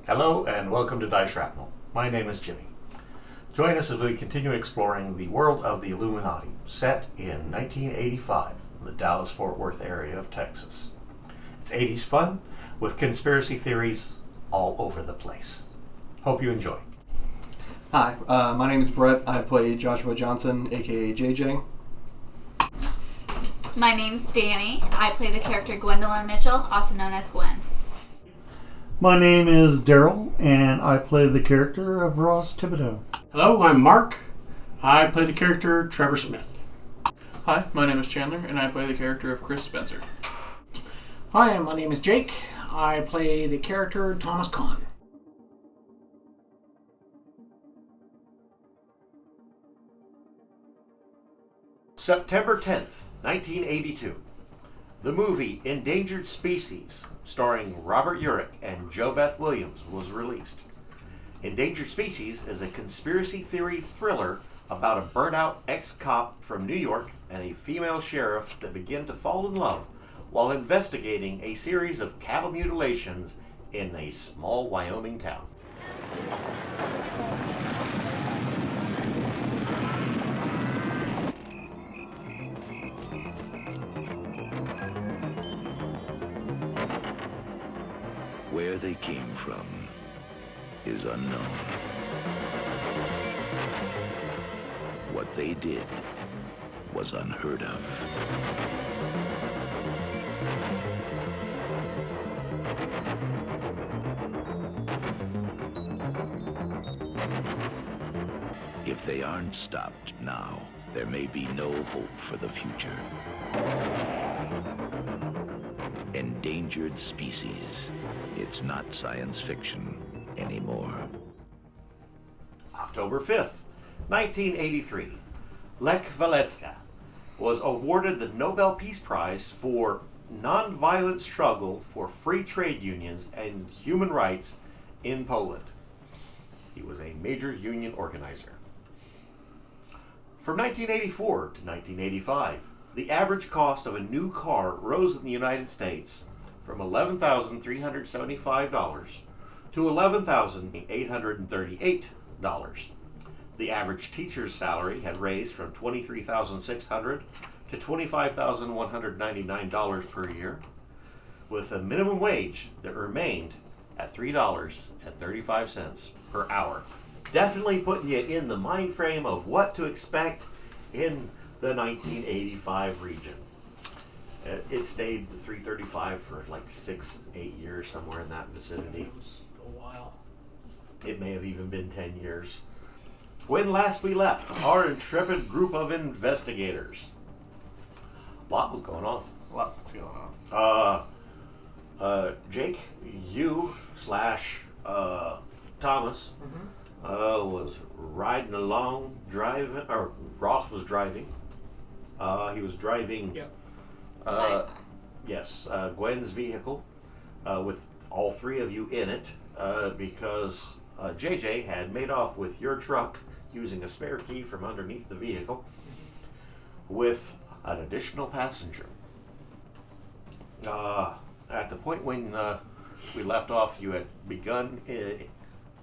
Hello and welcome to Die Shrapnel. My name is Jimmy. Join us as we continue exploring the world of the Illuminati, set in 1985 in the Dallas-Fort Worth area of Texas. It's 80s fun with conspiracy theories all over the place. Hope you enjoy. Hi, my name is Brett. I play Joshua Johnson, aka JJ. My name's Danny. I play the character Gwendolyn Mitchell, also known as Gwen. My name is Daryl, and I play the character of Ross Thibodeau. Hello, I'm Mark. I play the character Trevor Smith. Hi, my name is Chandler, and I play the character of Chris Spencer. Hi, my name is Jake. I play the character Thomas Kahn. September 10th, 1982. The movie Endangered Species, starring Robert Urich and JoBeth Williams, was released. Endangered Species is a conspiracy theory thriller about a burnt-out ex-cop from New York and a female sheriff that begin to fall in love while investigating a series of cattle mutilations in a small Wyoming town. Where they came from is unknown. What they did was unheard of. If they aren't stopped now, there may be no hope for the future. Endangered Species. It's not science fiction anymore. October 5th, 1983. Lech Walesa was awarded the Nobel Peace Prize for nonviolent struggle for free trade unions and human rights in Poland. He was a major union organizer. From 1984 to 1985, the average cost of a new car rose in the United States from $11,375 to $11,838. The average teacher's salary had raised from $23,600 to $25,199 per year, with a minimum wage that remained at $3.35 per hour. Definitely putting you in the mind frame of what to expect in the 1985 region. It stayed at $3.35 for like 6-8 years, somewhere in that vicinity. It was a while. It may have even been 10 years. When last we left our intrepid group of investigators, a lot was going on. A lot going on. Jake, you / Thomas was riding along, driving, or Ross was driving. He was driving. Yep. Yes, Gwen's vehicle, with all three of you in it, because JJ had made off with your truck using a spare key from underneath the vehicle with an additional passenger. At the point when we left off, you had begun an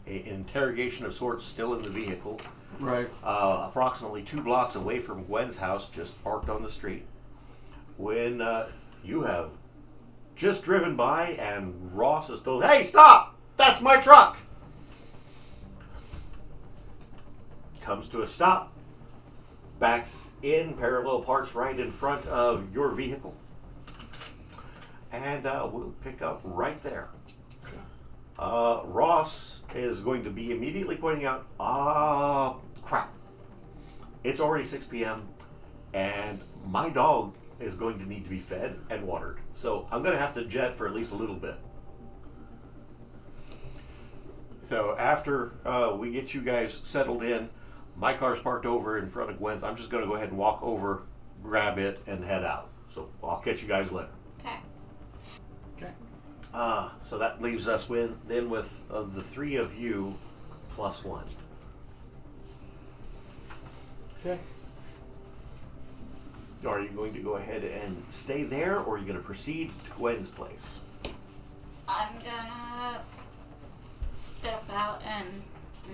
interrogation of sorts still in the vehicle. Right. Approximately 2 blocks away from Gwen's house, just parked on the street, when you have just driven by and Ross is told, "Hey, stop! That's my truck!" Comes to a stop, backs in, parallel parks right in front of your vehicle, and we'll pick up right there. Ross is going to be immediately pointing out, crap, it's already 6 p.m. and my dog is going to need to be fed and watered. So I'm going to have to jet for at least a little bit. So after we get you guys settled in, my car's parked over in front of Gwen's. I'm just going to go ahead and walk over, grab it, and head out. So I'll catch you guys later. Okay. Okay. So that leaves us with the three of you plus one. Okay. Are you going to go ahead and stay there, or are you going to proceed to Gwen's place? I'm gonna out and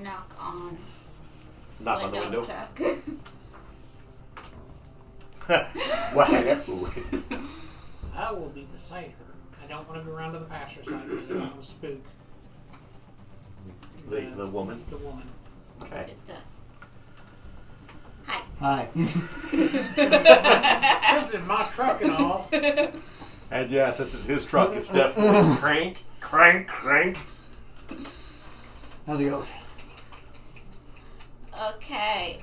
knock on Knock on the window. check. What? I will be beside her. I don't want to go around to the pasture side because I don't want to spook The woman. the woman. Okay. Hi. Hi. Since it's my truck and all. And yeah, since it's his truck, it's definitely crank, crank, crank. How's it going? Okay.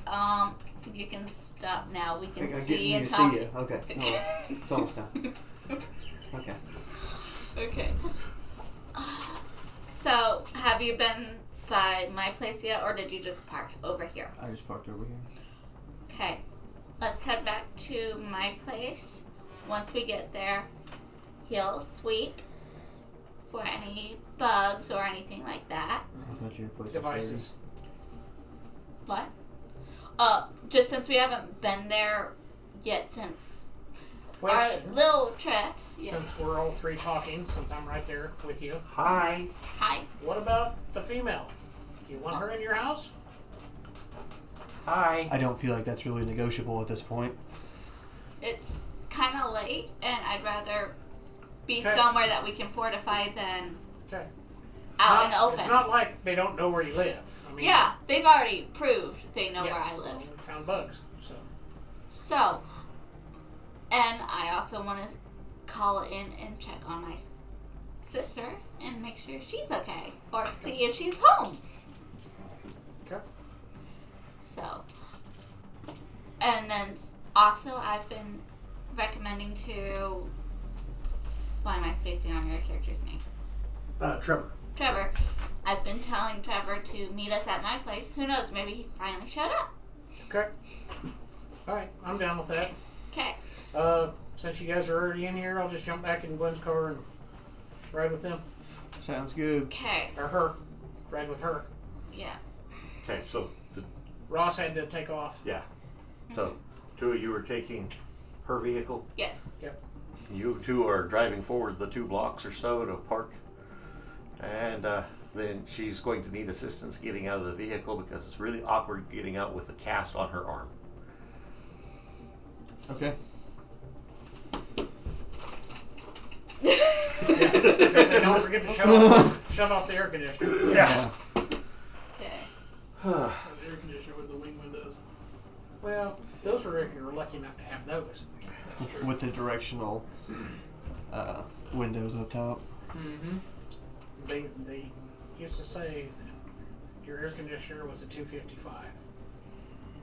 You can stop now. We can I'm see getting and to talk. see you. Okay. Oh, it's almost done. Okay. Okay. So, have you been by my place yet, or did you just park over here? I just parked over here. Okay. Let's head back to my place. Once we get there, he'll sweep for any bugs or anything like that. I thought your place was Devices. What? Just since we haven't been there yet since Question. our little trip. Yeah. Since we're all three talking, since I'm right there with you, Hi. Hi. what about the female? Do you want her in your house? Hi. I don't feel like that's really negotiable at this point. It's kind of late, and I'd rather be Okay. somewhere that we can fortify than Okay. out in the open. It's not like they don't know where you live. I mean, Yeah, they've already proved they know yeah, where I live. well, we found bugs, so. So, and I also want to call in and check on my sister and make sure she's okay, or see if she's home. Okay. So, and then also I've been recommending to. Why am I spacing on your character's name? Trevor. Trevor. I've been telling Trevor to meet us at my place. Who knows? Maybe he finally showed up. Okay. Alright, I'm down with that. Okay. Since you guys are already in here, I'll just jump back in Gwen's car and ride with them. Sounds good. Okay. Or her. Ride with her. Yeah. Okay, so Ross had to take off. yeah, so two of you are taking her vehicle. Yes. Yep. You two are driving forward the 2 blocks or so to park, and then she's going to need assistance getting out of the vehicle because it's really awkward getting out with a cast on her arm. Okay. Yeah. So don't forget to shut off the air conditioner. Yeah. Okay. The air conditioner was the wing windows. Well, those were if you were lucky enough to have those. That's true. With the directional windows up top. Mm-hmm. They used to say that your air conditioner was a 255.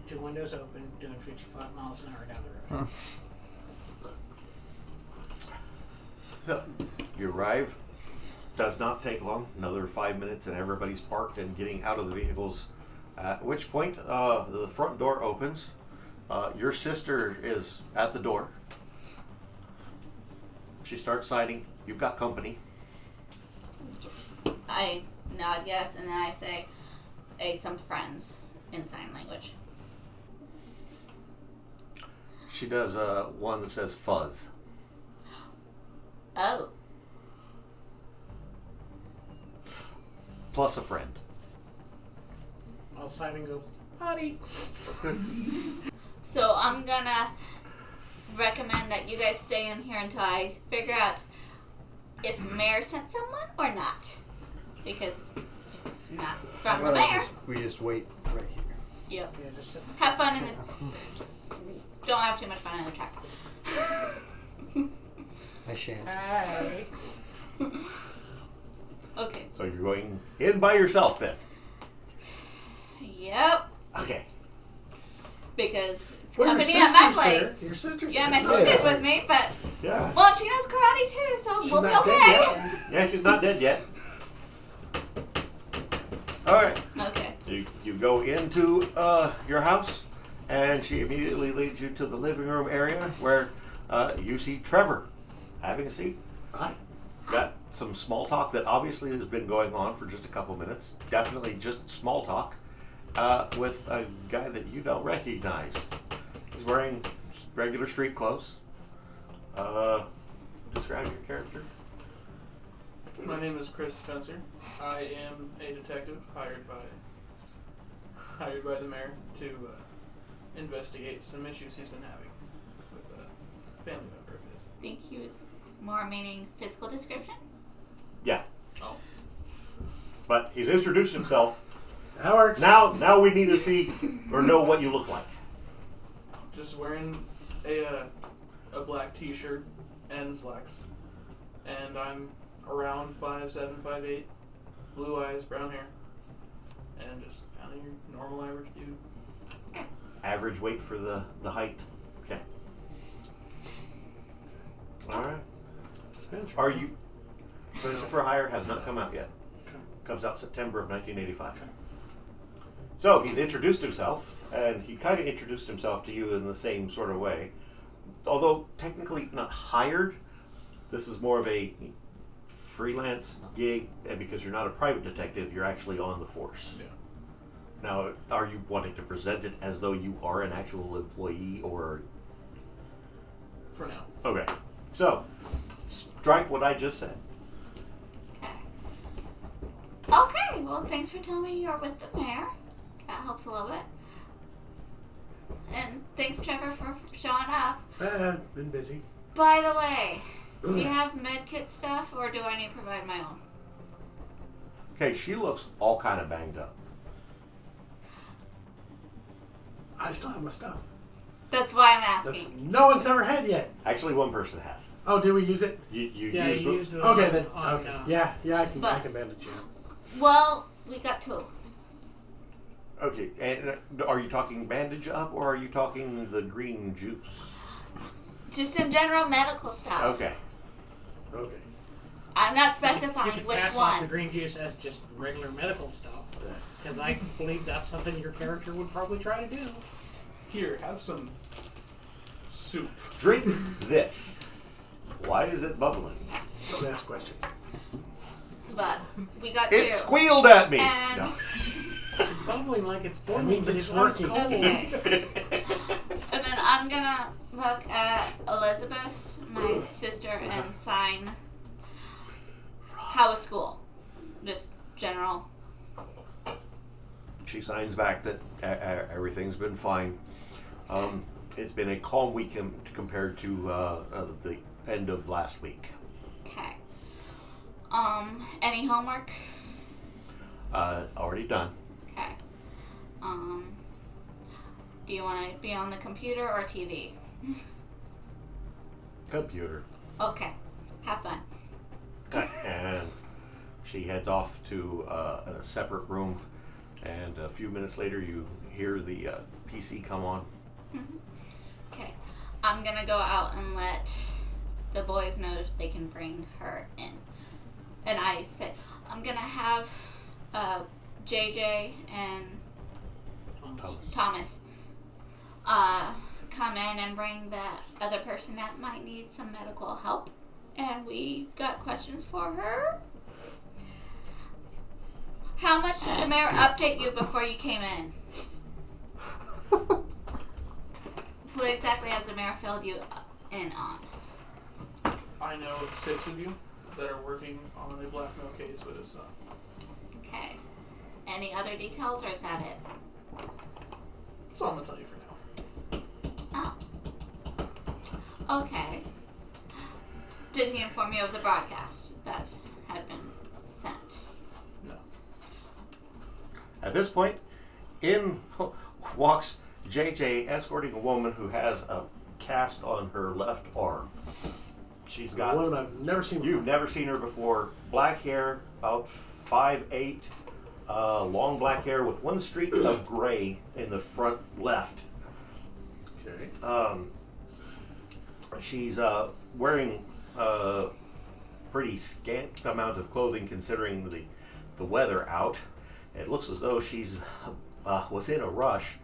2 windows open, doing 55 miles an hour down the road. So you arrive. Does not take long. Another 5 minutes, and everybody's parked and getting out of the vehicles. At which point, the front door opens. Your sister is at the door. She starts signing. You've got company. I nod yes, and then I say, some friends in sign language. She does one that says fuzz. Oh. Plus a friend. I'll sign and go, howdy. So I'm gonna recommend that you guys stay in here until I figure out if Mayor sent someone or not. Because it's not from the mayor. We just wait right here. Yep. Yeah, just sit. Have fun in the... Don't have too much fun in the truck. I shan't. Hi. Okay. So you're going in by yourself then? Yep. Okay. Because it's Well, your company at my sister's there. place. Your sister's Yeah, there. my sister's with me, but... Yeah. Well, she knows karate too, so we'll be not okay. dead yet. Yeah, she's not dead yet. All right. Okay. You go into your house, and she immediately leads you to the living room area where you see Trevor having a seat. Hi. Got some small talk that obviously has been going on for just a couple minutes. Definitely just small talk with a guy that you don't recognize. He's wearing regular street clothes. Describe your character. My name is Chris Spencer. I am a detective hired by the mayor to investigate some issues he's been having with a family member of his. I think he was more meaning physical description. Yeah. Oh. But he's introduced himself. That works. Now we need to see or know what you look like. Just wearing a black t-shirt and slacks. And I'm around 5'7", 5'8", blue eyes, brown hair. And just kind of your normal average dude. Average weight for the height. Okay. Alright. Spencer. Are you Spencer for Hire has not come out yet. Comes out September of 1985. So he's introduced himself, and he kind of introduced himself to you in the same sort of way. Although technically not hired, this is more of a freelance gig, and because you're not a private detective, you're actually on the force. Yeah. Now, are you wanting to present it as though you are an actual employee, or... For now. Okay. So, strike what I just said. Okay, well, thanks for telling me you're with the mayor. That helps a little bit. And thanks, Trevor, for showing up. Been busy. By the way, do you have medkit stuff, or do I need to provide my own? Okay, she looks all kind of banged up. I still have my stuff. That's why I'm asking. That's no one's ever had yet. Actually, one person has. Oh, did we use it? You Yeah, used you it. used it. Okay then. on, Okay. Yeah, I can But- bandage you. Well, we got two. Okay, and are you talking bandage up, or are you talking the green juice? Just some general medical stuff. Okay. Okay. I'm not You specifying can which pass off the one. green juice as just regular medical stuff. Because I believe that's something your character would probably try to do. Here, have some soup. Drink this. Why is it bubbling? Don't ask questions. But we got It two. squealed at me. And No. It's bubbling like it's boiling, means but it's it's not working. cold. okay. And then I'm gonna look at Elizabeth, my sister, and sign how was school. Just general. She signs back that everything's been fine. It's been a calm week compared to the end of last week. Okay. Any homework? Already done. Okay. Do you want to be on the computer or TV? Computer. Okay. Have fun. And she heads off to a separate room, and a few minutes later you hear the PC come on. Okay. I'm gonna go out and let the boys know if they can bring her in. And I said, I'm gonna have JJ and Thomas come in and bring that other person that might need some medical help. And we've got questions for her. How much did the mayor update you before you came in? What exactly has the mayor filled you in on? I know 6 of you that are working on a blackmail case with his son. Okay. Any other details, or is that it? That's all I'm gonna tell you for now. Oh. Okay. Did he inform you of the broadcast that had been sent? No. At this point, in walks JJ escorting a woman who has a cast on her left arm. She's A got... woman I've never seen. You've never seen her before. Black hair, about 5'8", long black hair with one streak of gray in the front left. Okay. She's wearing a pretty scant amount of clothing considering the weather out. It looks as though she's was in a rush.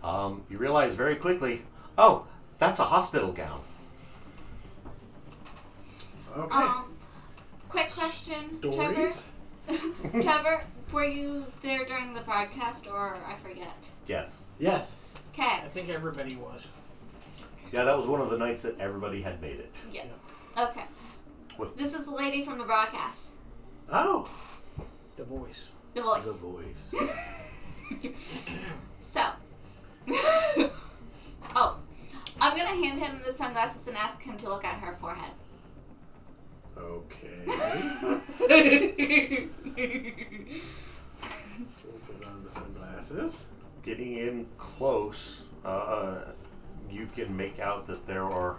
You realize very quickly, oh, that's a hospital gown. Okay. Quick question, Stories? Trevor. Trevor, were you there during the broadcast, or I forget? Yes. Yes. Okay. I think everybody was. Yeah, that was one of the nights that everybody had made it. Yeah. Okay. With This is the lady from the broadcast. Oh, The voice. The voice. the voice. So. Oh. I'm gonna hand him the sunglasses and ask him to look at her forehead. Okay. We'll put on the sunglasses. Getting in close, you can make out that there are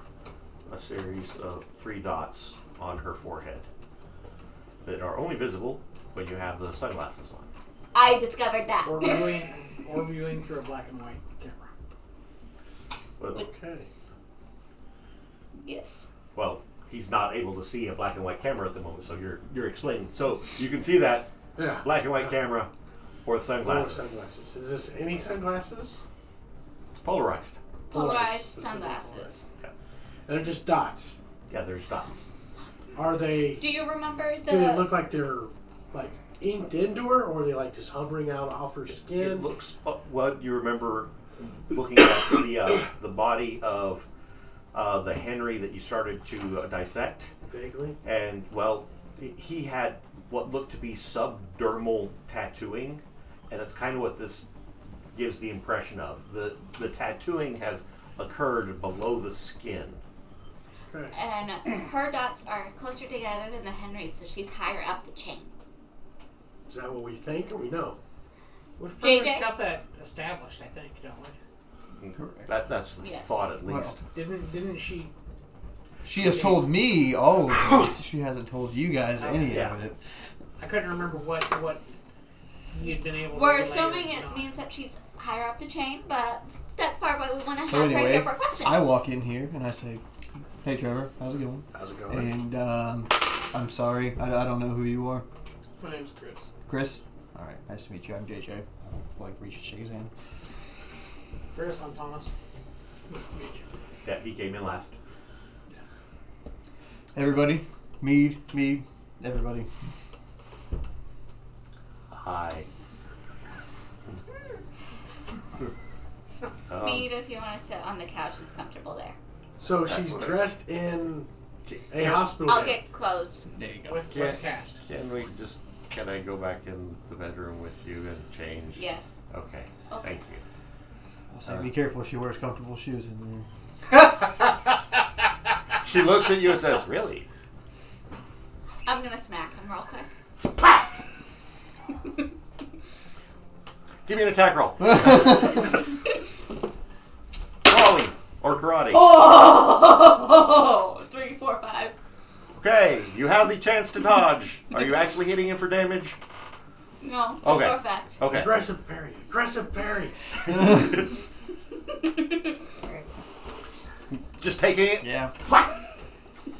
a series of 3 dots on her forehead that are only visible when you have the sunglasses on. I discovered that. Or viewing through a black and white camera. Well, Okay. Yes. well, he's not able to see a black and white camera at the moment, so you're explaining. So you can see that Yeah. black and white camera or the Oh, sunglasses. sunglasses. Is this any sunglasses? It's polarized. Polarized Specific sunglasses. Yeah. And they're just dots. Yeah, there's dots. Are they? Do you remember Do they the? look like they're like inked into her, or are they like just hovering out off her It skin? looks well. You remember looking at the body of the Henry that you started to dissect, Vaguely. and well, he had what looked to be subdermal tattooing, and that's kind of what this gives the impression of. The tattooing has occurred below the skin. Okay. And her dots are closer together than the Henry's, so she's higher up the chain. Is that what we think, or we know? We've pretty JJ? much got that established, I think, don't we? Correct. That's the Yes. thought, at Well, least. Didn't she? She has told me all of this. She hasn't told you guys any Yeah. of it. I couldn't remember what you'd been able to. We're relay assuming or it not. means that she's higher up the chain, but that's part of why we want to So have her anyway, here for questions. I walk in here and I say, "Hey, Trevor, how's it going?" How's it going? And I'm sorry, I don't know who you are. My name's Chris. Chris. All right, nice to meet you. I'm JJ. Like, reach and shake his hand. Chris, I'm Thomas. Nice to meet you. Yeah, he came in last. Everybody, Mead, everybody. Hi. Mead, if you want to sit on the couch, it's comfortable there. So she's dressed in a hospital. I'll gown. get clothes. There you go. With Yeah. cast. Can I go back in the bedroom with you and change? Yes. Okay. Okay. Thank you. I'll say, be careful. She wears comfortable shoes in there. She looks at you and says, "Really?" I'm gonna smack him real quick. Splat! Give me an attack roll. Brawling or karate. Oh! 3, 4, 5. Okay, you have the chance to dodge. Are you actually hitting him for damage? No, just Okay. for effect. Okay. Aggressive parry. Aggressive parry. Just taking it? Yeah.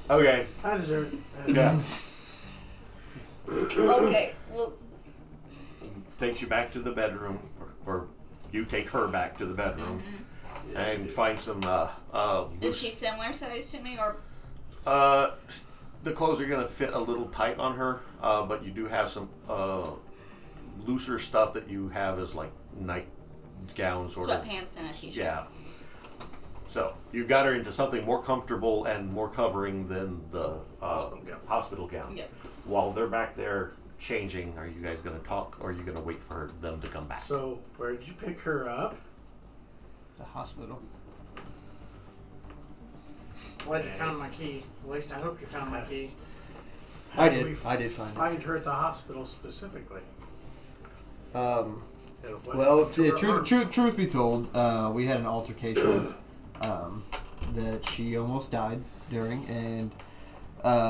Okay. I deserve it. Yeah. Okay. Well, Takes you back to the bedroom, or you take her back to the bedroom, and find some is loose. she similar size to me, or The clothes are going to fit a little tight on her, but you do have some looser stuff that you have as like nightgowns, sort of. sweatpants and a t-shirt? Yeah. So you got her into something more comfortable and more covering than the hospital gown. Yep. While they're back there changing, are you guys going to talk, or are you going to wait for them to come back? So, where did you pick her up? The hospital. Glad you found my key. At least I hope you found my key. I How did. we I did find it. Find her at the hospital specifically. And what Well, to the her- truth be told, we had an altercation that she almost died during, and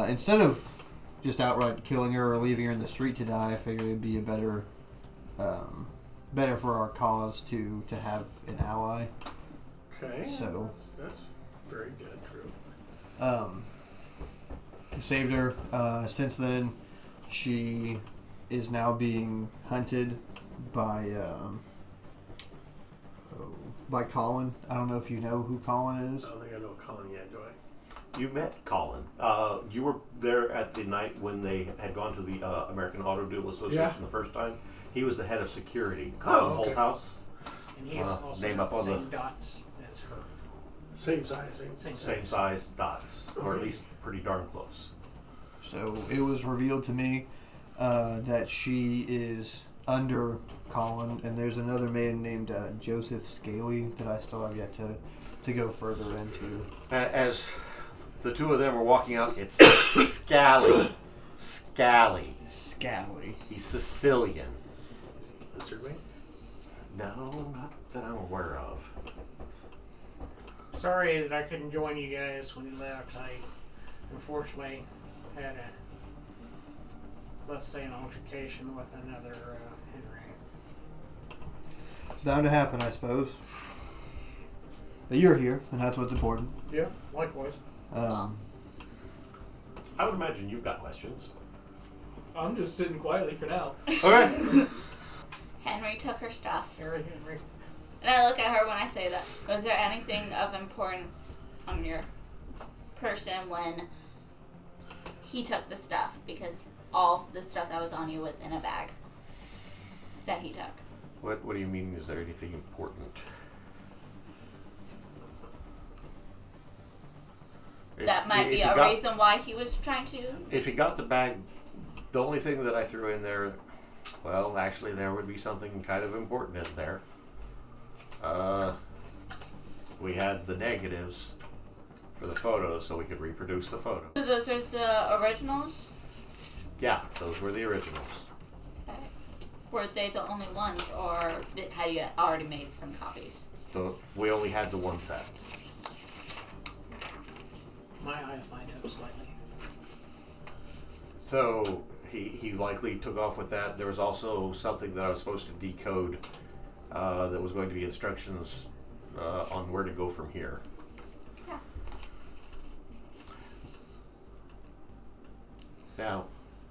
instead of just outright killing her or leaving her in the street to die, I figured it'd be a better for our cause to have an ally. Okay. So That's very good. True. Saved her. Since then, she is now being hunted by Colin. I don't know if you know who Colin is. I don't think I know Colin yet, do I? You met Colin. You were there at the night when they had gone to the American Auto Deal Association the first time. He was the head of security. Colin okay. Holthouse. And he has also name got up the on the- same dots as her. Same size. Same Same size dots, or at least pretty darn close. So it was revealed to me that she is under Colin, and there's another man named Joseph Scaley that I still have yet to go further into. As the two of them were walking out, it's Scally. Scally. Scally. He's Sicilian. That's your name? No, not that I'm aware of. Sorry that I couldn't join you guys when you left. I unfortunately had let's say, an altercation with another Henry. Bound to happen, I suppose. But you're here, and that's what's important. Yeah, likewise. I would imagine you've got questions. I'm just sitting quietly for now. Okay. Henry took her stuff. Henry. And I look at her when I say that. Was there anything of importance on your person when he took the stuff? Because all of the stuff that was on you was in a bag that he took. What do you mean? Is there anything important? That might be a reason why he was trying to... If he got the bag, the only thing that I threw in there, well, actually there would be something kind of important in there. We had the negatives for the photos so we could reproduce the photos. So those are the originals? Yeah, those were the originals. Okay. Were they the only ones, or had you already made some copies? So we only had the one set. My eyes lined up slightly. So he likely took off with that. There was also something that I was supposed to decode that was going to be instructions on where to go from here. Yeah. Now,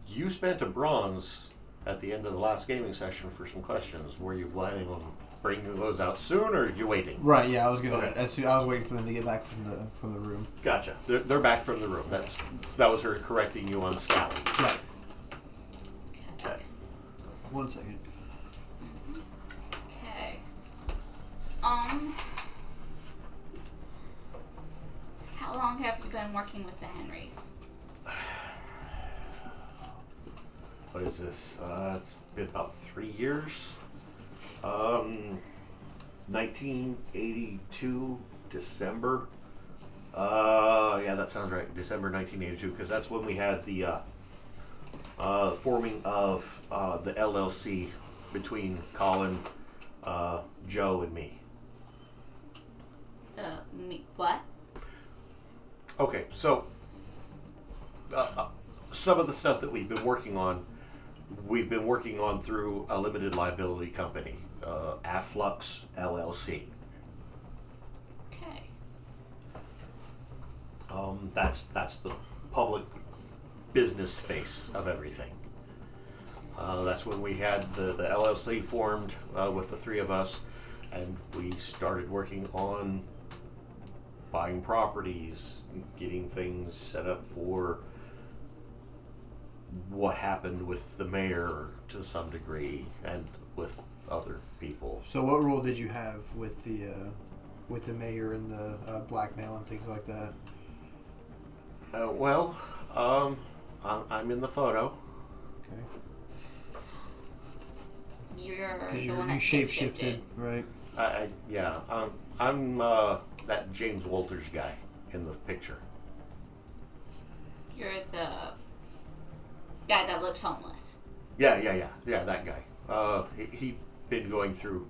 you spent a bronze at the end of the last gaming session for some questions. Were you planning on bringing those out soon, or are you waiting? Right. Yeah, I was gonna. Okay. I was waiting for them to get back from the room. Gotcha. They're back from the room. That was her correcting you on Scally. Right. Okay. 1 second. Okay. How long have you been working with the Henrys? What is this? It's been about 3 years. 1982 December. Yeah, that sounds right. December 1982, because that's when we had the forming of the LLC between Colin, Joe, and me. What? Okay, so some of the stuff that we've been working on through a limited liability company, Afflux LLC. Okay. That's the public business face of everything. That's when we had the LLC formed with the three of us, and we started working on buying properties, getting things set up for what happened with the mayor to some degree and with other people. So, what role did you have with the mayor and the blackmail and things like that? Well, I'm in the photo. Okay. You're Because the one that you shape-shifted, right? Yeah. I'm that James Walters guy in the picture. You're the guy that looked homeless. Yeah, that guy. He'd been going through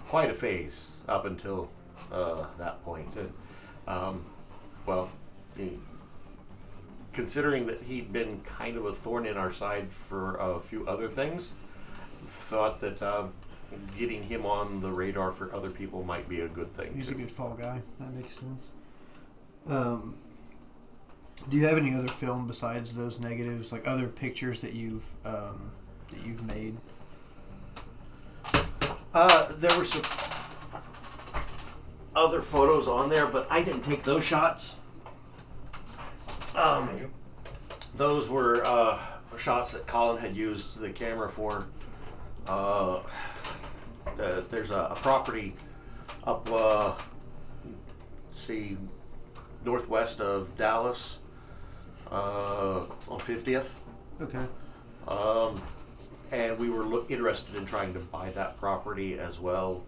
quite a phase up until that point. Considering that he'd been kind of a thorn in our side for a few other things, thought that getting him on the radar for other people might be a good thing. He's a good fall guy. That makes sense. Do you have any other film besides those negatives, like other pictures that you've made? There were some other photos on there, but I didn't take those shots. Those were shots that Colin had used the camera for. There's a property up, northwest of Dallas, on 50th. Okay. And we were interested in trying to buy that property as well.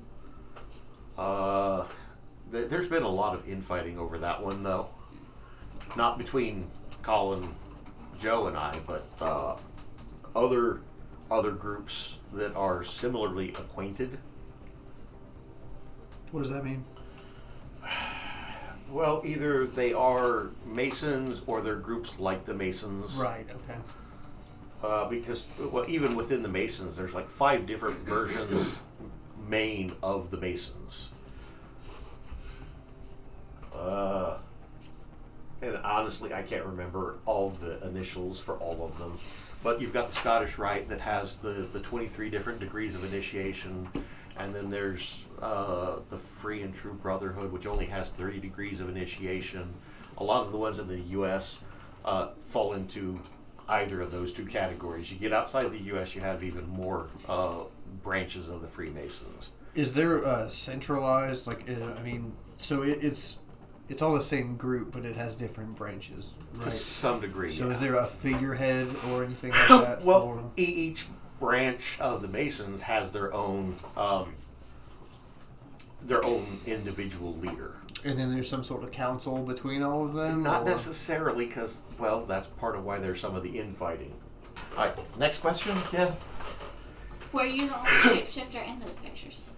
There's been a lot of infighting over that one, though. Not between Colin, Joe, and I, but other groups that are similarly acquainted. What does that mean? Well, either they are Masons or they're groups like the Masons. Right, okay. Because, well, even within the Masons, there's like 5 different versions main of the Masons. And honestly, I can't remember all the initials for all of them. But you've got the Scottish Rite that has the 23 different degrees of initiation. And then there's the Free and True Brotherhood, which only has 3 degrees of initiation. A lot of the ones in the U.S. Fall into either of those 2 categories. You get outside the U.S., you have even more branches of the Freemasons. Is there centralized, like, I mean, so it's all the same group, but it has different branches, right? To some degree, So yeah. is there a figurehead or anything like that? Well, each branch of the Masons has their own individual leader. And then there's some sort of council between all of them? Not or? necessarily, because, well, that's part of why there's some of the infighting. All right, next question? Yeah. Were you the only shapeshifter in those pictures?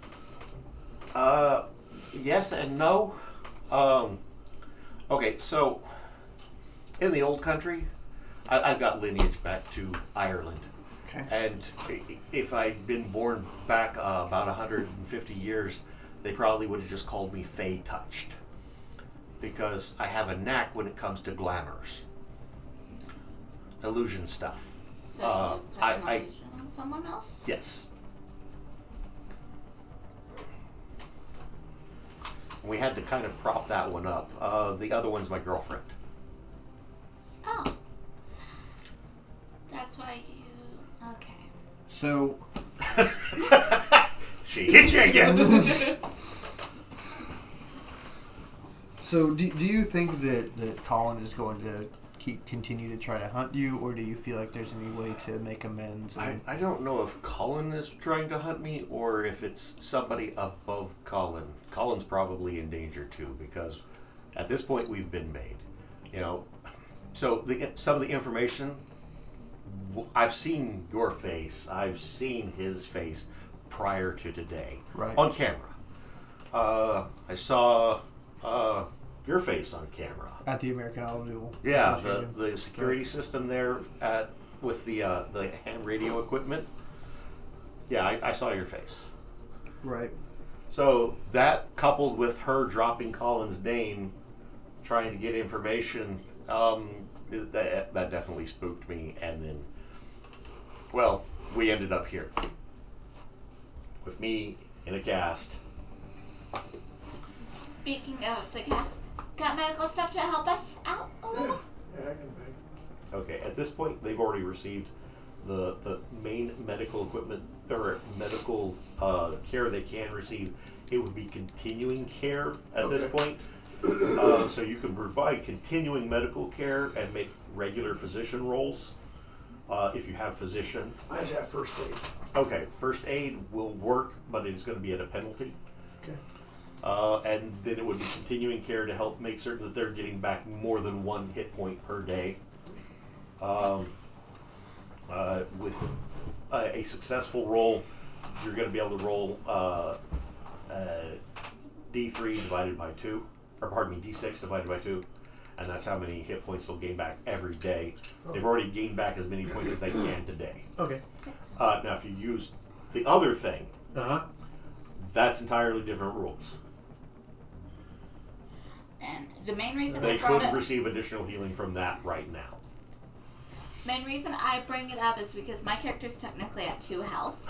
Yes and no. Okay, so in the old country, I've got lineage back to Ireland. Okay. And if I'd been born back about 150 years, they probably would have just called me Fey Touched. Because I have a knack when it comes to glamours. Illusion stuff. So you put an illusion on someone else? Yes. We had to kind of prop that one up. The other one's my girlfriend. Oh. That's why you... Okay. So... She hit you again! So do you think that Colin is going to continue to try to hunt you, or do you feel like there's any way to make amends? I don't know if Colin is trying to hunt me or if it's somebody above Colin. Colin's probably in danger too, because at this point we've been made. You know, so some of the information, I've seen your face, I've seen his face prior to today, right, on camera. I saw your face on camera at the American Automobile. Yeah, the security system there with the ham radio equipment. Yeah, I saw your face. Right. So that, coupled with her dropping Colin's name, trying to get information, that definitely spooked me. And then, well, we ended up here with me in a cast. Speaking of the cast, got medical stuff to help us out a little? Yeah, I can bake. Okay, at this point, they've already received the main medical equipment or medical care they can receive. It would be continuing care at this point. So you can provide continuing medical care and make regular physician roles if you have physician. I just have first aid. Okay, first aid will work, but it's going to be at a penalty. Okay. And then it would be continuing care to help make certain that they're getting back more than 1 hit point per day. With a successful roll, you're going to be able to roll D3 divided by 2, or pardon me, D6 divided by 2, and that's how many hit points they'll gain back every day. They've already gained back as many points as they can today. Okay. Now, if you use the other thing, Uh-huh. that's entirely different rules. And the main reason They I brought could it, receive additional healing from that right now. main reason I bring it up is because my character's technically at 2 health.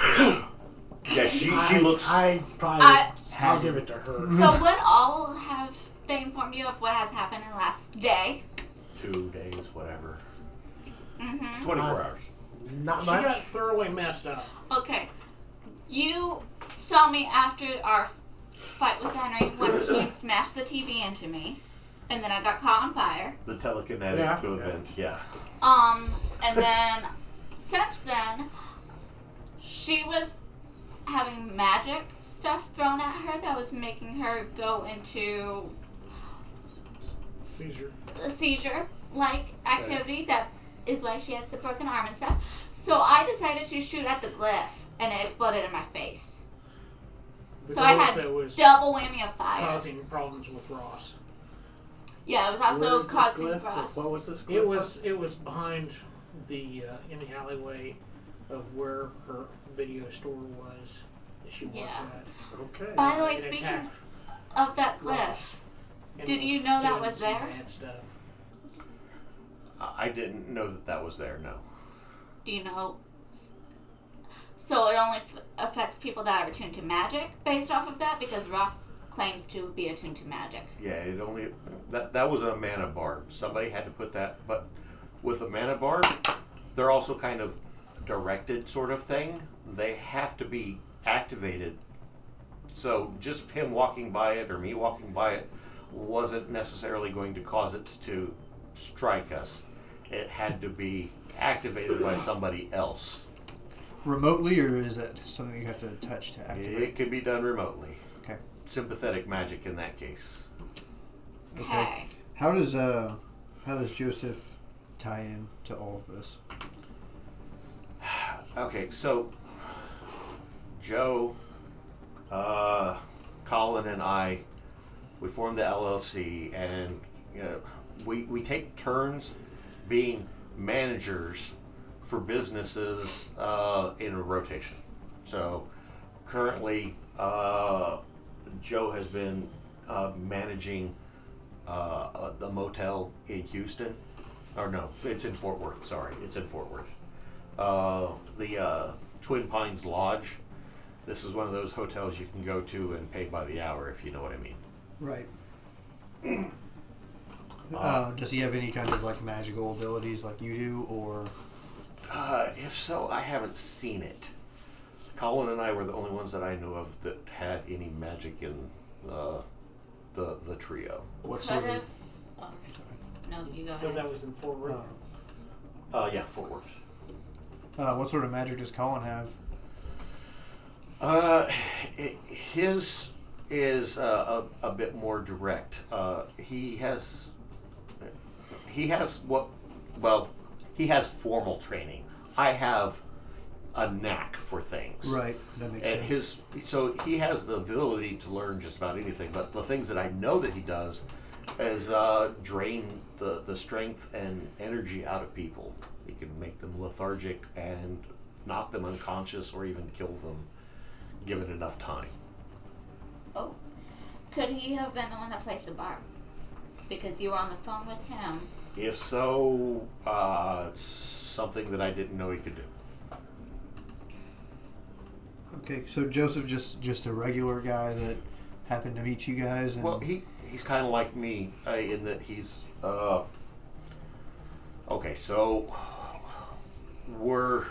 Yeah, she looks. I'll give it to her. So would all have they informed you of what has happened in the last day? 2 days, whatever. Mm-hmm. 24 hours. Not She much. got thoroughly messed up. Okay. You saw me after our fight with Henry when he smashed the TV into me, and then I got caught on fire. The telekinetic Yeah. event, yeah. And then since then, she was having magic stuff thrown at her that was making her go into a seizure-like activity. That is why she has the broken arm and stuff. So I decided to shoot at the glyph, and it exploded in my face. The So I glyph had that was double whammy of fire. causing problems with Ross. Yeah, it was also causing Ross. What was this? It was behind the in the alleyway of where her video store was that she worked at. Okay. By the way, It speaking attacked of that glyph, Ross. And did it you know that doing was some there? bad stuff. I didn't know that was there, no. Do you know? So it only affects people that are attuned to magic based off of that, because Ross claims to be attuned to magic. Yeah, it only... That was a mana barb. Somebody had to put that... But with a mana barb, they're also kind of directed sort of thing. They have to be activated. So just him walking by it or me walking by it wasn't necessarily going to cause it to strike us. It had to be activated by somebody else. Remotely, or is it something you have to touch to activate? It could be done remotely. Okay. Sympathetic magic in that case. Okay. How does Joseph tie in to all of this? Okay, so Joe, Colin, and I, we formed the LLC, and we take turns being managers for businesses in a rotation. So currently, Joe has been managing the motel in Houston. Or no, it's in Fort Worth. Sorry, it's in Fort Worth. The Twin Pines Lodge. This is one of those hotels you can go to and pay by the hour, if you know what I mean. Right. Does he have any kind of like magical abilities like you do, or? If so, I haven't seen it. Colin and I were the only ones that I knew of that had any magic in the trio. What sort of? No, you go So ahead. that was in Fort Worth. Yeah, Fort Worth. What sort of magic does Colin have? His is a bit more direct. He has he has formal training. I have a knack for things. Right, that makes And sense. so he has the ability to learn just about anything. But the things that I know that he does is drain the strength and energy out of people. He can make them lethargic and knock them unconscious, or even kill them, given enough time. Oh, could he have been the one that placed the bar? Because you were on the phone with him. If so, it's something that I didn't know he could do. Okay, so Joseph just a regular guy that happened to meet you guys, and Well, he's kind of like me in that he's okay. So we're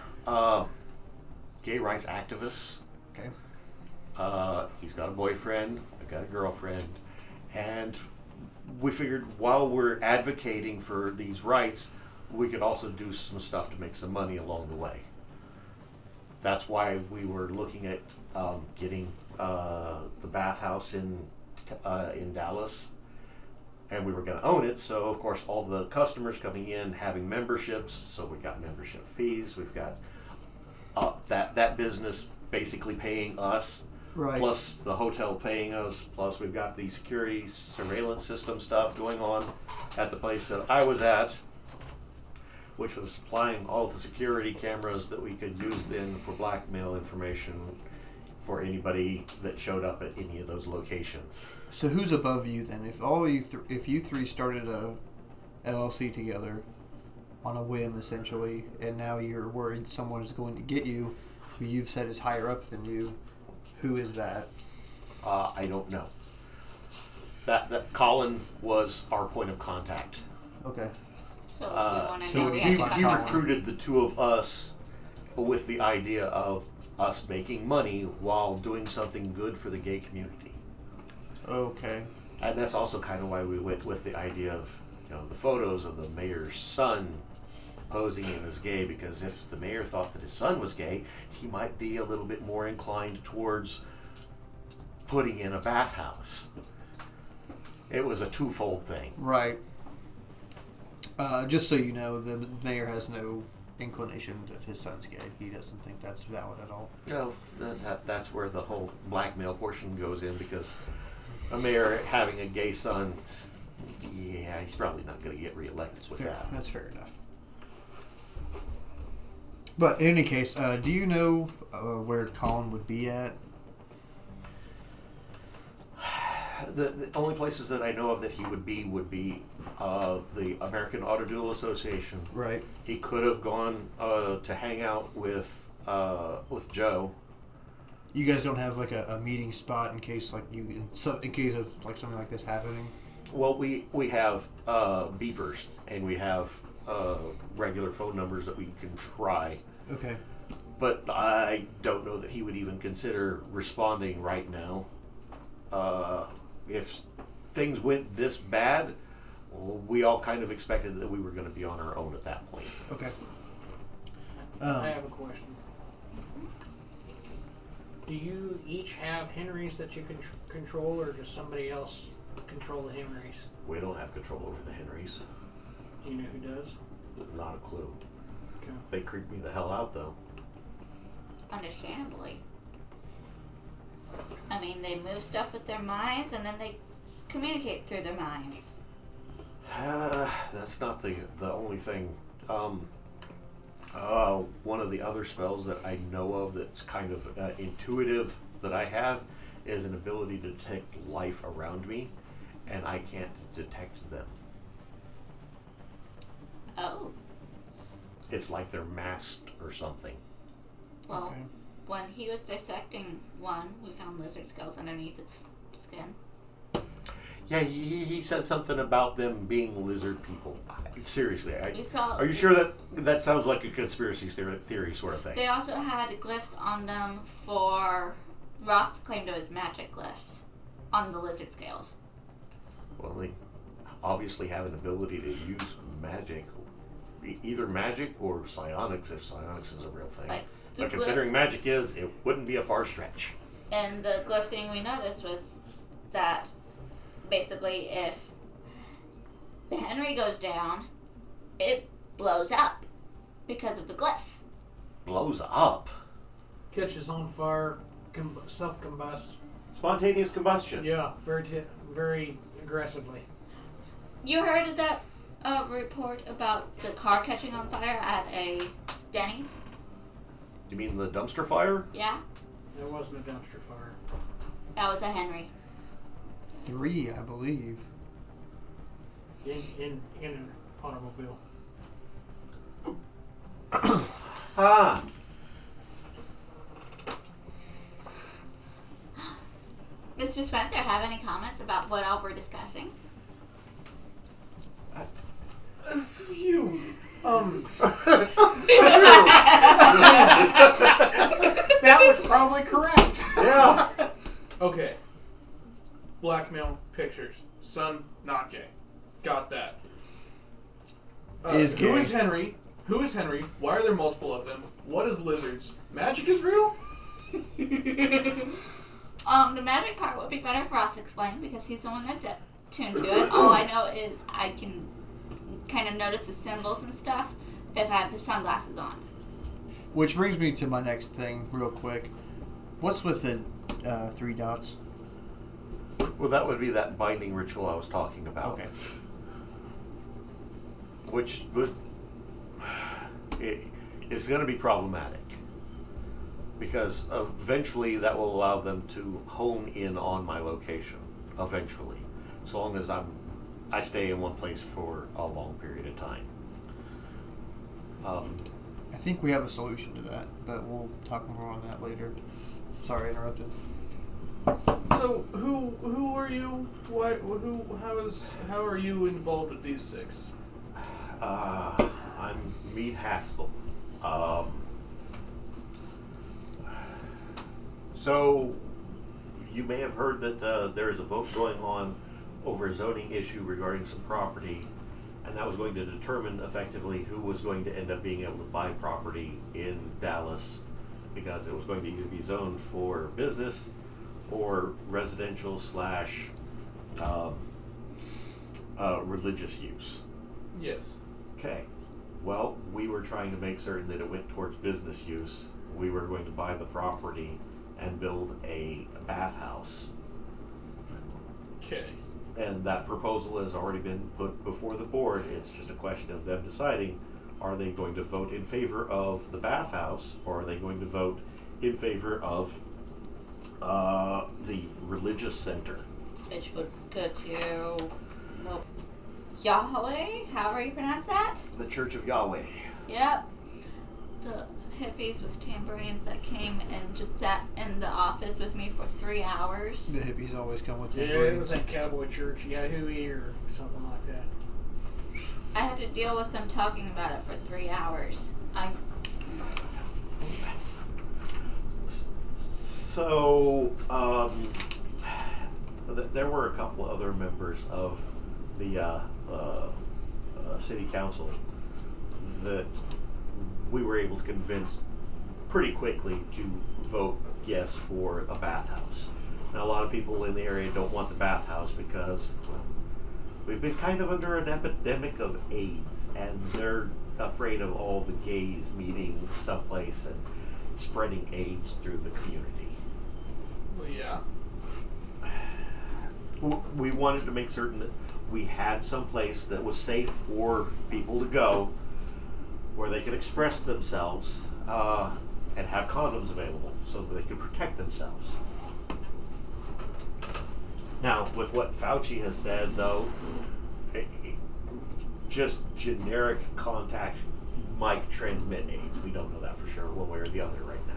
gay rights activists. okay. He's got a boyfriend. I got a girlfriend, and we figured while we're advocating for these rights, we could also do some stuff to make some money along the way. That's why we were looking at getting the bathhouse in Dallas, and we were going to own it. So of course, all the customers coming in having memberships. So we got membership fees. We've got that business basically paying us, Right. plus the hotel paying us. Plus we've got the security surveillance system stuff going on at the place that I was at, which was supplying all of the security cameras that we could use then for blackmail information for anybody that showed up at any of those locations. So who's above you then? If all you if you three started a LLC together on a whim essentially, and now you're worried someone's going to get you, who you've said is higher up than you, who is that? I don't know. That Colin was our point of contact. Okay. So if we want to so know, we have He to Colin. contact him. recruited the two of us with the idea of us making money while doing something good for the gay community. Okay. And that's also kind of why we went with the idea of, the photos of the mayor's son posing him as gay, because if the mayor thought that his son was gay, he might be a little bit more inclined towards putting in a bathhouse. It was a twofold thing. Right. Just so you know, the mayor has no inclination that his son's gay. He doesn't think that's valid at all. Well, that's where the whole blackmail portion goes in, because a mayor having a gay son, yeah, he's probably not going to get reelected with that. That's fair enough. But in any case, do you know where Colin would be at? The only places that I know of that he would be the American Automobile Association. Right. He could have gone to hang out with Joe. You guys don't have like a meeting spot in case in case of like something like this happening? Well, we have beepers, and we have regular phone numbers that we can try. Okay. But I don't know that he would even consider responding right now. If things went this bad, we all kind of expected that we were going to be on our own at that point. Okay. I have a question. Do you each have Henrys that you can control, or does somebody else control the Henrys? We don't have control over the Henrys. Do you know who does? Not a clue. Okay. They creep me the hell out, though. Understandably. I mean, they move stuff with their minds, and then they communicate through their minds. That's not the only thing. One of the other spells that I know of that's kind of intuitive that I have is an ability to detect life around me, and I can't detect them. Oh. It's like they're masked or something. Well, Okay. when he was dissecting one, we found lizard scales underneath its skin. Yeah, he said something about them being lizard people. Seriously, are you sure that sounds like a conspiracy theory sort of thing? They also had glyphs on them for... Ross claimed it was magic glyphs on the lizard scales. Well, they obviously have an ability to use magic. Either magic or psionics, if psionics is a real thing. But considering magic is, it wouldn't be a far stretch. And the glyph thing we noticed was that basically if the Henry goes down, it blows up because of the glyph. Blows up? Catches on fire, self-combust. Spontaneous combustion. Yeah, very aggressively. You heard of that report about the car catching on fire at a Denny's? You mean the dumpster fire? Yeah, There wasn't a dumpster fire. that was a Henry. 3, I believe. In an automobile. Ah. Mr. Spencer, have any comments about what all we're discussing? You. That was probably correct. Yeah. Okay. Blackmail pictures. Son, not gay. Got that. Is Who gay. is Henry? Who is Henry? Why are there multiple of them? What is lizards? Magic is real? The magic part would be better for us to explain because he's the one that tuned to it. All I know is I can kind of notice the symbols and stuff if I have the sunglasses on. Which brings me to my next thing, real quick. What's with the 3 dots? Well, that would be that binding ritual I was talking about. Okay. Which would... It's going to be problematic. Because eventually that will allow them to hone in on my location. Eventually. As long as I stay in one place for a long period of time. I think we have a solution to that, but we'll talk more on that later. Sorry, I interrupted. So who are you? Why? How are you involved with these 6? I'm Meade Haskell. So you may have heard that there is a vote going on over a zoning issue regarding some property and that was going to determine effectively who was going to end up being able to buy property in Dallas, because it was going to either be zoned for business or residential slash religious use. Yes. Okay. Well, we were trying to make certain that it went towards business use. We were going to buy the property and build a bathhouse. Okay. And that proposal has already been put before the board. It's just a question of them deciding, are they going to vote in favor of the bathhouse, or are they going to vote in favor of the religious center? Which would go to, well, Yahweh, however you pronounce that. The Church of Yahweh. Yep. The hippies with tambourines that came and just sat in the office with me for 3 hours. The hippies always come with Yeah, tambourines. it was that cowboy church, Yahoo or something like that. I had to deal with them talking about it for 3 hours. So, there were a couple of other members of the city council that we were able to convince pretty quickly to vote yes for a bathhouse. Now, a lot of people in the area don't want the bathhouse because, well, we've been kind of under an epidemic of AIDS, and they're afraid of all the gays meeting someplace and spreading AIDS through the community. Well, yeah. We wanted to make certain that we had some place that was safe for people to go, where they could express themselves and have condoms available so that they could protect themselves. Now, with what Fauci has said, though, just generic contact might transmit AIDS. We don't know that for sure, one way or the other right now.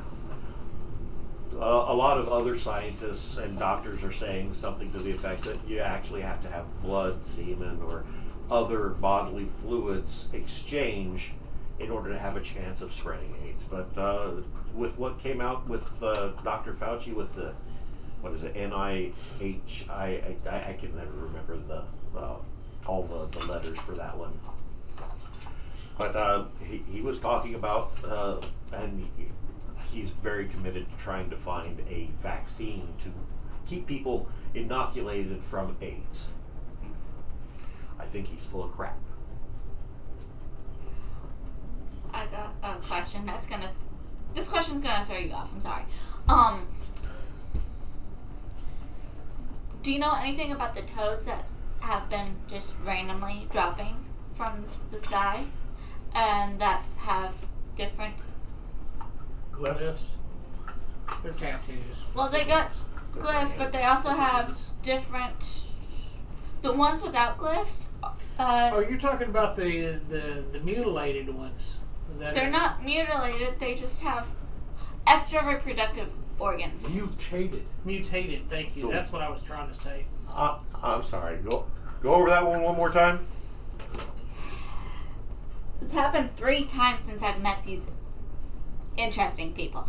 A lot of other scientists and doctors are saying something to the effect that you actually have to have blood, semen, or other bodily fluids exchange in order to have a chance of spreading AIDS. But with what came out with Dr. Fauci with the, what is it, NIH, I can never remember all the letters for that one. But he was talking about, and he's very committed to trying to find a vaccine to keep people inoculated from AIDS. I think he's full of crap. I got a question this question's gonna throw you off, I'm sorry. Do you know anything about the toads that have been just randomly dropping from the sky and that have different Glyphs. They're tattoos. Well, they got glyphs, but they also have different. The ones without glyphs. Oh, you're talking about the mutilated ones. They're not mutilated. They just have extra reproductive organs. Mutated. Thank you. That's what I was trying to say. I'm sorry. Go over that one more time. It's happened 3 times since I've met these interesting people.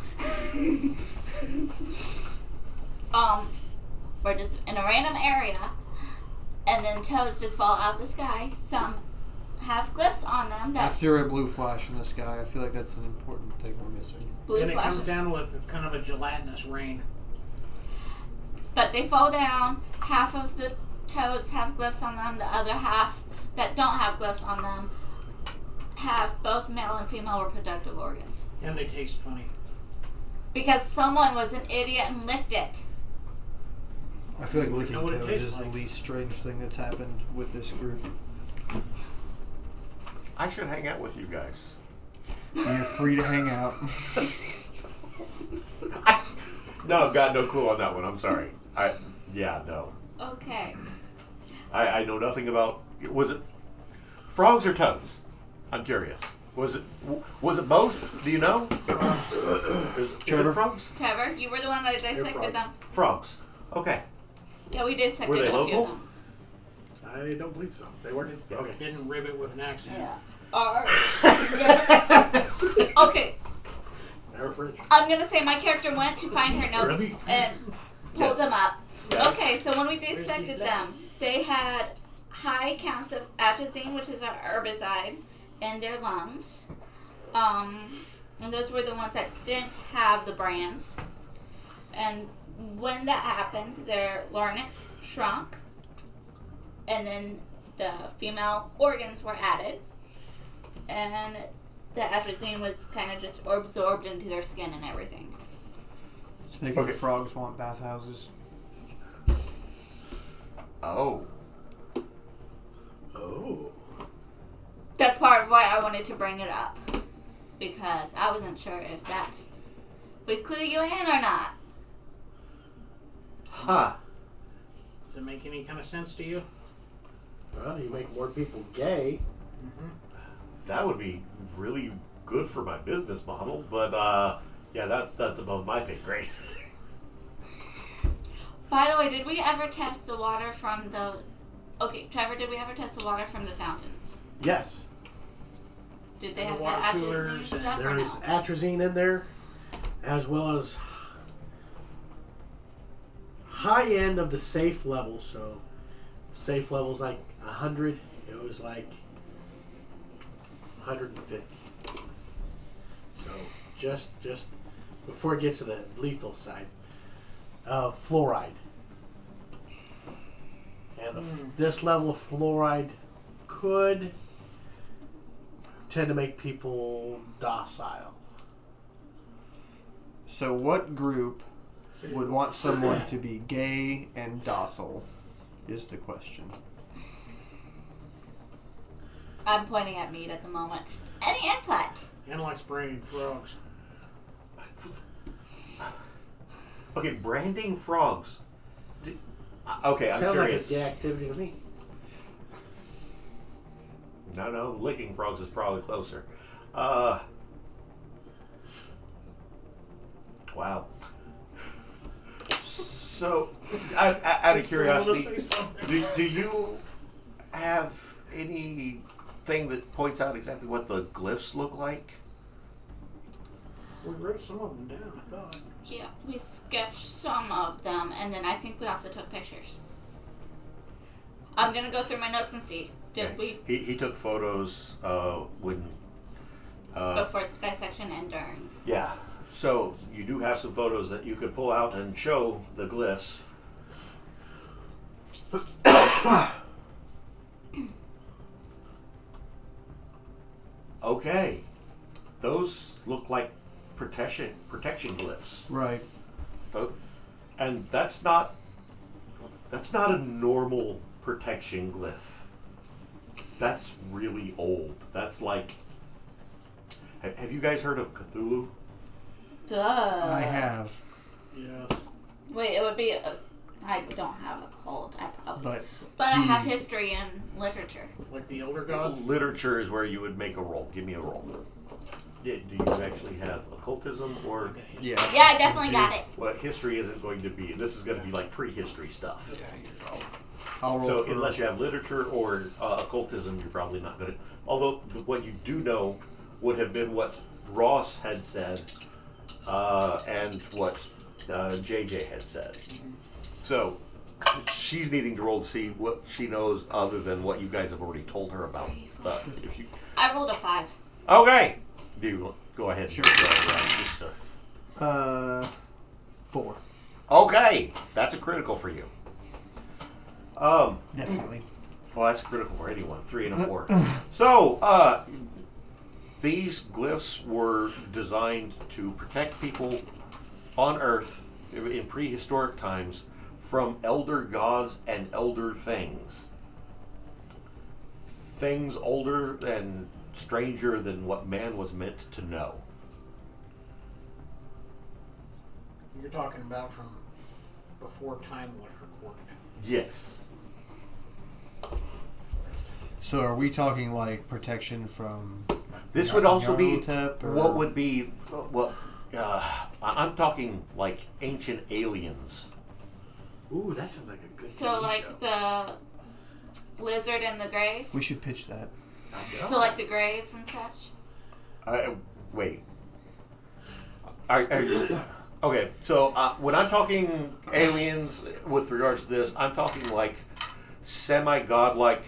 We're just in a random area, and then toads just fall out of the sky. Some have glyphs on them. That After a blue flash in the sky, I feel like that's an important thing we're missing. blue And it flashes. comes down with kind of a gelatinous rain. But they fall down. Half of the toads have glyphs on them. The other half that don't have glyphs on them have both male and female reproductive organs. And they taste funny. Because someone was an idiot and licked it. I feel like licking Know what it toads tastes is the like. least strange thing that's happened with this group. I should hang out with you guys. You're free to hang out. No, I've got no clue on that one. I'm sorry. No. Okay. I know nothing about. Was it frogs or toads? I'm curious. Was it both? Do you know? Is it frogs? Trevor, you were the one that dissected them. Frogs. Okay. Yeah, we dissected Were they a few local? of them. I don't believe so. They weren't. Okay. Didn't rib it with an accent. Yeah. Okay. They're French. I'm gonna say my character went to find her notes and pulled Yes. them up. Yeah. Okay, so when we dissected them, they had high counts of atrazine, which is an herbicide, in their lungs. And those were the ones that didn't have the brands. And when that happened, their larynx shrunk, and then the female organs were added, and the atrazine was kind of just absorbed into their skin and everything. It's making the frogs want bathhouses. Oh. Oh. That's part of why I wanted to bring it up, because I wasn't sure if that would clue you in or not. Huh. Does it make any kind of sense to you? Well, you make more people gay. That would be really good for my business model, but yeah, that's above my pay grade. By the way, did we ever test the water from the... Okay, Trevor, did we ever test the water from the fountains? Yes. Did they And have the the water atrazine coolers and stuff or no? There's atrazine in there, as well as high end of the safe level. So safe level's like 100. It was like 150. So just before it gets to the lethal side, fluoride. And this level of fluoride could tend to make people docile. So what group would want someone to be gay and docile is the question. I'm pointing at meat at the moment. Any input? And likes branding frogs. Okay, branding frogs. Okay, I'm Sounds curious. like a gay activity to me. No, licking frogs is probably closer. Wow. So, out of curiosity, do you have anything that points out exactly what the glyphs look like? We wrote some of them down, I thought. Yeah, we sketched some of them, and then I think we also took pictures. I'm gonna go through my notes and see. Did we He took photos when before dissection and during? yeah. So you do have some photos that you could pull out and show the glyphs. Okay, those look like protection glyphs. Right. And that's not a normal protection glyph. That's really old. That's like, have you guys heard of Cthulhu? Duh. I have. Yes. Wait, it would be. I don't have a cold. I probably. But I have history and literature. Like the older gods? Literature is where you would make a roll. Give me a roll. Do you actually have occultism or? yeah. Yeah, I definitely got it. Well, history isn't going to be. This is going to be like prehistory stuff. I'll roll So for unless you have literature or occultism, you're probably not going to. Although what you do know would have been what Ross had said and what JJ had said. So she's needing to roll to see what she knows other than what you guys have already told her about. If you I rolled a 5. okay, do you go ahead? Sure. Just, 4. okay, that's a critical for you. Definitely. Well, that's critical for anyone. 3 and a 4. So, these glyphs were designed to protect people on Earth in prehistoric times from elder gods and elder things. Things older and stranger than what man was meant to know. You're talking about from before time was recorded. Yes. So are we talking like protection from? This would also be Nyarlathotep, or- what would be well. I'm talking like ancient aliens. Ooh, that sounds like a good So TV like show. the lizard and the greys. We should pitch that. So like the greys and such. Wait. Are you, okay, so when I'm talking aliens with regards to this, I'm talking like semi-godlike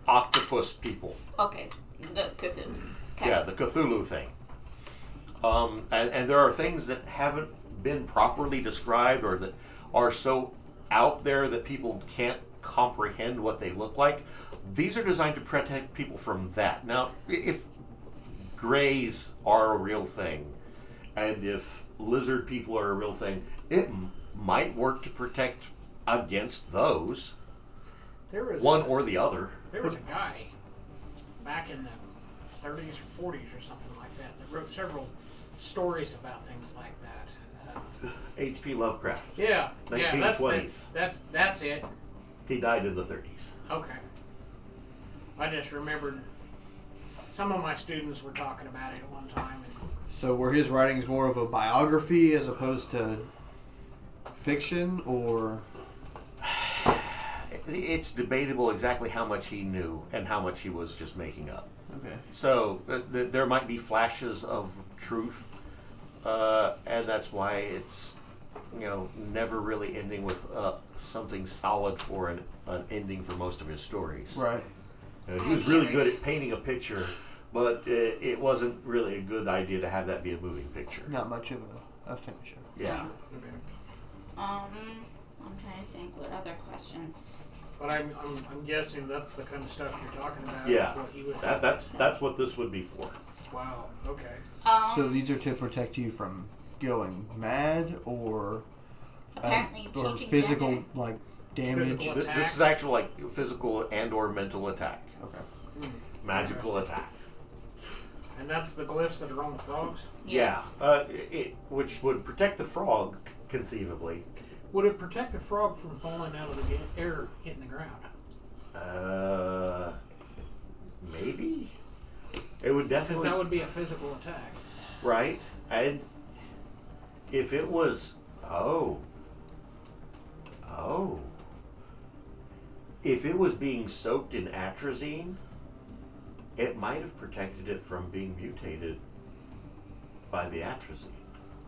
octopus people. Okay, the Cthulhu. Okay. Yeah, the Cthulhu thing. And there are things that haven't been properly described or that are so out there that people can't comprehend what they look like. These are designed to protect people from that. Now, if greys are a real thing, and if lizard people are a real thing, it might work to protect against those. There was One or the other. There was a guy back in the 30s or 40s or something like that wrote several stories about things like that. H.P. Lovecraft. Yeah, 1920s. That's it. He died in the 30s. Okay. I just remembered some of my students were talking about it at one time. So were his writings more of a biography as opposed to fiction, or? It's debatable exactly how much he knew and how much he was just making up. Okay. So there might be flashes of truth, and that's why it's never really ending with something solid for an ending for most of his stories. Right. He was really good at painting a picture, but it wasn't really a good idea to have that be a moving picture. Not much of a finisher. Yeah. I'm trying to think what other questions. But I'm guessing that's the kind of stuff you're talking about. Yeah. Is what he would That's what this would be for. Wow. Okay. So these are to protect you from going mad, or Apparently or teaching physical gender. like damage. Physical This is actual like physical and or mental attack. Okay. Magical attack. And that's the glyphs that are on the frogs? Yes. Yeah. Which would protect the frog, conceivably. Would it protect the frog from falling out of the air, hitting the ground? Maybe. It would Because definitely. that would be a physical attack. Right. And if it was. If it was being soaked in atrazine, it might have protected it from being mutated by the atrazine.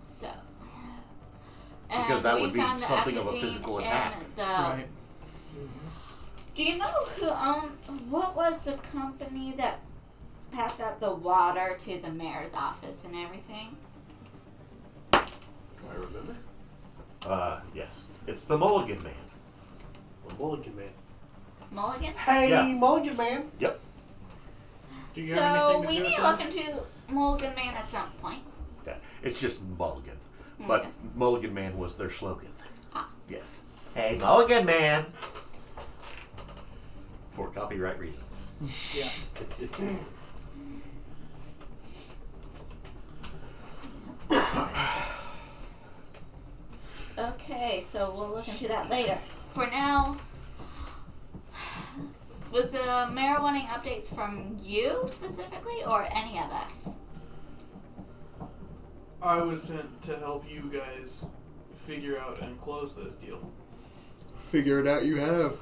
So. Because that we would be found the something of a atrazine physical in attack. Right. Do you know who what was the company that passed out the water to the mayor's office and everything? Do I remember? Yes. It's the Mulligan Man. The Mulligan Man. Mulligan? Hey, Yeah. Mulligan Man. Yep. Do you have anything So to we do need with to that? look into Mulligan Man at some point. Yeah. It's just Mulligan. But Okay. Mulligan Man was their slogan. Ah. Yes. Hey, Mulligan Man. For copyright reasons. Yeah. Okay, so we'll look into that later. For now, was the mayor wanting updates from you specifically or any of us? I was sent to help you guys figure out and close this deal. Figure it out. You have.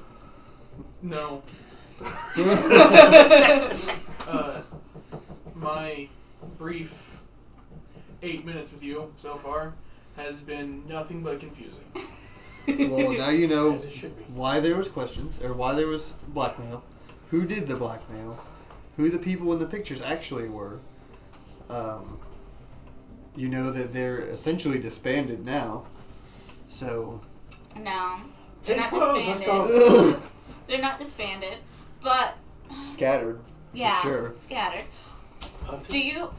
No. My brief 8 minutes with you so far has been nothing but confusing. Well, now you know As it should be. why there was questions, or why there was blackmail, who did the blackmail, who the people in the pictures actually were. You know that they're essentially disbanded now. So. No. They're Case not closed. Let's disbanded. go. They're not disbanded, but Scattered. yeah, For sure. scattered. Do you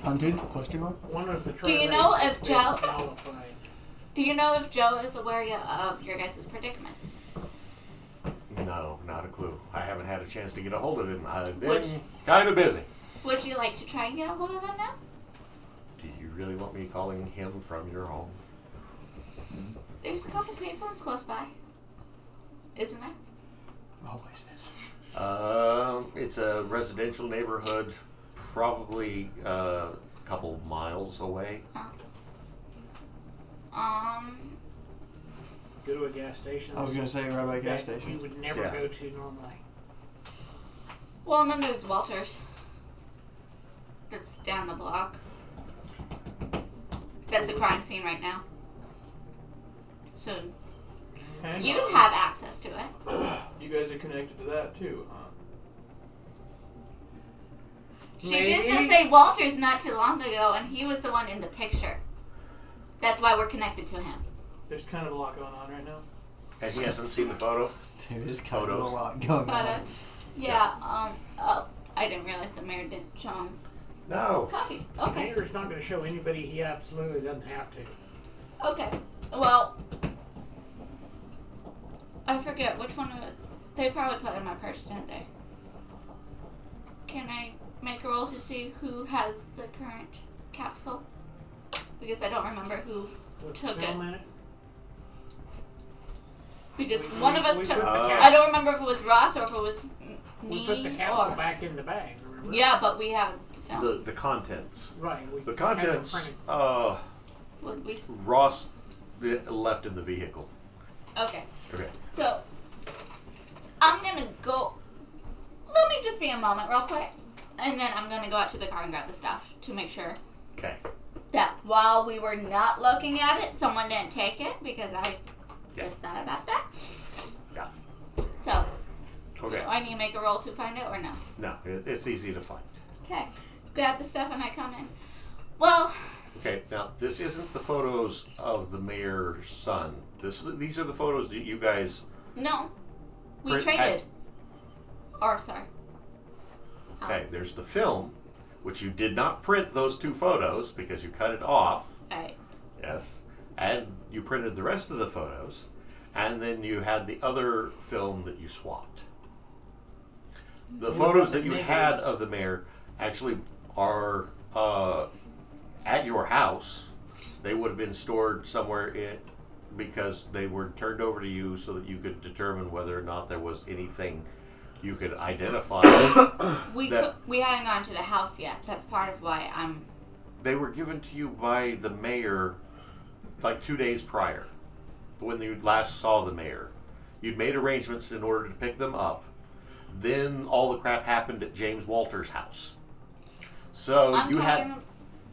Hunted? Question mark? One of the Do you know trimates if has Joe- been nullified. do you know if Joe is aware of your guys' predicament? No, not a clue. I haven't had a chance to get a hold of him. I've been Which- kind of busy. Would you like to try and get a hold of him now? Do you really want me calling him from your home? There's a couple payphones close by, isn't there? Always is. It's a residential neighborhood, probably a couple miles away. Go to a gas station. I was gonna say right by a gas that station. you would never Yeah. go to normally. Well, and then there's Walters. That's down the block. That's a crime scene right now. So Hang on. you'd have access to it. You guys are connected to that too, huh? Yeah. Well, She did just say Walters not too long ago, and he was the one in the picture. That's why we're connected to him. There's kind of a lot going on right now. And he hasn't seen the photo? There is kind of a Photos. lot going on. Photos. Yeah, oh, I didn't realize the mayor didn't show him. No. Copy. The Okay. mayor's not going to show anybody he absolutely doesn't have to. Okay. Well, I forget which one of it. They probably put it in my purse, didn't they? Can I make a roll to see who has the current capsule? Because I don't remember who What's took the film it. in it? Because one of us we took. put the I don't remember if it was Ross or if it was me. We put the capsule or back in the bag, remember? yeah, but we have the film. The contents. Right. We The had them contents, printed. Would we? Ross left in the vehicle. Okay. Okay. So I'm gonna go. Let me just be a moment, real quick, and then I'm gonna go out to the car and grab the stuff to make sure Okay. that while we were not looking at it, someone didn't take it because I Yeah. just thought about that. Yeah. So, Okay. do I need to make a roll to find it or no? No, it's easy to find. Okay. Grab the stuff and I come in. Well, Okay, now this isn't the photos of the mayor's son. These are the photos that you guys. no. We Print- traded. Or, sorry. Okay, there's the film, which you did not print those two photos because you cut it off. Alright. Yes. And you printed the rest of the photos, and then you had the other film that you swapped. The What photos about that the you had negatives? of the mayor actually are at your house. They would have been stored somewhere because they were turned over to you so that you could determine whether or not there was anything you could identify. We hadn't gone to the house yet. That's part of why I'm... They were given to you by the mayor like 2 days prior, when you last saw the mayor. You'd made arrangements in order to pick them up. Then all the crap happened at James Walter's house. So I'm you talking had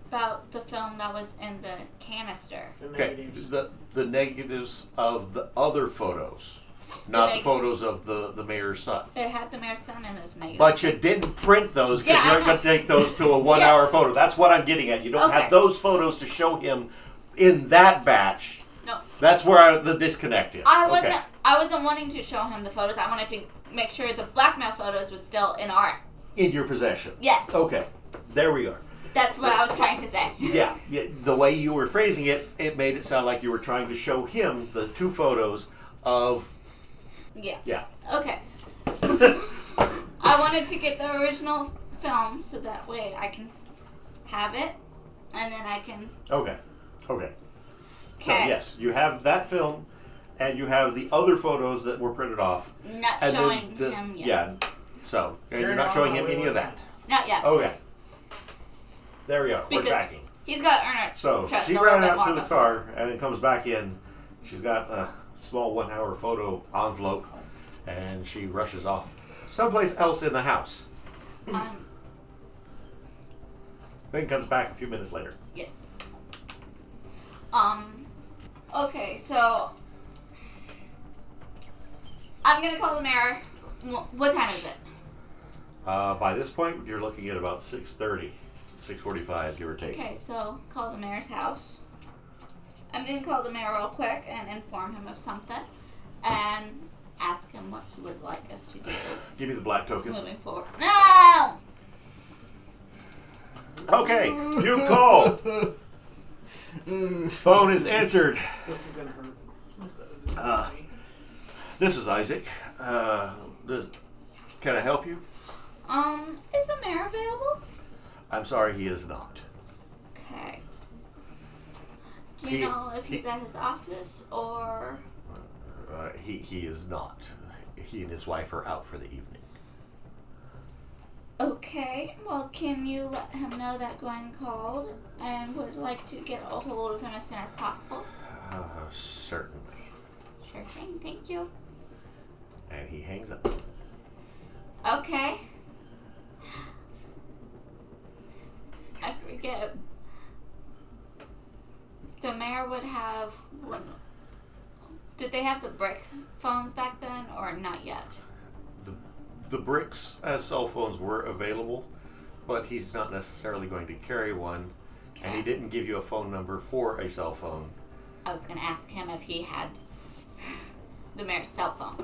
about the film that was in the canister. The okay negatives. the negatives of the other photos, not the neg- photos of the mayor's son. It had the mayor's son in those negatives. But you didn't print those because Yeah, I you're going know. to take those to a 1 Yes. hour photo. That's what I'm getting at. You don't Okay. have those photos to show him in that batch. No. That's where the disconnect is. I Okay. wasn't wanting to show him the photos. I wanted to make sure the blackmail photos was still in our... In your possession. Yes. Okay. There we are. That's what I was trying to say. Yeah. The way you were phrasing it, it made it sound like you were trying to show him the two photos of... Yeah. Yeah. Okay. I wanted to get the original film so that way I can have it and then I can... Okay. Okay. So, Okay. yes, you have that film and you have the other photos that were printed off. Not And showing then him yet. Yeah. So, and you're Carry not on showing while him we any of listen. that. Not yet. Okay. There we go. We're Because tracking. he's got to earn it. So trust she a little ran bit out more to the before. car and then comes back in. She's got a small 1 hour photo envelope and she rushes off someplace else in the house. Then comes back a few minutes later. Yes. Okay, so I'm gonna call the mayor. What time is it? By this point, you're looking at about 6:30, 6:45, give or take. Okay, so call the mayor's house. I'm gonna call the mayor real quick and inform him of something, and ask him what he would like us to do Give me the black token. moving forward. No. Okay, you call. Phone is answered. This is going to hurt. This is Isaac. Can I help you? Is the mayor available? I'm sorry, he is not. Okay. Do you know if he's at his office or? He is not. He and his wife are out for the evening. Okay, well, can you let him know that Glenn called and would like to get a hold of him as soon as possible? Certainly. Sure thing, thank you. And he hangs up. Okay. I forget. The mayor would have... Did they have the brick phones back then or not yet? The bricks as cell phones were available, but he's not necessarily going to carry one, and he Okay. didn't give you a phone number for a cell phone. I was going to ask him if he had the mayor's cell phone.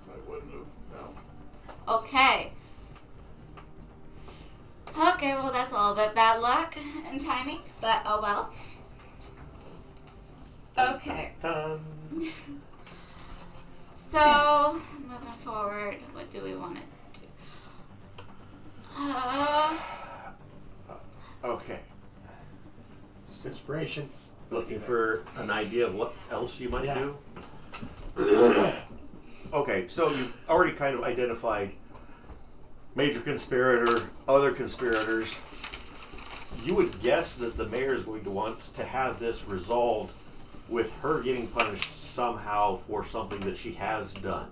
I wouldn't have. No. Okay. Okay, well, that's a little bit bad luck and timing, but oh well. Okay. So, moving forward, what do we want to do? Okay. Just inspiration. Looking for an idea of what else you might Yeah. do? Okay, so you've already kind of identified major conspirator, other conspirators. You would guess that the mayor is going to want to have this resolved with her getting punished somehow for something that she has done.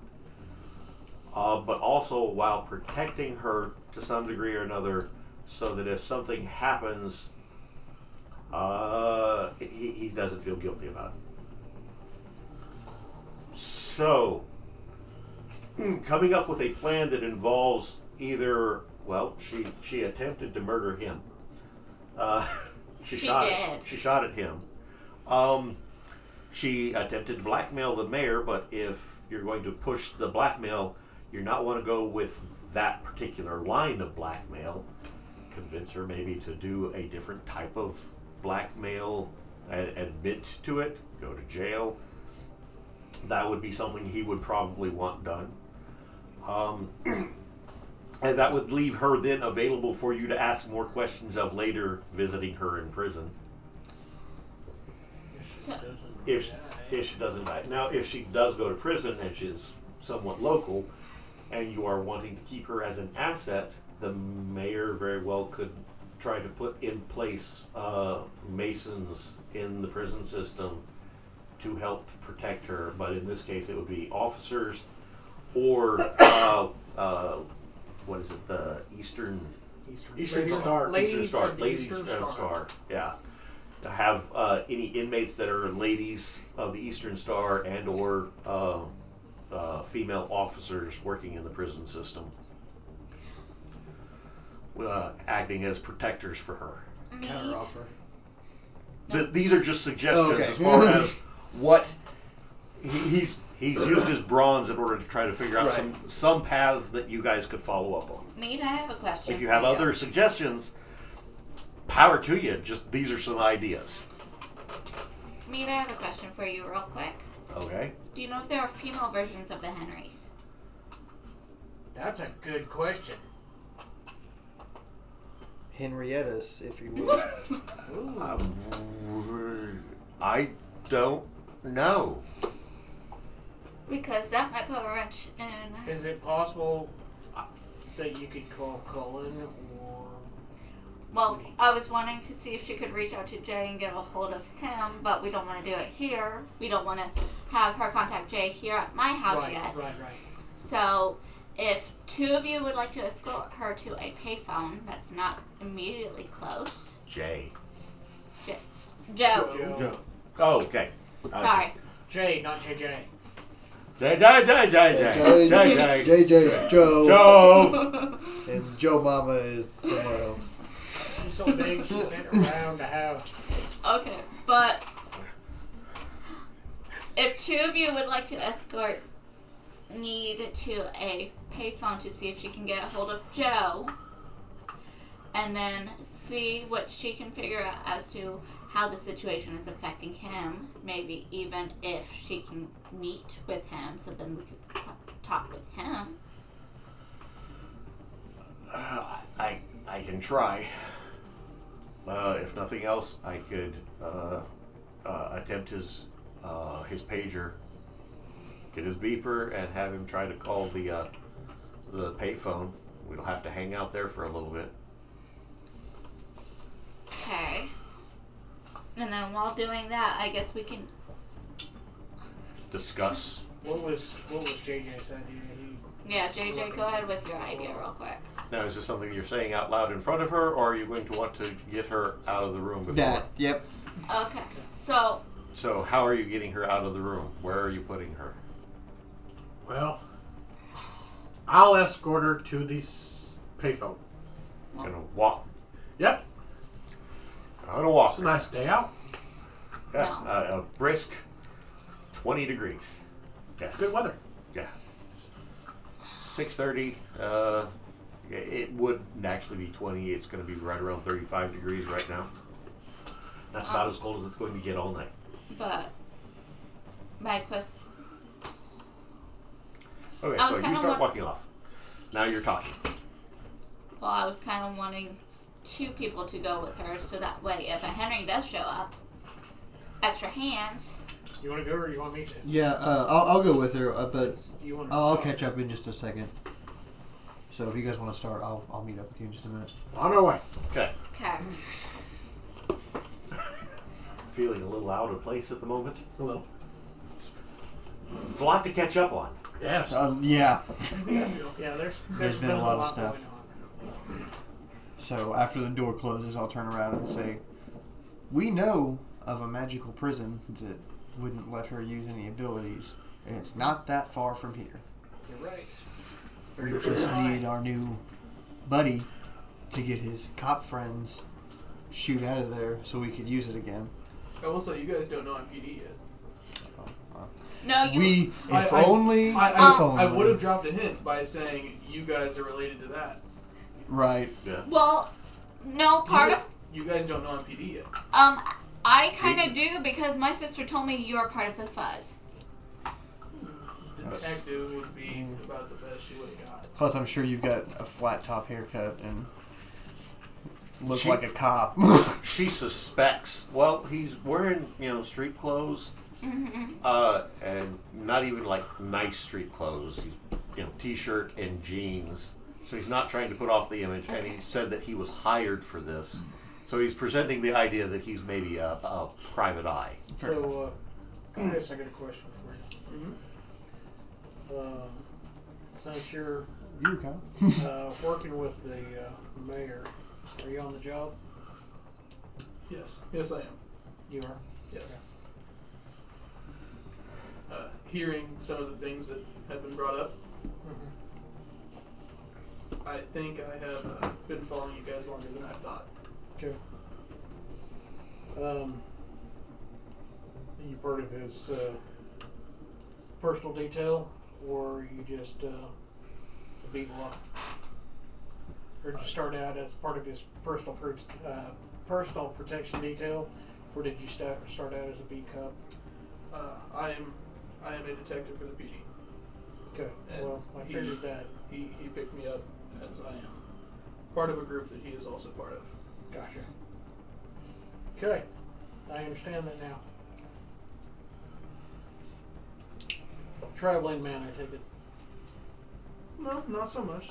But also while protecting her to some degree or another, so that if something happens, he doesn't feel guilty about it. So, coming up with a plan that involves either, well, she attempted to murder him. She shot at him. She attempted to blackmail the mayor, but if you're going to push the blackmail, you're not want to go with that particular line of blackmail. Convince her maybe to do a different type of blackmail, admit to it, go to jail. That would be something he would probably want done. And that would leave her then available for you to ask more questions of later visiting her in prison. If she doesn't die. Now, if she does go to prison and she's somewhat local, and you are wanting to keep her as an asset, the mayor very well could try to put in place masons in the prison system to help protect her. But in this case, it would be officers or what is it? The Eastern Star. Ladies Star. of the Ladies Eastern Star. Yeah. To have any inmates that are ladies of the Eastern Star and or female officers working in the prison system, acting as protectors for her. Counteroffer. These are just suggestions Okay. as far as what he's used his bronze in order to try to figure out Right. some paths that you guys could follow up on. Mead, I have a question. If you for have other suggestions, power to you. Just these are some ideas. Mead, I have a question for you real quick. Okay. Do you know if there are female versions of the Henrys? That's a good question. Henrietta's, if you will. I don't know. Because that might put a wrench in. Is it possible that you could call Cullen or... Well, I was wanting to see if she could reach out to Jay and get a hold of him, but we don't want to do it here. We don't want to have her contact Jay here at my house yet. Right. So, if two of you would like to escort her to a payphone that's not immediately close. Jay. Joe. Joe. Oh, okay. Sorry. Jay, not JJ. Jay. JJ, Joe. Joe. And Joe Mama is somewhere else. She's so big, she's sent around the house. Okay, but if two of you would like to escort Need to a payphone to see if she can get a hold of Joe, and then see what she can figure out as to how the situation is affecting him, maybe even if she can meet with him, so then we could talk with him. I can try. If nothing else, I could attempt his pager, get his beeper, and have him try to call the payphone. We'll have to hang out there for a little bit. Okay. And then while doing that, I guess we can... Discuss. What was JJ's idea? Yeah, JJ, go ahead with your idea real quick. Now, is this something you're saying out loud in front of her, or are you going to want to get her out of the room before? That, yep. Okay, so... So, how are you getting her out of the room? Where are you putting her? Well, I'll escort her to the payphone. Gonna walk. Yep. Gonna walk. It's a nice day out. Yeah, a brisk 20 degrees. Yes. Good weather. Yeah. 6:30. It would actually be 20. It's going to be right around 35 degrees right now. That's about as cold as it's going to get all night. But my question. Okay, I so was you kinda start walking off. Now you're talking. Well, I was kind of wanting 2 people to go with her, so that way, if a Henry does show up, extra hands. You want to go or you want me to? Yeah, I'll go with her, but You want I'll catch up in just a second. So if you guys want to start, I'll meet up with you in just a minute. On our way. Okay. Okay. Feeling a little out of place at the moment. A little. A lot to catch up on. Yes. Yeah. Yeah, There's been a lot of stuff. going on. So after the door closes, I'll turn around and say, "We know of a magical prison that wouldn't let her use any abilities, and it's not that far from here. You're right. We just need our new buddy to get his cop friends shoot out of there so we could use it again." Also, you guys don't know I'm PD yet. No, you. If only. I would have dropped a hint by saying you guys are related to that. Right. Yeah. Well, no, part of. You guys don't know I'm PD yet. I kind of do because my sister told me you're part of the fuzz. Detective would be about the best she would have got. Plus, I'm sure you've got a flat top haircut and look She- like a cop. She suspects. Well, he's wearing, street clothes. Mm-hmm. And not even like nice street clothes. He's, t-shirt and jeans. So he's not trying to put off the image. And he said that he was hired for this. So he's presenting the idea that he's maybe a private eye. So, Chris, I got a question for you. Since you're working with the mayor, are you on the job? Yes. Yes, I am. You are? Yes. Hearing some of the things that have been brought up, I think I have been following you guys longer than I thought. Okay. Are you part of his personal detail, or are you just a beat law? Or did you start out as part of his personal protection detail, or did you start out as a beat cop? I am a detective for the PD. Okay. And Well, I figured that. He picked me up as I am part of a group that he is also part of. Gotcha. Okay. I understand that now. Traveling man, I take it. No, not so much.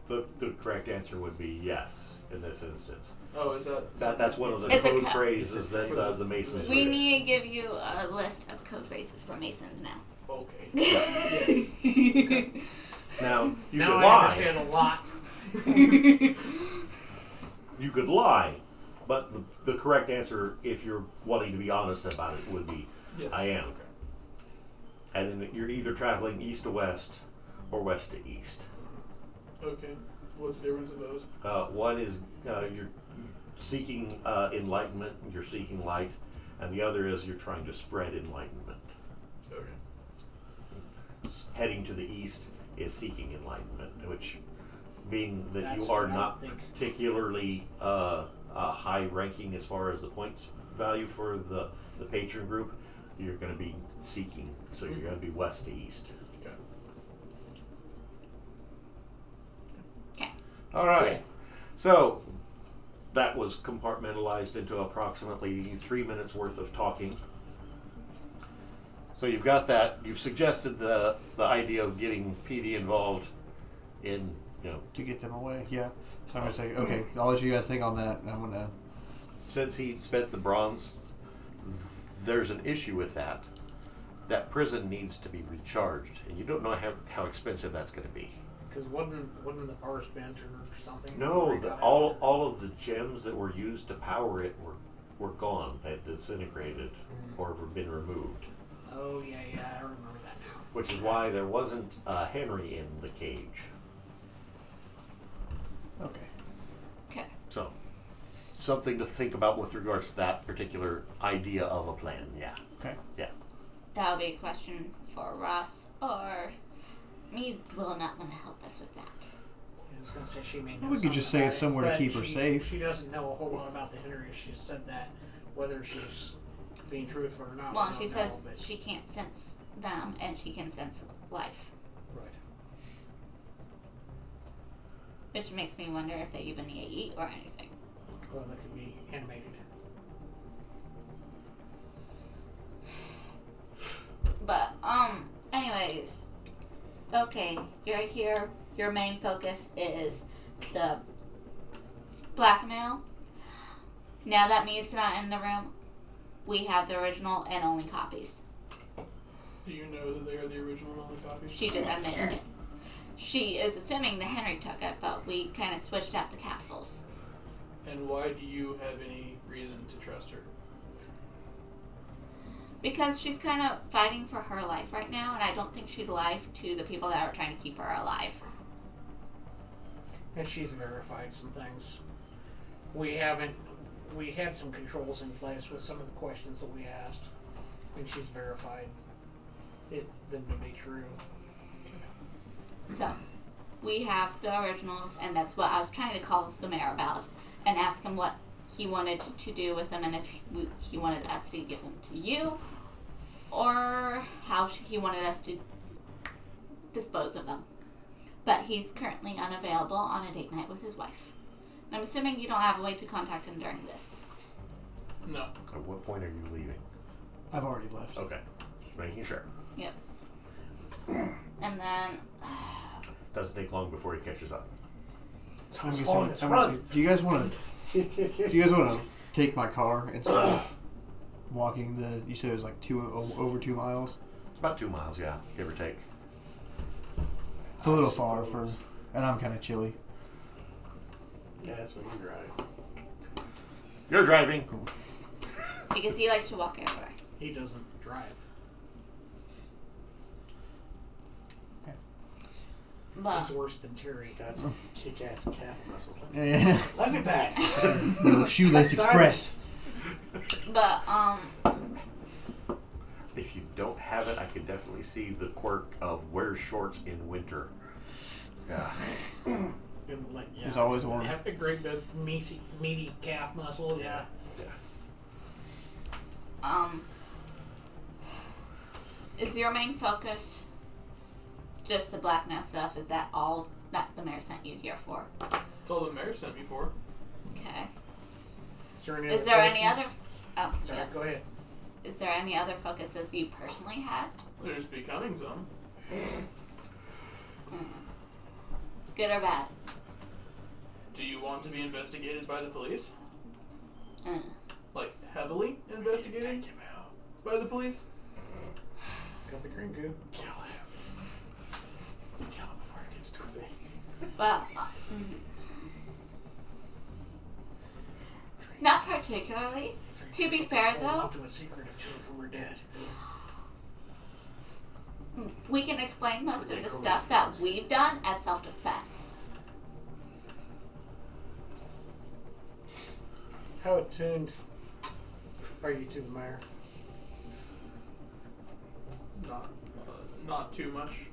The correct answer would be yes in this instance. Oh, is that? That's one of the It's a code code. phrases that the Masons We use. need to give you a list of code phrases for Masons now. Okay. Yes. Now, you Now could I lie. understand a lot. You could lie, but the correct answer, if you're wanting to be honest about it, would be Yes. I am. Okay. And then you're either traveling east to west or west to east. Okay. What's the difference of those? One is you're seeking enlightenment, you're seeking light, and the other is you're trying to spread enlightenment. Okay. Heading to the east is seeking enlightenment, which being that That's you are what I not would think. particularly high ranking as far as the points value for the patron group, you're going to be seeking, so you're going to be west to east. Okay. Okay. All right. So that was compartmentalized into approximately 3 minutes worth of talking. So you've got that. You've suggested the idea of getting PD involved in, To get them away, yeah. So I'm going to say, okay, I'll let you guys think on that, and I'm going to... Since he spent the bronze, there's an issue with that. That prison needs to be recharged, and you don't know how expensive that's going to be. Because wasn't the power spent or something? No, Or got all of the gems that were used to power it were gone. They had disintegrated or been removed. Oh yeah, I remember that now. Which is why there wasn't Henry in the cage. So, something to think about with regards to that particular idea of a plan. Yeah. Okay. Yeah. That would be a question for Ross, or me will not want to help us with that. I was going to say she may know We could just something say about it's it, somewhere to but keep her safe. She doesn't know a whole lot about the Henry. She just said that. Whether she's being truthful or not. Well, we and she don't know, says but- she can't sense them, and she can sense life. Right. Which makes me wonder if they even eat or anything. Well, that could be animated. But, anyways. Okay, you're here. Your main focus is the blackmail. Now that Mead's not in the room, we have the original and only copies. Do you know that they are the original only copies? She just admitted it. She is assuming that Henry took it, but we kind of switched up the capsules. And why do you have any reason to trust her? Because she's kind of fighting for her life right now, and I don't think she'd lie to the people that are trying to keep her alive. And she's verified some things. We had some controls in place with some of the questions that we asked, and she's verified them to be true. So, we have the originals, and that's what I was trying to call the mayor about, and ask him what he wanted to do with them, and if he wanted us to give them to you, or how he wanted us to dispose of them. But he's currently unavailable on a date night with his wife. And I'm assuming you don't have a way to contact him during this. No. At what point are you leaving? I've already left. Okay. Just making sure. Yep. And then... Doesn't take long before he catches up. I'm just following saying, us. I'm Run. just- do you guys want to take my car instead of walking the? You said it was like over 2 miles. It's about 2 miles, yeah, give or take. It's a little far for, and I'm kind of chilly. Yeah, that's when you drive. You're driving. Cool. Because he likes to walk everywhere. He doesn't drive. But... He's worse than Terry. Got some kick-ass calf muscles. Yeah. Look at that. Little shoeless express. But, If you don't have it, I could definitely see the quirk of wear shorts in winter. Yeah. And, like, yeah, There's always one. Have a great big meaty calf muscle. Yeah. is your main focus just the blackmail stuff? Is that all that the mayor sent you here for? That's all the mayor sent me for. Okay. Is there any other? Oh, Sorry, yeah. go ahead. Is there any other focuses you personally had? There's becoming some. Good or bad? Do you want to be investigated by the police? Mm. Like, heavily investigated by the police? Got the green goo. Kill him. Kill him before it gets too big. Well, not particularly. To be fair, though, Hold on to a secret if two of them were dead. we can explain most of the stuff that we've done as self-defense. How attuned are you to the mayor? Not too much.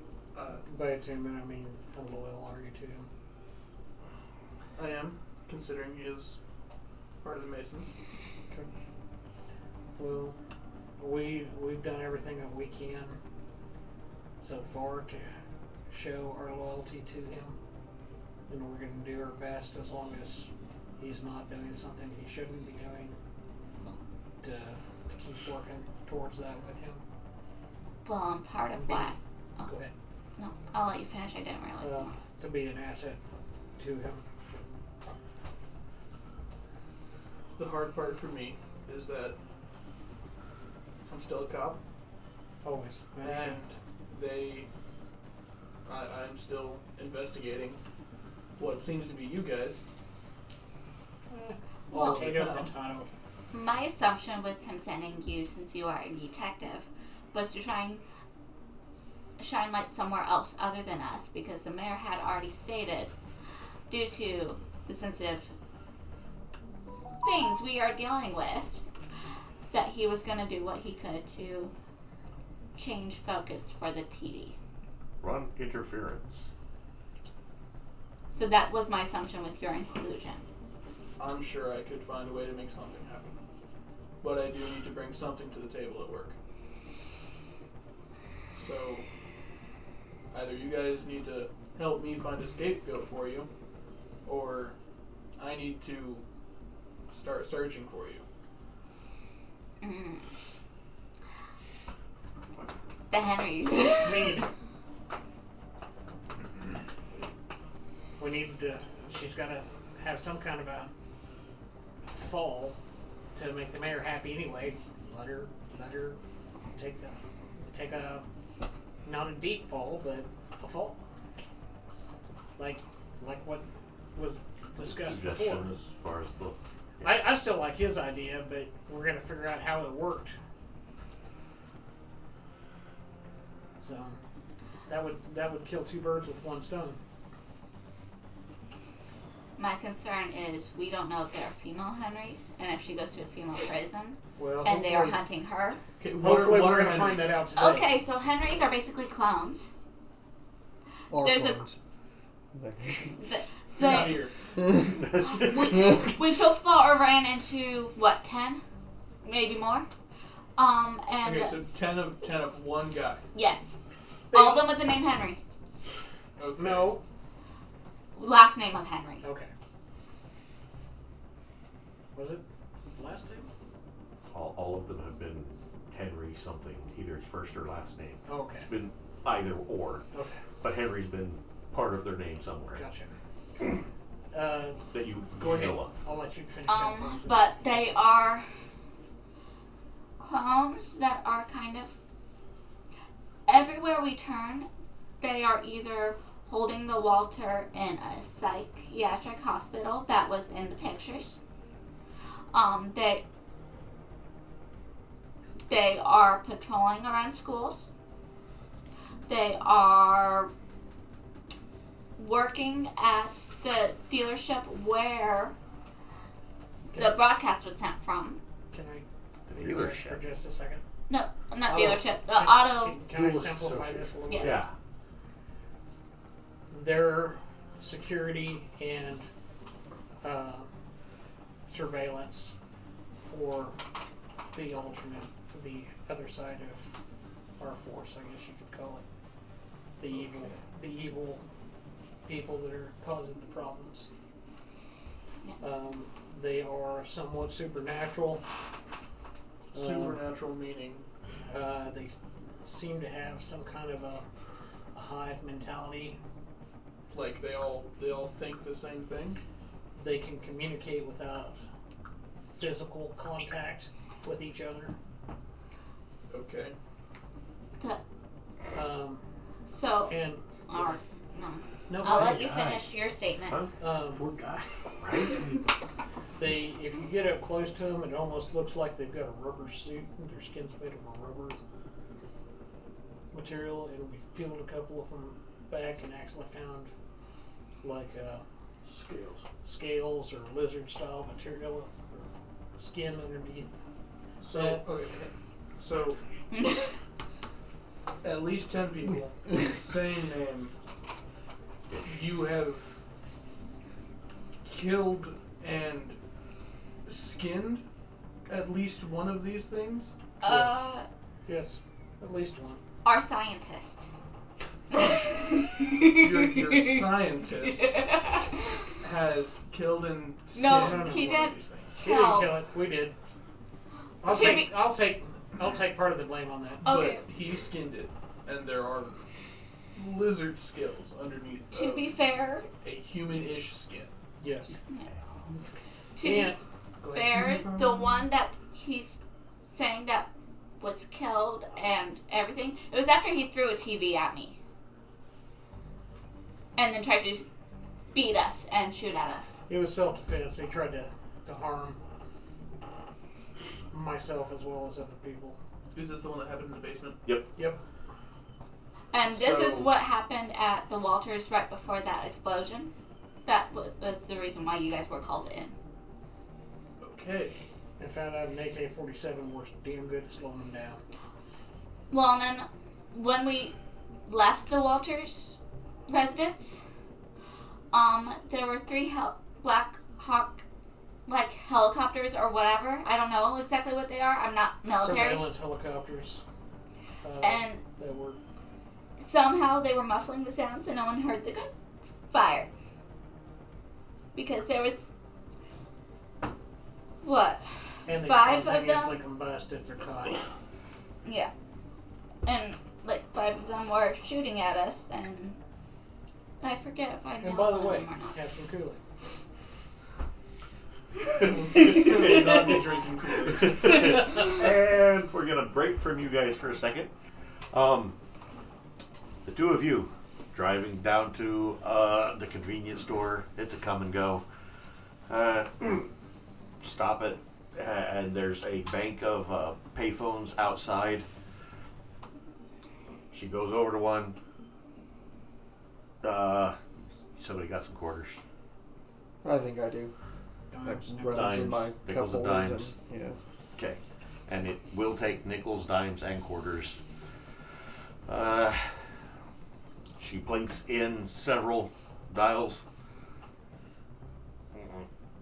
By attunement, I mean how loyal are you to him? I am, considering he is part of the Masons. Okay. Well, we've done everything that we can so far to show our loyalty to him, and we're going to do our best as long as he's not doing something he shouldn't be doing to keep working towards that with him. Well, and part of why... Oh, Go ahead. no, I'll let you finish. I didn't realize To be an asset to him. The hard part for me is that I'm still a cop, Always. and I'm still investigating what seems to be you guys. Well, Take it on title. my assumption with him sending you, since you are a detective, was to try and shine light somewhere else other than us, because the mayor had already stated, due to the sensitive things we are dealing with, that he was going to do what he could to change focus for the PD. Run interference. So that was my assumption with your inclusion. I'm sure I could find a way to make something happen. But I do need to bring something to the table at work. So, either you guys need to help me find a scapegoat for you, or I need to start searching for you. The Henrys. We need to. She's got to have some kind of a fall to make the mayor happy anyway. Let her take a not a deep fall, but a fall. Like what was discussed before. Suggestion as far as the. I still like his idea, but we're gonna figure out how it worked. So that would kill two birds with one stone. My concern is we don't know if there are female Henrys, and if she goes to a female prison, Well, and they are hopefully- hunting her. Okay, Hopefully, what we're are gonna find Henrys? that out today. Okay, so Henrys are basically clones. Or There's a- clones. Not The, here. we so far ran into, what, 10? Maybe more? And Okay, so 10 of one guy. yes. All of them with the name Henry. Okay. No. Last name of Henry. Okay. Was it last name? All of them have been Henry something, either his first or last name. Okay. It's been either or, Okay. but Henry's been part of their name somewhere. Gotcha. That you Go ahead. know of. I'll let you finish. that. But they are clones that are kind of everywhere we turn. They are either holding the Walter in a psychiatric hospital that was in the pictures. They are patrolling around schools. They are working at the dealership where the broadcast was sent from. Can I The interrupt dealership. for just a second? No, not Oh. dealership. The auto. Can I Dealers simplify Association. this a little Yes. bit? Yeah. Their security and surveillance for the alternate, the other side of our force, I guess you could call it. The evil people that are causing the problems. They are somewhat supernatural. Supernatural meaning. They seem to have some kind of a hive mentality. Like they all think the same thing. They can communicate without physical contact with each other. Okay. So, And or, no. no, I'll go let ahead. you finish your statement. Huh? Poor guy. Right? If you get up close to them, it almost looks like they've got a rubber suit. Their skin's made of a rubber material, and we've peeled a couple of them back and actually found like scales or lizard style material or skin underneath. So okay. So at least 10 people, same name. You have killed and skinned at least one of these things? Yes, at least one. Our scientist. Your scientist has killed and skinned No, one he of did. these things. He didn't kill it. We did. I'll To take. be- I'll take part of the blame on that. Okay. But he skinned it, and there are lizard scales underneath To of be fair, a human-ish skin. Yes. to And be go ahead. fair, the one that he's saying that was killed and everything, it was after he threw a TV at me. And then tried to beat us and shoot at us. It was self-defense. They tried to harm myself as well as other people. Is this the one that happened in the basement? Yep. Yep. And this is So- what happened at the Walters right before that explosion. That was the reason why you guys were called in. Okay. And found out an AK-47 was damn good at slowing them down. Well, and then when we left the Walters residence, there were 3 Black Hawk, like, helicopters or whatever. I don't know exactly what they are. I'm not military. Surveillance helicopters. And that were somehow they were muffling the sound so no one heard the gunfire. Because there was, what, and they 5 of spontaneously them? combust if they're caught. Yeah. And, like, 5 of them were shooting at us, and I forget if I And nailed by the one way, of them or not. have some Kool-Aid. Not be drinking Kool-Aid. And we're gonna break from you guys for a second. The 2 of you driving down to the convenience store. It's a come and go. Stop it, and there's a bank of payphones outside. She goes over to one. Somebody got some quarters. I think I do. Dimes, Runs in my nickels and cup holders dimes. and- yeah. Okay, and it will take nickels, dimes, and quarters. She blinks in several dials.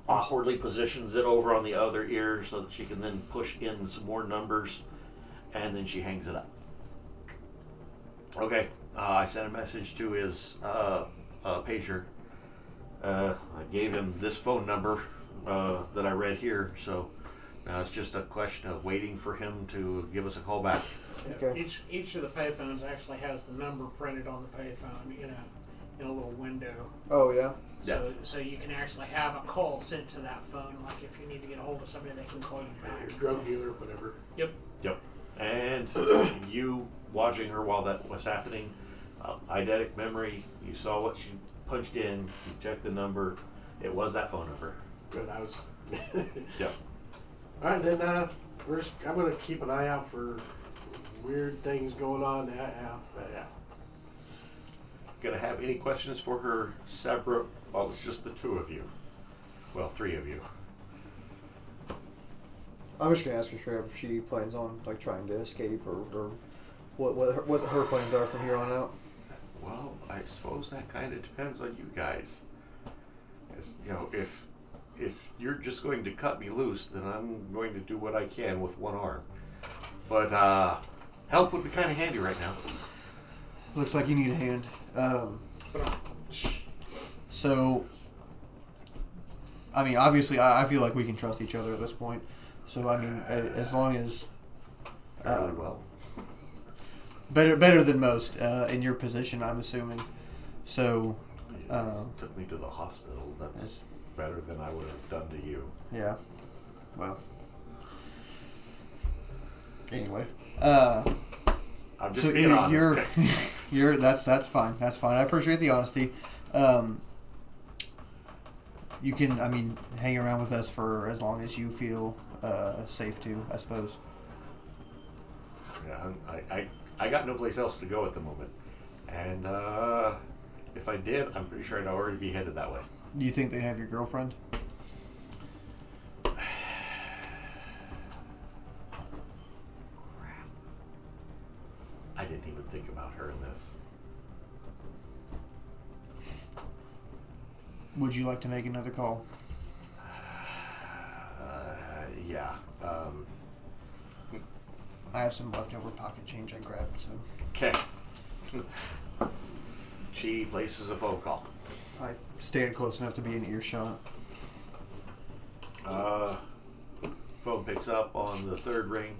Awkwardly positions it over on the other ear so that she can then push in some more numbers, and then she hangs it up. Okay, I sent a message to his pager. I gave him this phone number that I read here, so now it's just a question of waiting for him to give us a call back. Yeah, Okay. each of the payphones actually has the number printed on the payphone in a little window. Oh, yeah? So you can actually have a call sent to that phone. Like if you need to get a hold of somebody, they can call you back. Your drug dealer, whatever. Yep. Yep. And you watching her while that was happening, eidetic memory, you saw what she punched in, you checked the number, it was that phone number. Good. I was. Yep. All right, then. I'm gonna keep an eye out for weird things going on. Yeah. Gonna have any questions for her separate? Well, it's just the 2 of you. Well, 3 of you. I'm just gonna ask her straight up if she plans on like trying to escape or what her plans are from here on out. Well, I suppose that kind of depends on you guys. As, you know, if you're just going to cut me loose, then I'm going to do what I can with one arm. But help would be kind of handy right now. Looks like you need a hand. So, I mean, obviously, I feel like we can trust each other at this point. So, I mean, as long as Fairly well. better than most in your position, I'm assuming. So, You just took me to the hospital. That's better than I would have done to you. yeah. Well. Anyway, I'm just being honest. that's fine. That's fine. I appreciate the honesty. You can, I mean, hang around with us for as long as you feel safe to, I suppose. Yeah, I got no place else to go at the moment, and if I did, I'm pretty sure I'd already be headed that way. Do you think they have your girlfriend? I didn't even think about her in this. Would you like to make another call? Yeah. I have some leftover pocket change I grabbed, so Okay. She places a phone call. I stand close enough to be in earshot. Phone picks up on the 3rd ring.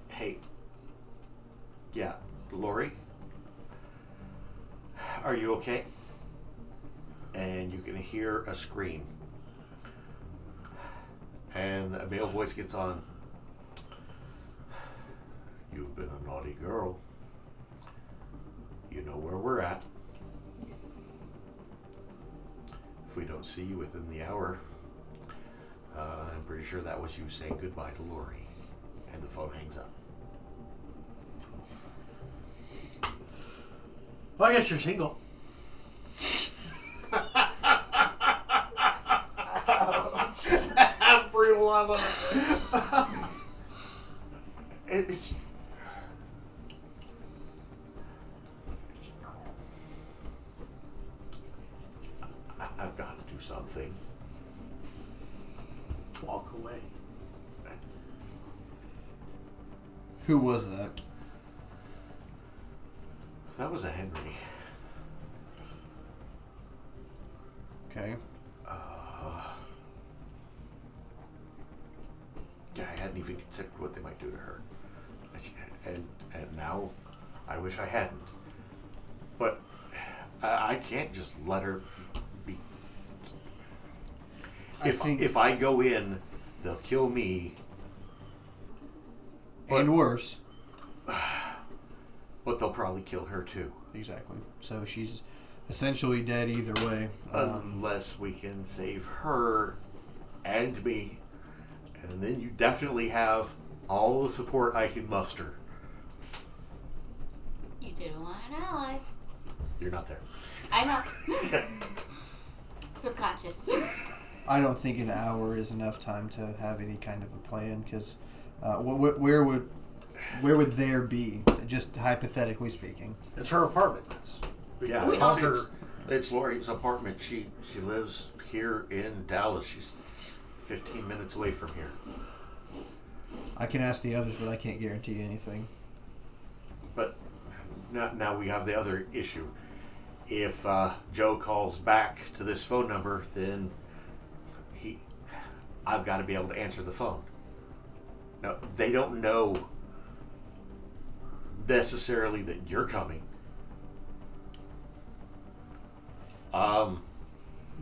Hey. Yeah, Lori? Are you okay? And you can hear a scream. And a male voice gets on. You've been a naughty girl. You know where we're at. If we don't see you within the hour, I'm pretty sure that was you saying goodbye to Lori. And the phone hangs up. Well, I guess you're single. I love it. It's. I've got to do something. Walk away. Who was that? That was a Henry. Okay. Yeah, I hadn't even considered what they might do to her. And now, I wish I hadn't. But I can't just let her be. If I go in, they'll kill me. And worse. But they'll probably kill her too. Exactly. So she's essentially dead either way. Unless we can save her and me. And then you definitely have all the support I can muster. You didn't want an ally. You're not there. I know. Subconscious. I don't think an hour is enough time to have any kind of a plan, because where would there be? Just hypothetically speaking. It's her apartment. Yeah, it's Lori's apartment. She lives here in Dallas. She's 15 minutes away from here. I can ask the others, but I can't guarantee anything. But now we have the other issue. If Joe calls back to this phone number, then I've got to be able to answer the phone. Now, they don't know necessarily that you're coming.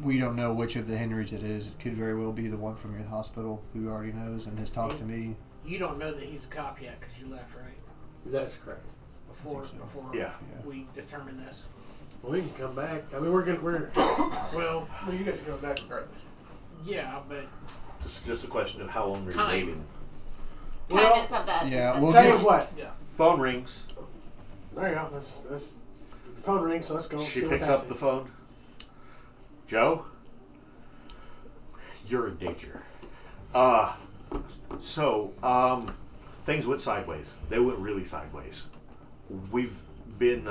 We don't know which of the Henrys it is. It could very well be the one from your hospital who already knows and has talked to me. You don't know that he's a cop yet because you left, right? That's correct. Before Yeah. we determine this. Well, we can come back. I mean, we're Well, You guys are going back regardless. yeah, but It's just a question of how long we're Time. waiting. Time Well, is of the essence. yeah, of we'll tell time. you what. Yeah. Phone rings. There you go. That's the phone rings. So let's go. She see picks what up that's the phone. Joe, you're in danger. Things went sideways. They went really sideways. We've been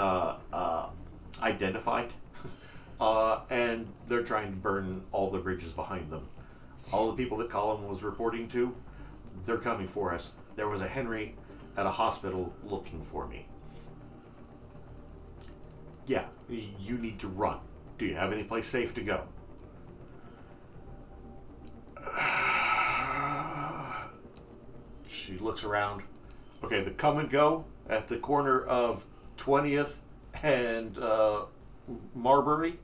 identified, and they're trying to burn all the bridges behind them. All the people that Colin was reporting to, they're coming for us. There was a Henry at a hospital looking for me. Yeah, you need to run. Do you have any place safe to go? She looks around. Okay, the come and go at the corner of 20th and Marbury.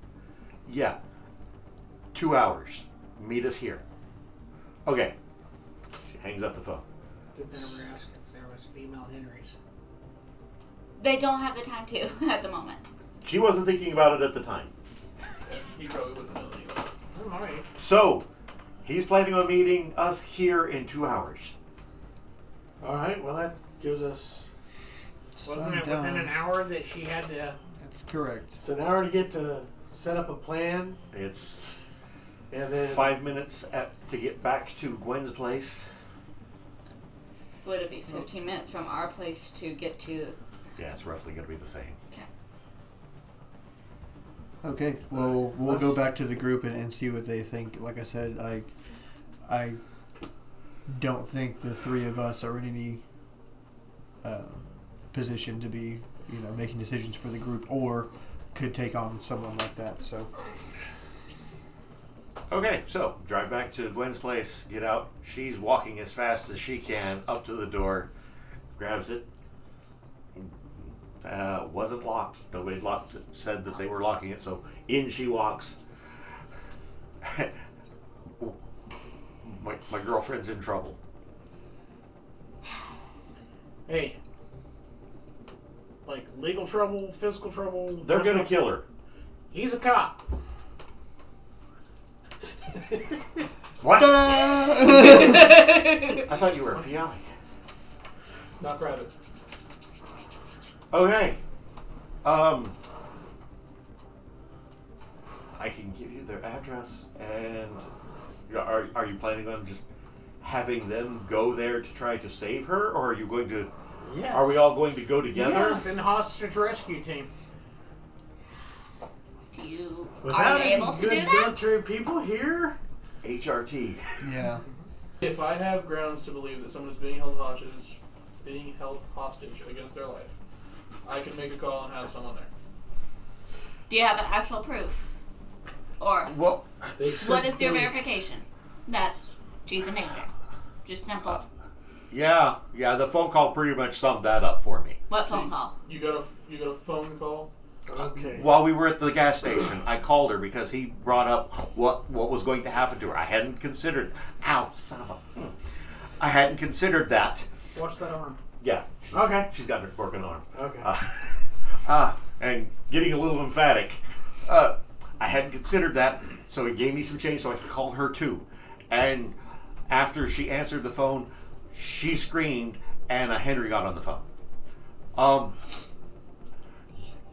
Yeah. 2 hours. Meet us here. Okay. She hangs up the phone. did never ask if there was female Henrys. They don't have the time to at the moment. She wasn't thinking about it at the time. He probably wouldn't know anyway. Oh my. So, he's planning on meeting us here in 2 hours. All right. Well, that gives us. Wasn't it within an hour that she had to? That's correct. It's an hour to get to set up a plan, It's and then 5 minutes to get back to Gwen's place. Would it be 15 minutes from our place to get to? Yeah, it's roughly going to be the same. Okay. Okay, well, we'll go back to the group and see what they think. Like I said, I don't think the three of us are in any position to be, making decisions for the group, or could take on someone like that. So, Okay, so drive back to Gwen's place, get out. She's walking as fast as she can up to the door, grabs it. Wasn't locked. Nobody locked it, said that they were locking it, so in she walks. my girlfriend's in trouble. Hey. Like legal trouble, physical trouble. They're gonna personal- kill her. He's a cop. What? I thought you were a PI. Not proud of it. Okay. I can give you their address, and are you planning on just having them go there to try to save her, or are you going to? Yes. Are we all going to go together? Yes, in the hostage rescue team. Do you Without are you any able to good do that? military people here? HRT. Yeah. If I have grounds to believe that someone is being held hostage against their life, I can make a call and have someone there. Do you have an actual proof? Or Well, what is your verification that she's in danger? Just simple. yeah. The phone call pretty much summed that up for me. What phone call? You got a phone call. Okay. While we were at the gas station, I called her because he brought up what was going to happen to her. I hadn't considered. Ow, son of a. I hadn't considered that. What's that arm? Yeah. Okay. She's got a broken arm. Okay. And getting a little emphatic. I hadn't considered that, so he gave me some change so I could call her too. And after she answered the phone, she screamed, and Henry got on the phone.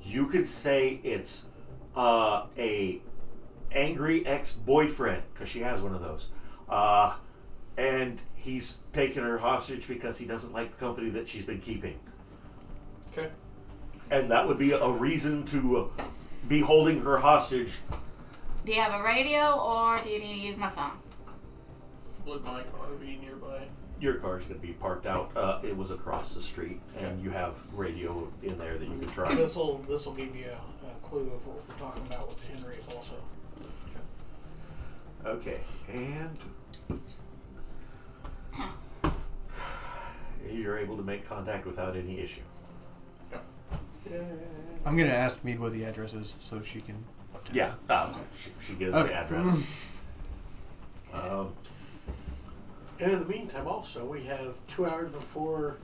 You could say it's a angry ex-boyfriend, because she has one of those. And he's taken her hostage because he doesn't like the company that she's been keeping. Okay. And that would be a reason to be holding her hostage. Do you have a radio or do you need to use my phone? Would my car be nearby? Your car's going to be parked out. It was across the street, and you have radio in there that you can try. This will give you a clue of what we're talking about with the Henrys also. Okay, and you're able to make contact without any issue. I'm going to ask Mead what the address is so she can... Yeah, she gives the address. And in the meantime, also, we have 2 hours before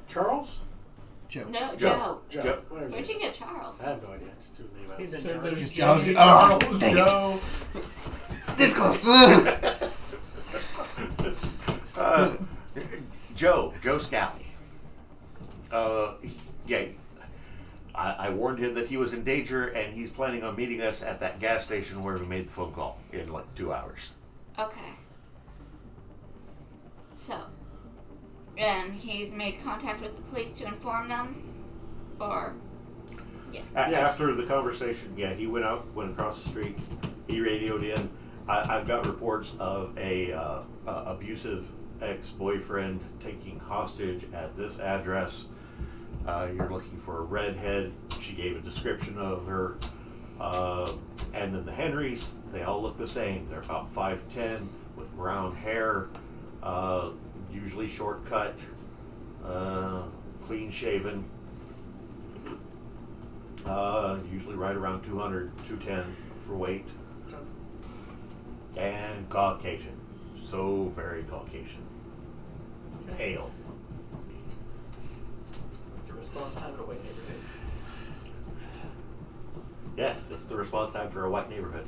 Charles? Joe. No, Joe. Joe. Joe. Whatever Where'd his you get Charles? I have no idea. It's too late. He's in There- charge. there's Just- I was Joe, gonna- Charles, dang it. Joe. This close. Joe Scally. Yeah, I warned him that he was in danger, and he's planning on meeting us at that gas station where we made the phone call in like 2 hours. Okay. So, and he's made contact with the police to inform them? Or, yes. After the conversation, yeah, he went across the street, he radioed in. I've got reports of a abusive ex-boyfriend taking hostage at this address. You're looking for a redhead. She gave a description of her. And then the Henrys, they all look the same. They're about 5'10", with brown hair, usually short cut, clean shaven, usually right around 200, 210 for weight, and Caucasian. So very Caucasian. Pale. The response time in a white neighborhood. Yes, it's the response time for a white neighborhood.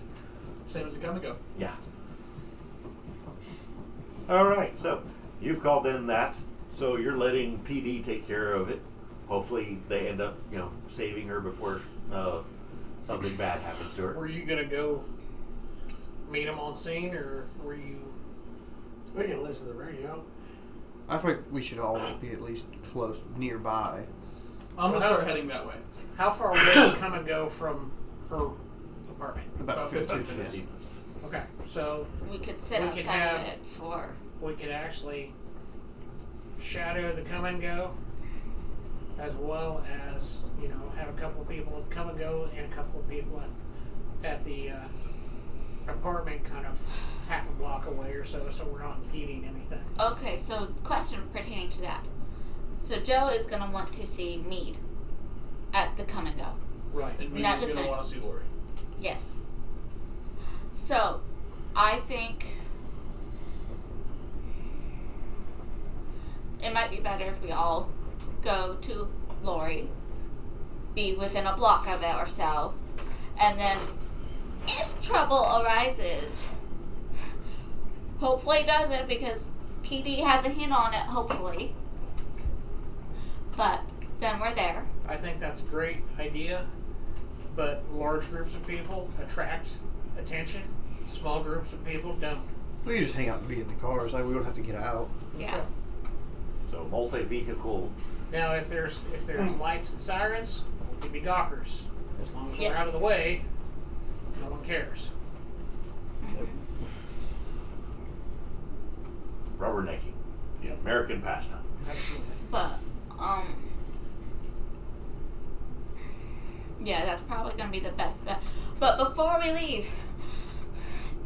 Same as the come and go. Yeah. All right, so you've called in that, so you're letting PD take care of it. Hopefully, they end up, saving her before something bad happens to her. Were you gonna go meet him on scene, or were you? We can listen to the radio. I think we should all be at least close, nearby. I'm gonna start heading that way. How far away did come and go from her apartment? About 15 50 minutes. minutes. Okay, so We could sit We could outside of have- it for... we could actually shadow the come and go, as well as have a couple of people come and go and a couple of people at the apartment, kind of half a block away or so we're not impeding anything. Okay, so question pertaining to that. So Joe is going to want to see Mead at the come and go. Right. And Not Megan's just gonna me. want to see Lori. Yes. So, I think it might be better if we all go to Lori, be within a block of it or so, and then if trouble arises, hopefully it doesn't because PD has a hint on it, hopefully, but then we're there. I think that's a great idea, but large groups of people attract attention. Small groups of people don't. We just hang out and be in the cars. Like we don't have to get out. Yeah. So multi-vehicle. Now, if there's lights and sirens, we can be dockers. As long as we're Yes. out of the way, no one cares. Rubbernecking, the American pastime. Absolutely. But, yeah, that's probably going to be the best bet. But before we leave,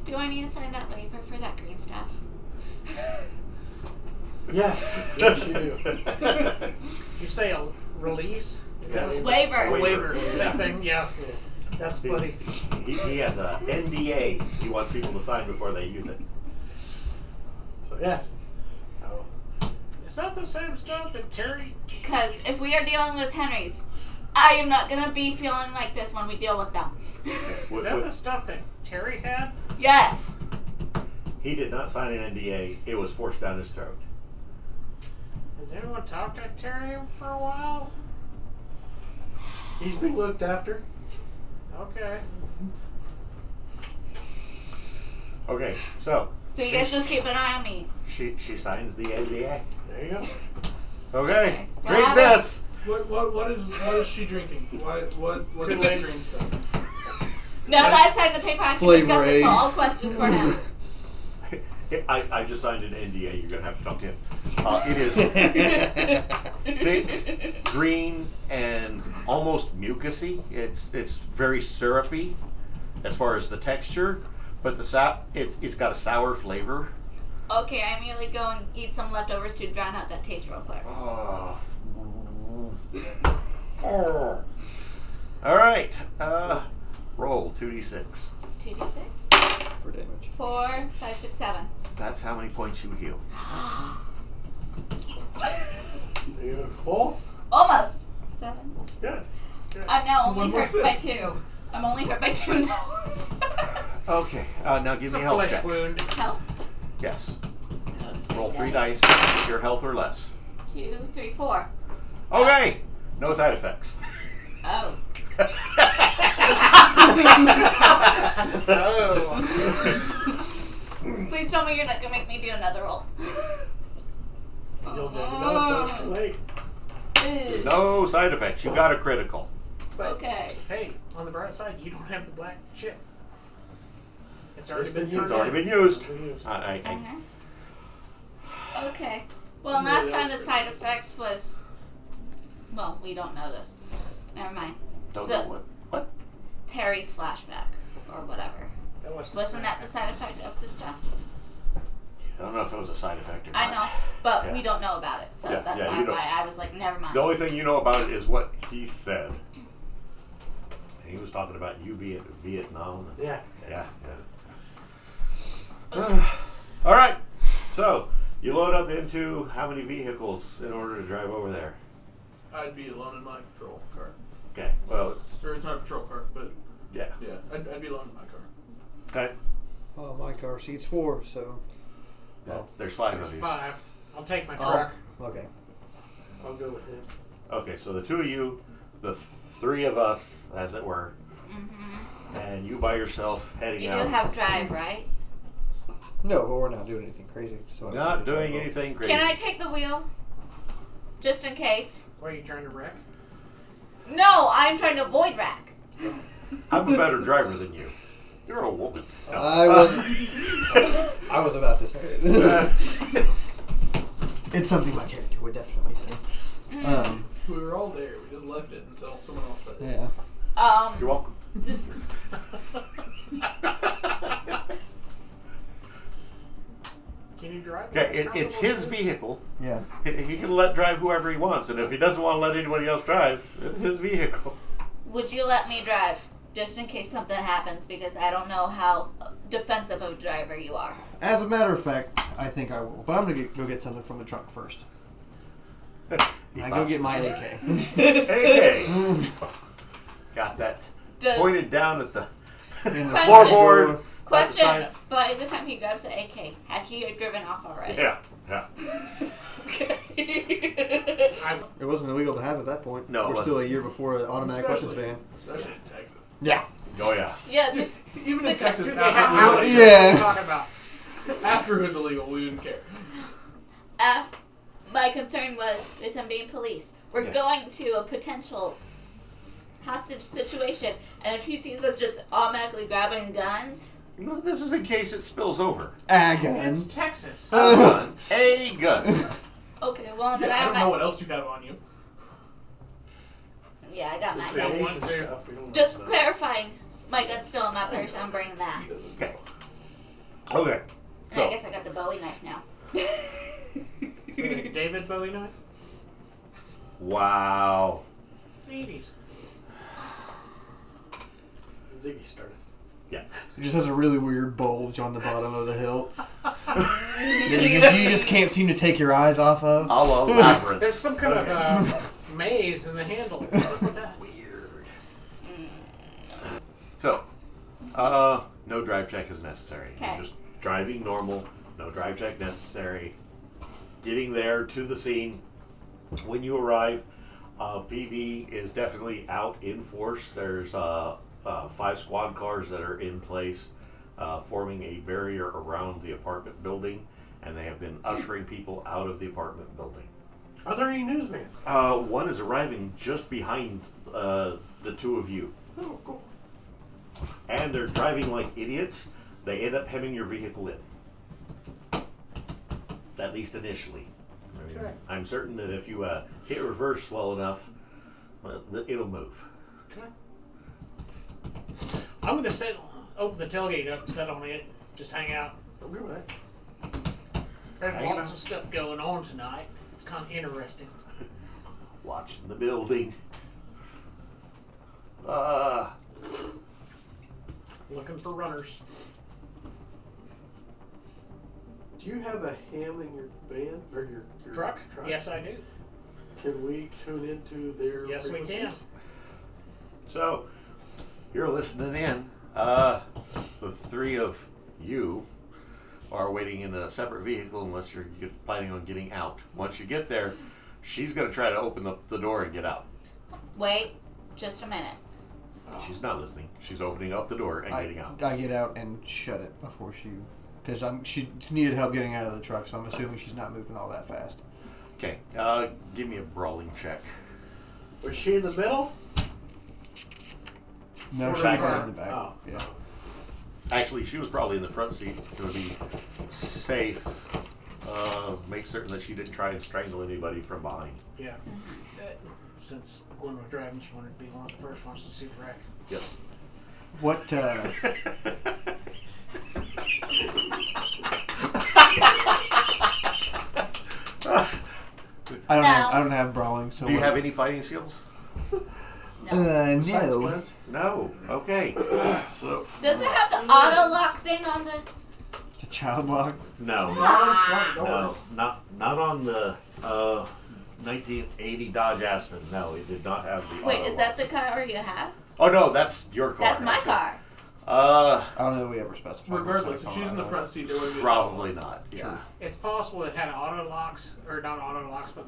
do I need to sign that waiver for that green stuff? Yes. Yes, you do. Did you say a release? Is that what you- Waiver. A waiver. Same thing, yeah. That's funny. He has a NDA he wants people to sign before they use it. So, yes. Oh. Is that the same stuff that Terry... Because if we are dealing with Henrys, I am not going to be feeling like this when we deal with them. Is that the stuff that Terry had? Yes. He did not sign an NDA. It was forced down his throat. Has anyone talked to Terry for a while? He's been looked after. Okay. Okay, so So you guys just keep an eye on me. she signs the NDA. There you go. Okay, What drink happened? this. What is she drinking? What's the green stuff? Now that I've signed the paper, I can Flavor discuss it aid. for all questions for him. I just signed an NDA. You're gonna have to talk to him. It is thick, green, and almost mucusy. It's very syrupy as far as the texture, but it's got a sour flavor. Okay, I immediately go and eat some leftovers to drown out that taste real quick. Oh. All right. Roll 2d6. 2d6. For damage. 4, 5, 6, 7. That's how many points you heal. You're full? Almost. 7. Good. I'm now only One more hurt sip. by 2. I'm only hurt by 2 now. Okay. Now give It's me a a health flesh check. wound. Health. Yes. So Roll 3 dice. dice. Your health or less. 2, 3, 4. Okay. No side effects. Oh. Oh. Please tell me you're not gonna make me do another roll. You'll never know until it's too late. No side effects. You got a critical. Okay. Hey, on the bright side, you don't have the black chip. It's already It's been been turned It's already in. been used. It's been used. Okay. Well, last time the side effects was. Well, we don't know this. Never mind. Don't So- know what? Terry's flashback or whatever. That wasn't Wasn't that the side effect of the stuff? I don't know if it was a side effect or not. I know, but Yeah. we don't know about it, so Yeah, that's yeah, why you don't. I was like, never mind. The only thing you know about it is what he said. And he was talking about you being in Vietnam. Yeah. Yeah. All right. So you load up into how many vehicles in order to drive over there? I'd be alone in my patrol car. Okay. Well, Or it's not a patrol car, but yeah. yeah, I'd be alone in my car. Okay. Well, my car seats 4, so. There's 5 There's of you. 5. I'll take my truck. Okay. I'll go with him. Okay, so the 2 of you, the 3 of us, as it were, and you by yourself heading You out. do have drive, right? No, but we're not doing anything crazy. So Not doing anything crazy. Can I take the wheel? Just in case. What are you trying to wreck? No, I'm trying to avoid rack. I'm a better driver than you. You're a woman. No. I was about to say it. It's something my character would definitely say. We were all there. We just left it until someone else said it. Yeah. You're welcome. Can you drive? Okay, it's his vehicle. Yeah. He can let drive whoever he wants, and if he doesn't want to let anybody else drive, it's his vehicle. Would you let me drive? Just in case something happens, because I don't know how defensive of a driver you are. As a matter of fact, I think I will. But I'm going to go get something from the trunk first. I go get my AK. AK. Got that Does, pointed down at the In the floorboard. question, Outside. by the time he grabs the AK, had he driven off already? Yeah, yeah. Okay. It wasn't illegal to have at that point. No, it We're still a wasn't. year before an automatic weapons Especially- ban. Especially in Texas. Yeah. Oh yeah. Yeah, Even The in Texas, country- how Yeah. Talking about. after it was illegal, we didn't care. My concern was with him being police. We're going to a potential hostage situation, and if he sees us just automatically grabbing guns... No, this is in case it spills over. A gun. It's Texas. A gun. Okay, well, then I don't know what else you have on you. Yeah, I got my We don't gun. want to. Just clarifying, my gun's still in my purse, I'm bringing that. Okay. Okay. And So, I guess I got the Bowie knife now. Is that a David Bowie knife? wow. Seedies. Ziggy started. Yeah. It just has a really weird bulge on the bottom of the hilt. that you just can't seem to take your eyes off of. I'll elaborate. There's some kind of maze in the handle. What's with that? Weird. So, no drive check is necessary. Okay. You're just driving normal. No drive check necessary. Getting there to the scene. When you arrive, PD is definitely out in force. There's 5 squad cars that are in place, forming a barrier around the apartment building, and they have been ushering people out of the apartment building. Are there any newsmen? One is arriving just behind the two of you. Oh, cool. And they're driving like idiots. They end up hemming your vehicle in. At least initially. I mean, Okay. I'm certain that if you hit reverse well enough, it'll move. Okay. I'm gonna open the tailgate up and sit on it. Just hang out. Don't do that. There's Hang lots out. of stuff going on tonight. It's kind of interesting. Watching the building. Looking for runners. Do you have a ham in your van or your Truck? Yes, I do. Can we tune into their Yes, we can. frequencies? So, you're listening in. The 3 of you are waiting in a separate vehicle unless you're planning on getting out. Once you get there, she's going to try to open the door and get out. Wait, just a minute. She's not listening. She's opening up the door and getting out. I get out and shut it before because she needed help getting out of the truck, so I'm assuming she's not moving all that fast. Okay, give me a brawling check. Was she in the middle? No, Or she's back in seat. the back. Oh. Yeah. Actually, she was probably in the front seat to be safe. Make certain that she didn't try and strangle anybody from behind. Yeah. Since Gwen was driving, she wanted to be one of the first ones to see the wreck. Yep. What? I don't have brawling. So Do you have any fighting skills? No. No. No. Okay. So Does it have the auto lock thing on the... The child lock. no, Ah. no, not on the 1980 Dodge Aspen. No, it did not have the. Wait, auto is that lock. the car you had? Oh no, that's your car. That's my car. I don't know that we ever specified. Regardless, if she's in the front seat, there would be Probably not. Yeah. True. It's possible it had auto locks, or not auto locks, but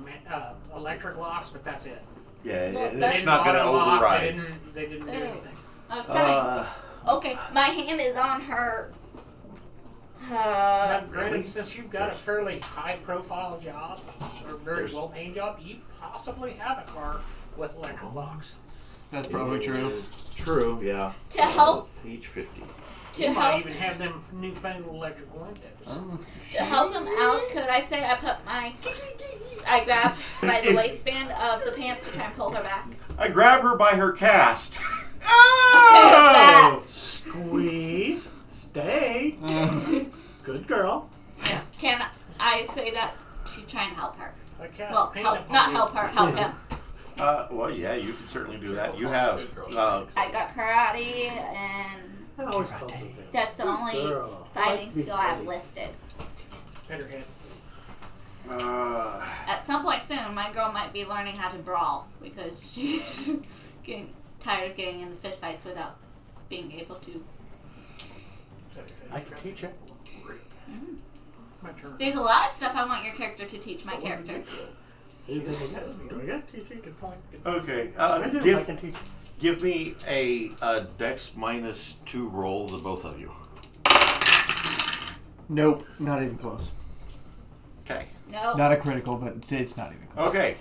electric locks, but that's it. Yeah, Well, it's that's- not going to Auto lock, override. They didn't do Ew. anything. I was trying. Okay, my hand is on her. Now, really? granted, since you've got a fairly high-profile job, or a very There's- well-paying job, you possibly have a car with electric locks. That's probably true. True. Yeah. To help. Page 50. To You might help. even have them newfangled electric windows. To help him out, could I say I grabbed by the waistband of the pants to try and pull her back? I grab her by her cast. That. Squeeze. Stay. Good girl. Can I say that to try and help her? I cast Well, paint help, upon not you. help her, help him. Well, yeah, you can certainly do that. You have. I got karate, and I always felt the thing. that's the only Girl. fighting Like me, skill I have please. listed. Hit her head. At some point soon, my girl might be learning how to brawl because she's getting tired of getting in the fistfights without being able to. I can teach it. My turn. There's a lot of stuff I want your character to teach my character. Anything else? Do I got teaching? Good point. Good point. Okay. I do. I can teach. Give me a Dex -2 roll, the both of you. Nope, not even close. Okay. No. Not a critical, but it's not even close. Okay.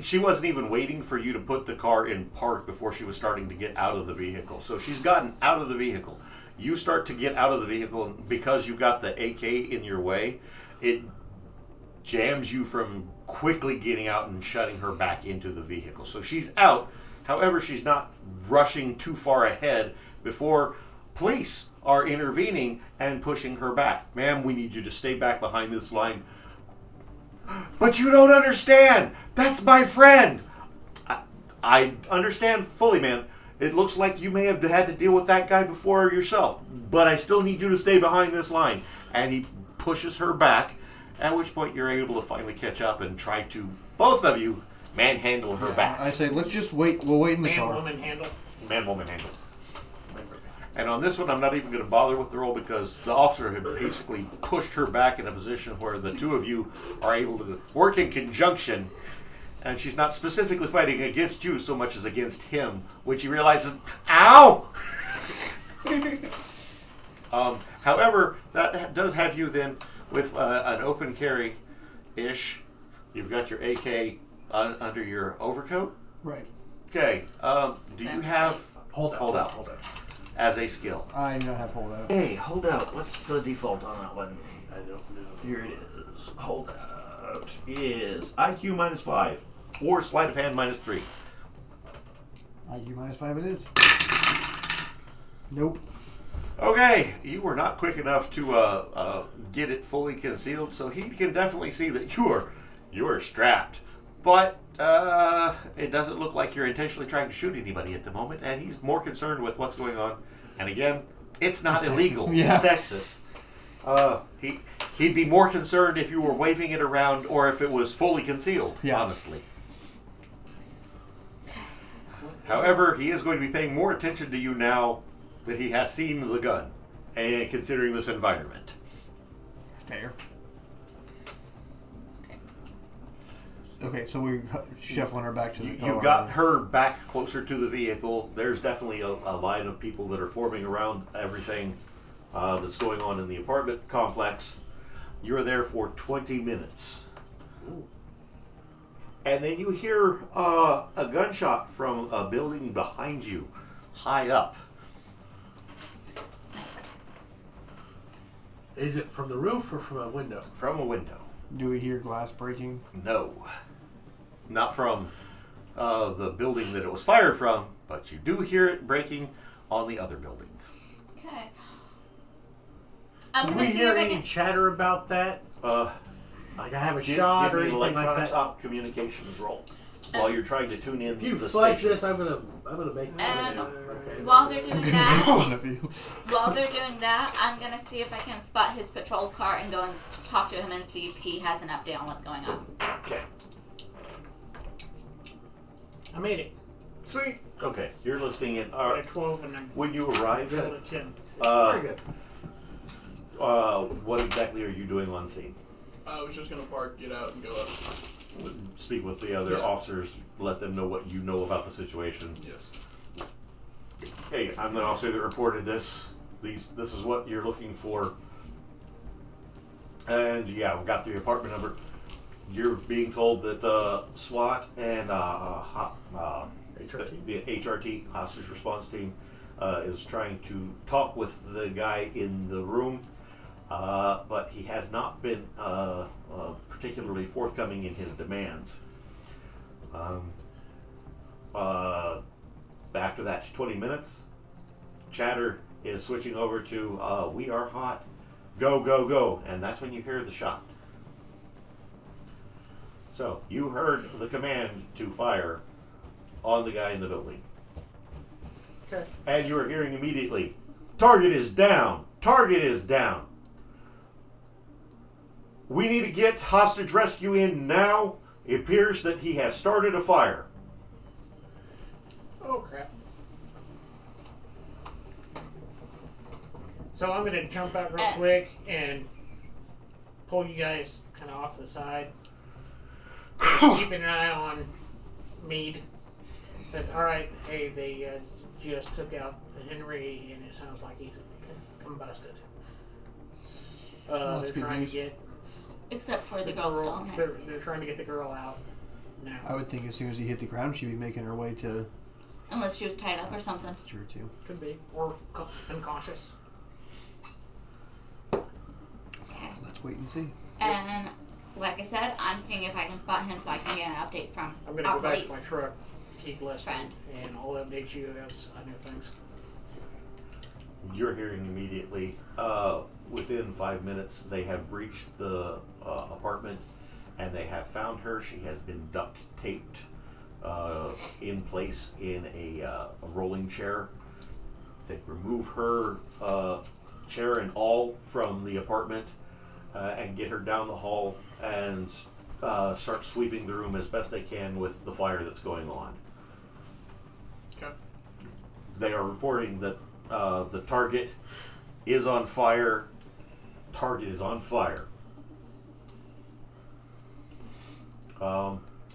She wasn't even waiting for you to put the car in park before she was starting to get out of the vehicle. So she's gotten out of the vehicle. You start to get out of the vehicle, and because you got the AK in your way, it jams you from quickly getting out and shutting her back into the vehicle. So she's out. However, she's not rushing too far ahead before police are intervening and pushing her back. Ma'am, we need you to stay back behind this line. But you don't understand. That's my friend. I understand fully, ma'am. It looks like you may have had to deal with that guy before yourself, but I still need you to stay behind this line. And he pushes her back, at which point you're able to finally catch up and try to, both of you, manhandle her back. I say, let's just wait. We'll wait in the car. Man-woman handle. Man-woman handle. And on this one, I'm not even going to bother with the roll because the officer had basically pushed her back in a position where the two of you are able to work in conjunction. And she's not specifically fighting against you so much as against him, when she realizes, ow! However, that does have you then with an open carry-ish. You've got your AK under your overcoat. Right. Okay. Do you have Hold out. as a skill? I do not have holdout. Hey, hold out. What's the default on that one? I don't know. Here it is. Hold out is IQ -5 or sleight of hand -3. IQ -5 it is. Nope. Okay, you were not quick enough to get it fully concealed, so he can definitely see that you are strapped. But it doesn't look like you're intentionally trying to shoot anybody at the moment, and he's more concerned with what's going on. And again, it's not illegal. Yeah. It's Texas. He'd be more concerned if you were waving it around or if it was fully concealed, honestly. However, he is going to be paying more attention to you now that he has seen the gun, and considering this environment. Fair. Okay, so we're shuffling her back to the car. You got her back closer to the vehicle. There's definitely a line of people that are forming around everything that's going on in the apartment complex. You're there for 20 minutes. Ooh. And then you hear a gunshot from a building behind you, high up. Is it from the roof or from a window? From a window. Do we hear glass breaking? No. Not from the building that it was fired from, but you do hear it breaking on the other building. Okay. I'm Did gonna we see hear if I any can. chatter about that? Like I have a shot give or me an anything like electronics that? op communications roll while you're trying to tune in If you the fudge station. this, I'm gonna make. And Okay. while they're doing that, One of you. while they're doing that, I'm gonna see if I can spot his patrol car and go and talk to him and see if he has an update on what's going on. Okay. I made it. Sweet. Okay, you're listening in. I got a 12 and I When you arrive, rolled a 10. Very good. what exactly are you doing on scene? I was just gonna park, get out, and go up. Speak with the other officers, let them know what you know about the situation. Yes. Hey, I'm the officer that reported this. This is what you're looking for. And yeah, we got the apartment number. You're being told that SWAT and HRT? the HRT, hostage response team, is trying to talk with the guy in the room, but he has not been particularly forthcoming in his demands. After that 20 minutes, chatter is switching over to we are hot, go, go, go, and that's when you hear the shot. So, you heard the command to fire on the guy in the building. Okay. And you are hearing immediately, target is down, target is down. We need to get hostage rescue in now. It appears that he has started a fire. Oh, crap. So I'm going to jump out real quick and pull you guys kind of off the side. Keeping an eye on Mead. Said, alright, hey, they just took out the Henry and it sounds like he's combusted. that's They're good trying news. to get Except for the girl still in there. They're trying to get the girl out now. I would think as soon as he hit the ground, she'd be making her way to. Unless she was tied up or something. That's true too. Could be. Or unconscious. Okay. Let's wait and see. And like I said, I'm seeing if I can spot him so I can get an update from I'm going to our go back police. to my truck, keep listening, Friend. and I'll update you as I know things. You're hearing immediately. Within 5 minutes, they have breached the apartment, and they have found her. She has been duct taped in place in a rolling chair. They remove her chair and all from the apartment and get her down the hall and start sweeping the room as best they can with the fire that's going on. Okay. They are reporting that the target is on fire. Target is on fire.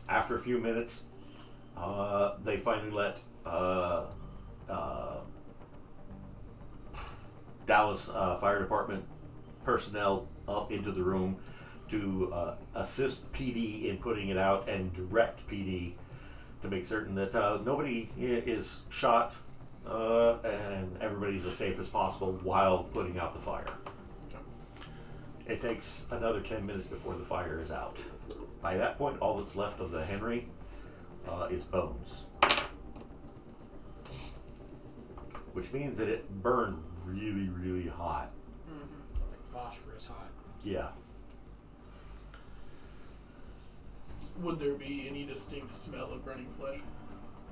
After a few minutes, they finally let Dallas Fire Department personnel up into the room to assist PD in putting it out and direct PD to make certain that nobody is shot and everybody's as safe as possible while putting out the fire. It takes another 10 minutes before the fire is out. By that point, all that's left of the Henry is bones. Which means that it burned really, really hot. Like phosphorus hot. Yeah. Would there be any distinct smell of burning flesh?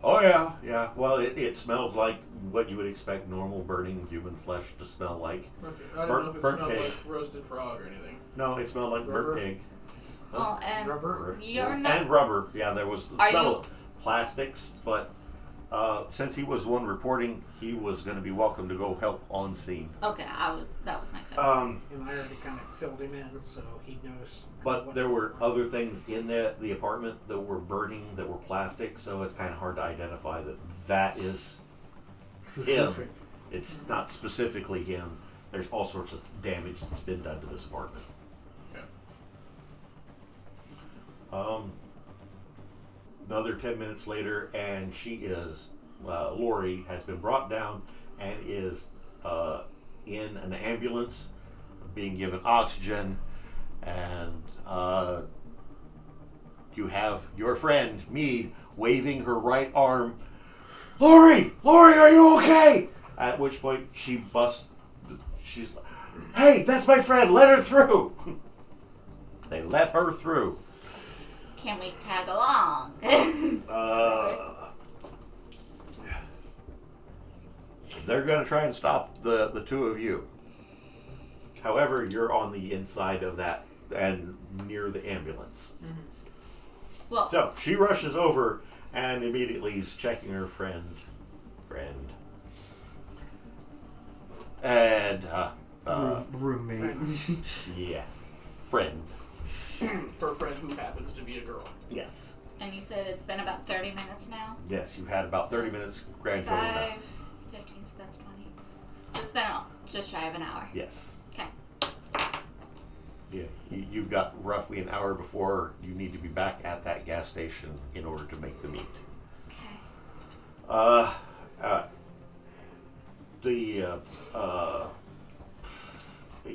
Oh yeah, yeah. Well, it smelled like what you would expect normal burning human flesh to smell like. Okay. I don't know if it Burnt smelled pig. like roasted frog or anything. No, it smelled like burnt Rubber? pig. Well, and Rubber? you're not. And rubber. Yeah, there was the Are smell you- of plastics, but since he was the one reporting, he was going to be welcome to go help on scene. Okay, that was my question. And I already kind of filled him in, so he knows. But what- there were other things in the apartment that were burning that were plastic, so it's kind of hard to identify that is Specific. him. It's not specifically him. There's all sorts of damage that's been done to this apartment. Okay. Another 10 minutes later, and she is, Lori has been brought down and is in an ambulance, being given oxygen, and you have your friend, Mead, waving her right arm. Lori! Lori, are you okay? At which point she busts, she's like, hey, that's my friend, let her through. They let her through. Can we tag along? They're going to try and stop the two of you. However, you're on the inside of that and near the ambulance. Well, So she rushes over and immediately is checking her friend. And, Roommate. yeah, friend. Her friend who happens to be a girl. Yes. and you said it's been about 30 minutes now? Yes, you've had about 30 minutes grand total now. 5, 15, so that's 20. So it's been just shy of an hour. Yes. Okay. Yeah, you've got roughly an hour before you need to be back at that gas station in order to make the meet. Okay. The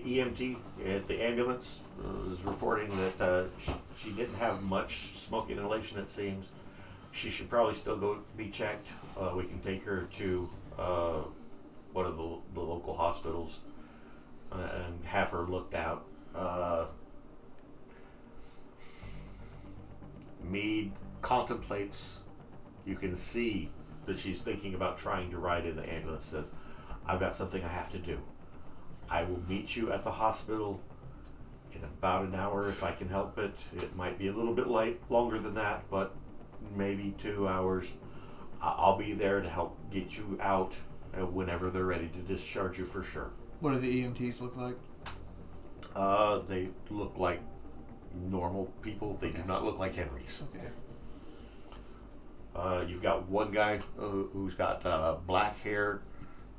EMT at the ambulance is reporting that she didn't have much smoke inhalation, it seems. She should probably still go be checked. We can take her to one of the local hospitals and have her looked out. Meade contemplates. You can see that she's thinking about trying to ride in the ambulance. Says, I've got something I have to do. I will meet you at the hospital in about an hour if I can help it. It might be a little bit longer than that, but maybe 2 hours. I'll be there to help get you out whenever they're ready to discharge you for sure. What do the EMTs look like? They look like normal people. They do not look like Henry's. Okay. You've got one guy who's got black hair,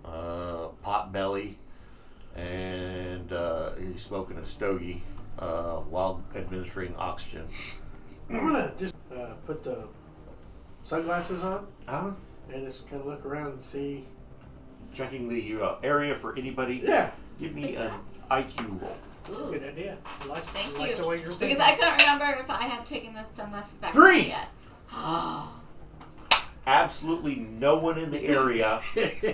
pot belly, and He's smoking a stogie while administering oxygen. I'm gonna just put the sunglasses on Huh? and just kind of look around and see. Checking the area for anybody. Yeah. Give me It's an nuts. IQ roll. Ooh. Good idea. I like, Thank I like you. the way you're thinking. Because I couldn't remember if I had taken the sunglasses back 3. yet. Absolutely no one in the area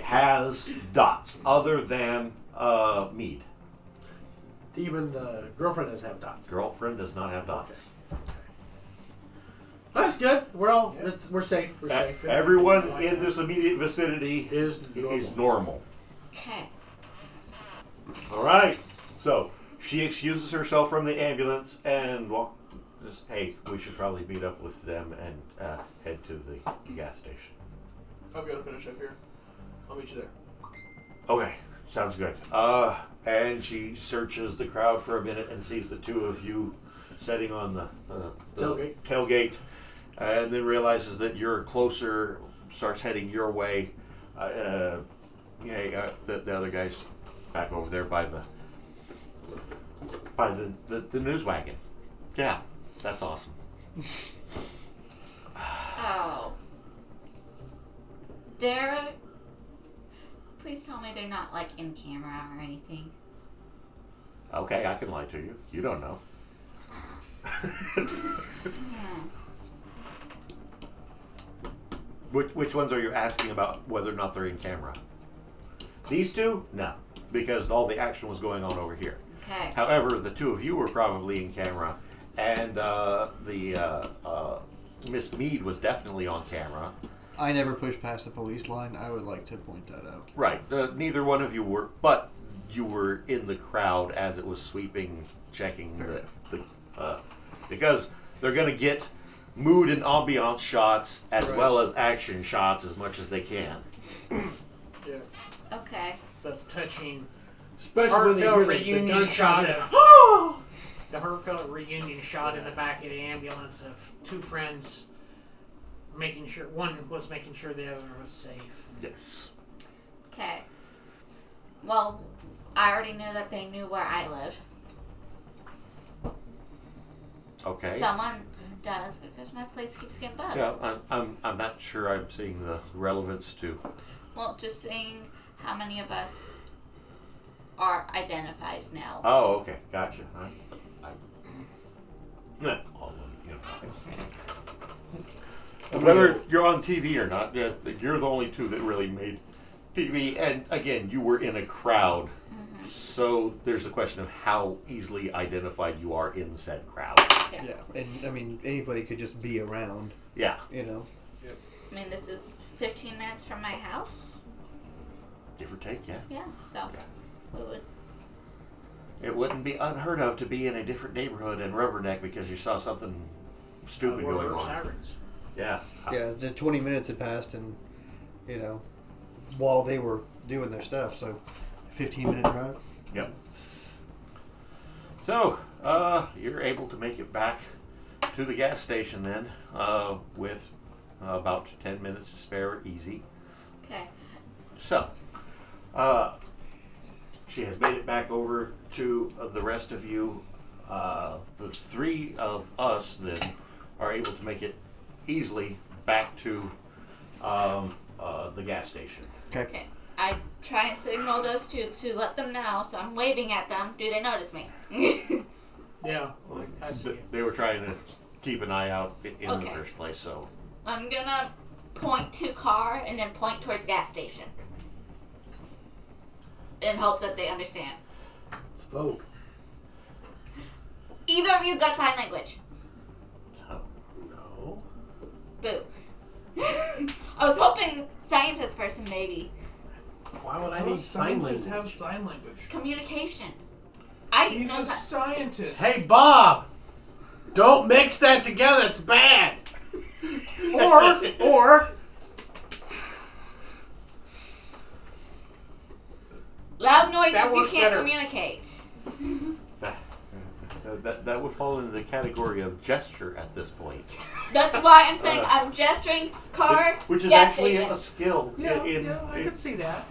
has dots other than Mead. Even the girlfriend doesn't have dots. Girlfriend does not have dots. That's good. We're all we're safe. We're safe. Everyone in this immediate vicinity is normal. Okay. All right. So she excuses herself from the ambulance and hey, we should probably meet up with them and head to the gas station. I've got to finish up here. I'll meet you there. Okay, sounds good. And she searches the crowd for a minute and sees the two of you sitting on the tailgate, and then realizes that you're closer, starts heading your way. The other guy's back over there by the news wagon. Yeah, that's awesome. Oh. Please tell me they're not like in camera or anything. Okay, I can lie to you. You don't know. Which ones are you asking about whether or not they're in camera? These two? No, because all the action was going on over here. Okay. However, the two of you were probably in camera, and Miss Mead was definitely on camera. I never pushed past the police line. I would like to point that out. Right. Neither one of you were, but you were in the crowd as it was sweeping, checking because they're going to get mood and ambiance shots as well as action shots as much as they can. Yeah. Okay. The touching, especially when they hear heartfelt the reunion gunshot. shot of the heartfelt reunion shot in the back of the ambulance of two friends making sure one was making sure the other was safe. Yes. Okay. Well, I already knew that they knew where I live. Okay. Someone does because my place keeps getting bugged. Yeah, I'm not sure I'm seeing the relevance to. Well, just seeing how many of us are identified now. Oh, okay, gotcha. All of you know. Whether you're on TV or not, you're the only two that really made TV. And again, you were in a crowd, so there's the question of how easily identified you are in said crowd. Yeah, and I mean anybody could just be around. Yeah. You know. I mean, this is 15 minutes from my house. Give or take, yeah. Yeah, so we would. It wouldn't be unheard of to be in a different neighborhood in Rubberneck because you saw something stupid going on. Sirens. Yeah. Yeah, the 20 minutes had passed, and you know, while they were doing their stuff, so 15-minute drive. Yep. So, you're able to make it back to the gas station then, with about 10 minutes to spare, easy. Okay. So, she has made it back over to the rest of you. The three of us then are able to make it easily back to the gas station. Okay. I try and signal those two to let them know, so I'm waving at them. Do they notice me? Yeah, I see it. They were trying to keep an eye out in the Okay. first place, so. I'm gonna point to car and then point towards gas station. In hope that they understand. It's Vogue. Either of you got sign language. No. Boo. I was hoping scientist person maybe. Why would I How need does sign scientists language? have sign language? Communication. He's know a scientist. Hey, Bob! Don't mix that together. It's bad. Or loud noises That you works can't better. communicate. That would fall into the category of gesture at this point. That's why I'm saying I'm gesturing car, Which is gas actually station. a skill. Yeah, I can see that.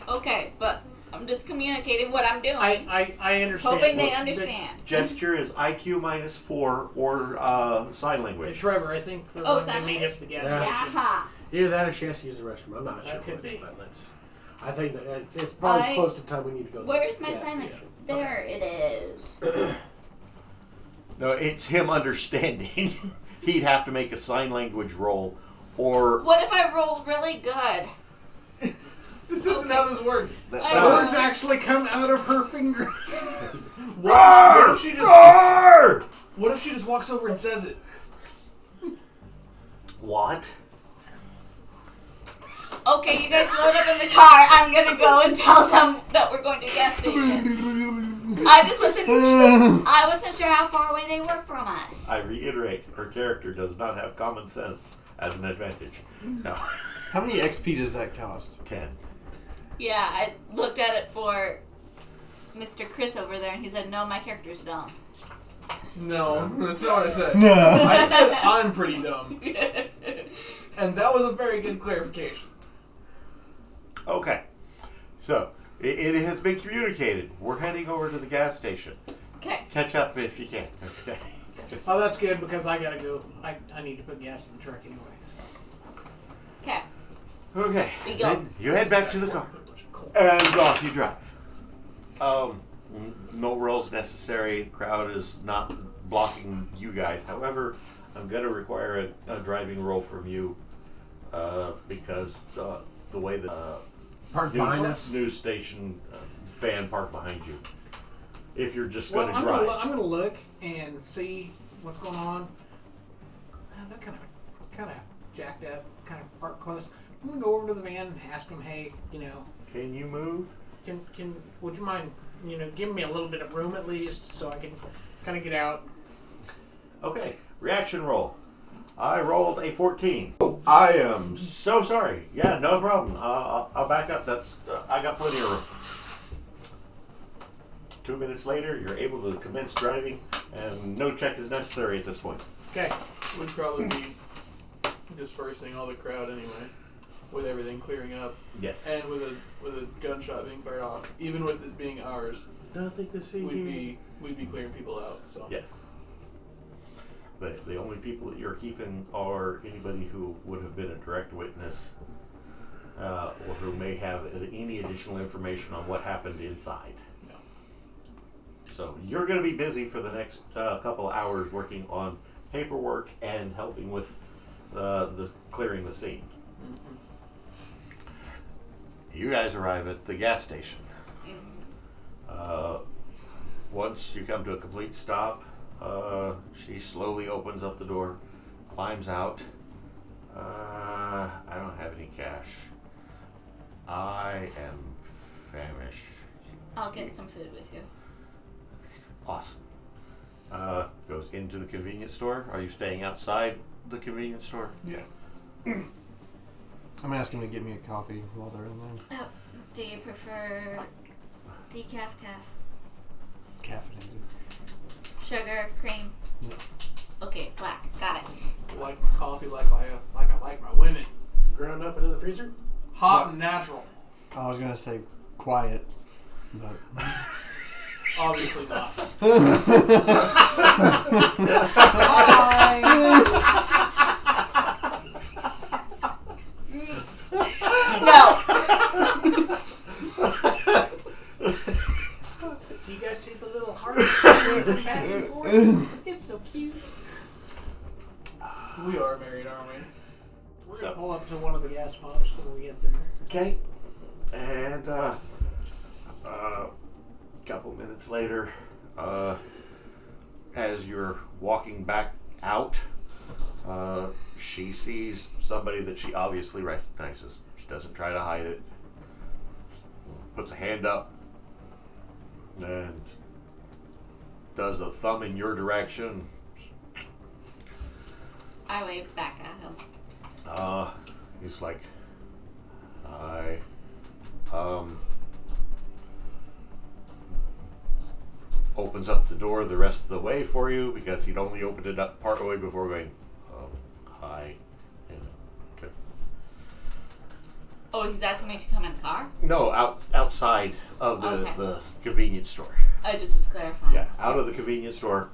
Okay, but I'm I'm just communicating what I'm doing. I understand. Hoping they Well, understand. Gesture is IQ -4 or sign language. Trevor, I think we're Oh, going to sign meet language? up at the gas Yeah. station. Yeah. Either that or she has to use the restroom. I'm not That sure could which, be. but I think that it's probably close to time we need to go. To Where's the my gas sign language? station. There it is. No, it's him understanding. He'd have to make a sign language roll, or What if I roll really good? This isn't how this works. that's I not- know. Words actually come out of her fingers. What if she just? Roar! What if she just walks over and says it? What? Okay, you guys load up in the car. I'm gonna go and tell them that we're going to the gas station. I just wasn't. I wasn't sure how far away they were from us. I reiterate, her character does not have common sense as an advantage. No. How many XP does that cost? 10. Yeah, I looked at it for Mr. Chris over there, and he said, "No, my character's dumb." No, that's not what I said. No. I said I'm pretty dumb, and that was a very good clarification. Okay. So, it has been communicated. We're heading over to the gas station. Okay. Catch up if you can. Okay. Oh, that's good because I gotta go. I need to put gas in the truck anyway. Okay. Okay. We go. Then you head back to the car. And off you drive. No rolls necessary. Crowd is not blocking you guys. However, I'm going to require a driving roll from you because the way the Park behind us. news station van parked behind you. If you're just Well, going to I'm drive. gonna look and see what's going on. They're kind of jacked up, kind of parked close. I'm gonna go over to the van and ask them, hey, Can you move? would you mind, giving me a little bit of room at least so I can kind of get out? Okay, reaction roll. I rolled a 14. I am so sorry. Yeah, no problem. I'll back up. That's I got plenty of room. 2 minutes later, you're able to commence driving, and no check is necessary at this point. Okay. We'd probably be dispersing all the crowd anyway, with everything clearing up, Yes. and with a gunshot being fired off. Even with it being ours, Nothing to see here. we'd be clearing people out. So Yes. The only people that you're keeping are anybody who would have been a direct witness, or who may have any additional information on what happened inside. Yeah. So you're going to be busy for the next couple of hours working on paperwork and helping with the clearing the scene. Mm-hmm. You guys arrive at the gas station. Mm-hmm. Once you come to a complete stop, she slowly opens up the door, climbs out. I don't have any cash. I am famished. I'll get some food with you. Awesome. Goes into the convenience store. Are you staying outside the convenience store? Yeah. I'm asking to get me a coffee while they're in there. Oh, do you prefer decaf, Caffeinated. sugar, cream? No. Okay, black. Got it. like my coffee, like I like my women, Ground up into the freezer? hot and natural. I was gonna say quiet, but Obviously not. No. Do you guys see the little hearts from back and forth? It's so cute. We are married, aren't we? We're gonna pull up to one of the gas pumps when we get there. Okay. And couple minutes later, as you're walking back out, she sees somebody that she obviously recognizes. She doesn't try to hide it. Puts a hand up and does a thumb in your direction. I waved back at him. He's like, opens up the door the rest of the way for you because he'd only opened it up part way before going, hi. And, okay. Oh, Oh, he's asking me to come in the car? No, outside of the, Okay. the convenience store. I just was clarifying. Yeah, out of the convenience store.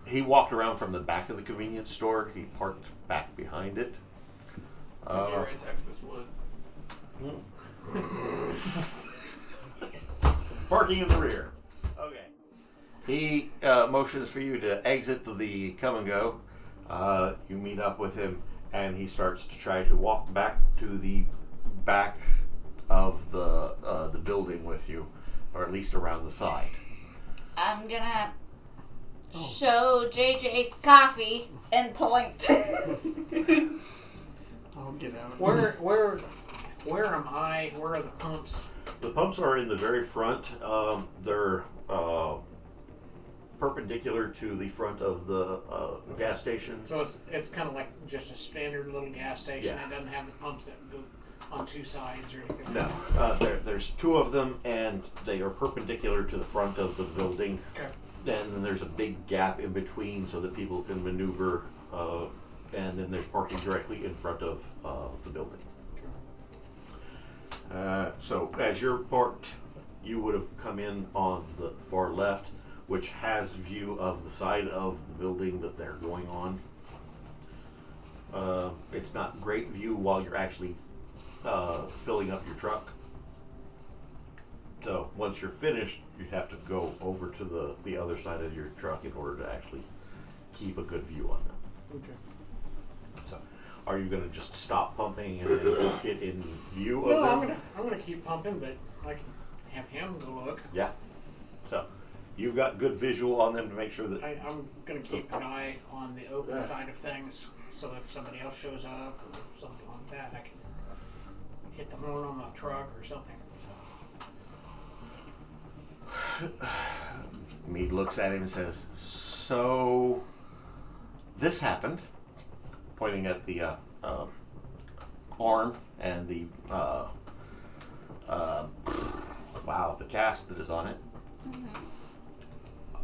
He walked around from the back of the convenience store. He parked back behind it. Area activist would. Parking in the rear. Okay. He motions for you to exit the come and go. You meet up with him, and he starts to try to walk back to the back of the building with you, or at least around the side. I'm gonna show JJ coffee and point. I'll get out. Where am I? Where are the pumps? The pumps are in the very front. They're perpendicular to the front of the gas station. So it's kind of like just a standard little gas station. Yeah. It doesn't have the pumps that go on two sides or anything. No, there's two of them, and they are perpendicular to the front of the building. Okay. And then there's a big gap in between so that people can maneuver. And then there's parking directly in front of the building. So as you're parked, you would have come in on the far left, which has view of the side of the building that they're going on. It's not great view while you're actually filling up your truck. So once you're finished, you have to go over to the other side of your truck in order to actually keep a good view on them. Okay. So, are you going to just stop pumping and then get in view of No, them? I'm gonna keep pumping, but I can have him go look. Yeah. So, you've got good visual on them to make sure that. I'm gonna keep an eye on the open Yeah. side of things, so if somebody else shows up or something like that, I can hit the horn on the truck or something. Meade looks at him and says, "So, this happened," pointing at the arm and the the cast that is on it.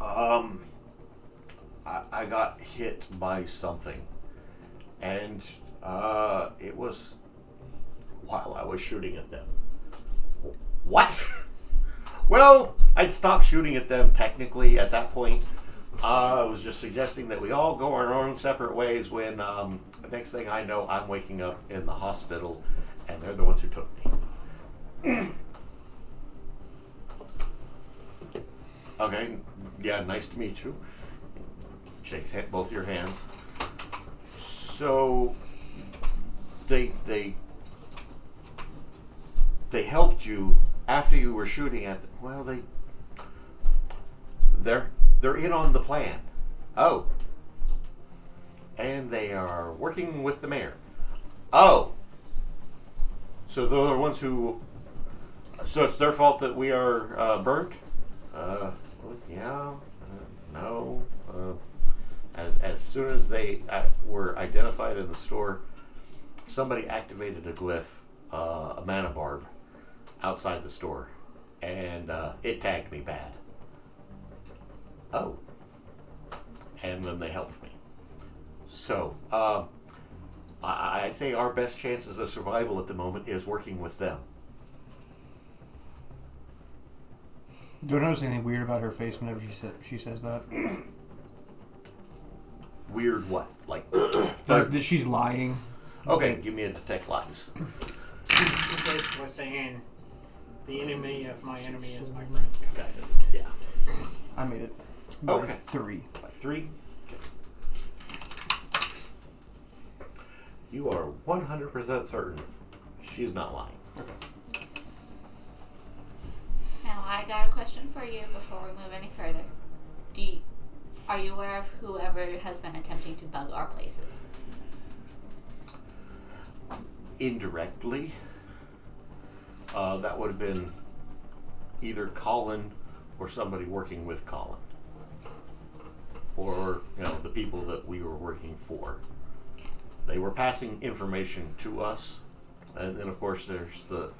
I got hit by something, and it was while I was shooting at them. What? Well, I'd stopped shooting at them technically at that point. I was just suggesting that we all go our own separate ways when the next thing I know, I'm waking up in the hospital and they're the ones who took me. Okay, yeah, nice to meet you. Shakes both your hands. So they helped you after you were shooting at them. Well, they're in on the plan. Oh. And they are working with the mayor. Oh. So they're the ones who. So it's their fault that we are burnt? Yeah. No. As soon as they were identified in the store, somebody activated a glyph, a mana barb, outside the store, and it tagged me bad. Oh. And then they helped me. So, I say our best chances of survival at the moment is working with them. Do I notice anything weird about her face whenever she says that? Weird what? Like that she's lying. Okay, give me a detect lies. She's basically saying, the enemy of my enemy is my friend. Okay. Yeah. I made it. Okay. By 3. By 3? Okay. You are 100% certain she's not lying. Okay. Now, I got a question for you before we move any further. Are you aware of whoever has been attempting to bug our places? Indirectly, that would have been either Colin or somebody working with Colin, or the people that we were working for. Okay. They were passing information to us, and then of course there's the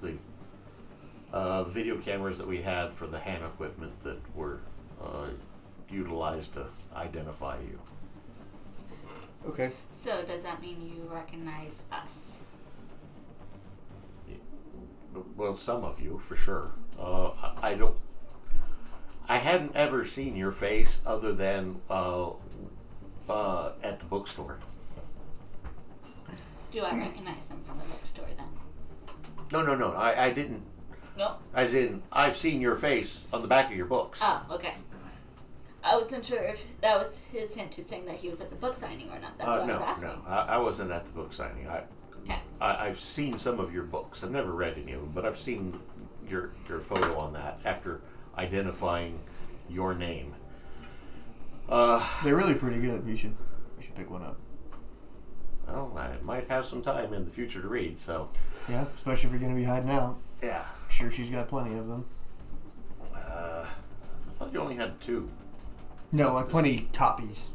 video cameras that we had for the hand equipment that were utilized to identify you. Okay. So, does that mean you recognize us? well, some of you for sure. I hadn't ever seen your face other than at the bookstore. Do I recognize him from the bookstore then? No. I didn't. Nope. As in, I've seen your face on the back of your books. Oh, okay. I wasn't sure if that was his hint to saying that he was at the book signing or not. That's what I was asking. No, I wasn't at the book signing. Okay. I've seen some of your books. I've never read any of them, but I've seen your photo on that after identifying your name. They're really pretty good. You should pick one up. Well, I might have some time in the future to read, so. Yeah, especially if you're going to be hiding out. Yeah. I'm sure she's got plenty of them. I thought you only had 2. No, like plenty copies.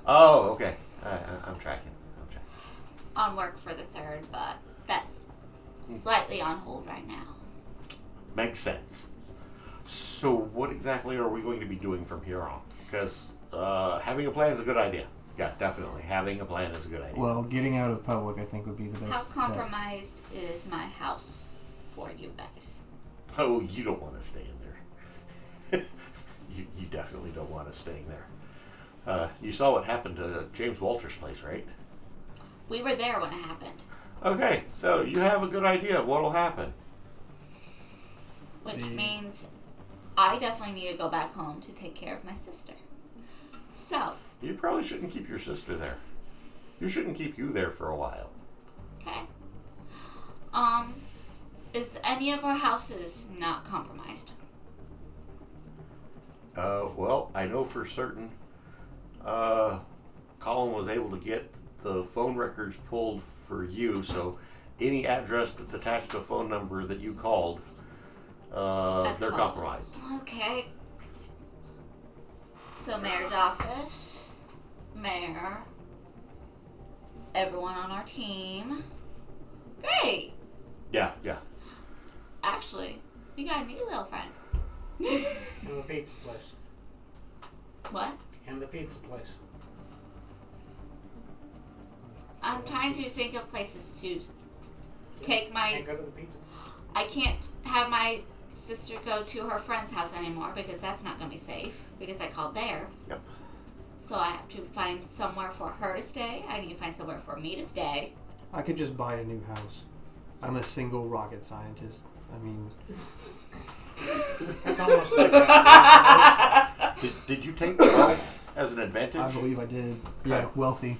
Oh, okay. I'm tracking. On work for the 3rd, but that's slightly on hold right now. Makes sense. So what exactly are we going to be doing from here on? Because having a plan is a good idea. Yeah, definitely. Having a plan is a good idea. Well, getting out of public, I think, would be the best. How compromised is my house for you guys? Oh, you don't want to stay in there. you definitely don't want to stay in there. You saw what happened to James Walter's place, right? We were there when it happened. Okay, so you have a good idea of what'll happen. Which means I definitely need to go back home to take care of my sister. So. You probably shouldn't keep your sister there. You shouldn't keep you there for a while. Okay. Is any of our houses not compromised? Well, I know for certain Colin was able to get the phone records pulled for you, so any address that's attached to a phone number that you called, they're compromised. Okay. So mayor's office, mayor, everyone on our team. Great. Yeah. Actually, you got a new little friend. And the pizza place. What? And the pizza place. I'm trying to think of places to take my... Can't go to the pizza. I can't have my sister go to her friend's house anymore because that's not going to be safe because I called there. Yep. So I have to find somewhere for her to stay. I need to find somewhere for me to stay. I could just buy a new house. I'm a single rocket scientist. I mean... That's almost like that. Did you take wealth as an advantage? I believe I did. Okay. Yeah, wealthy.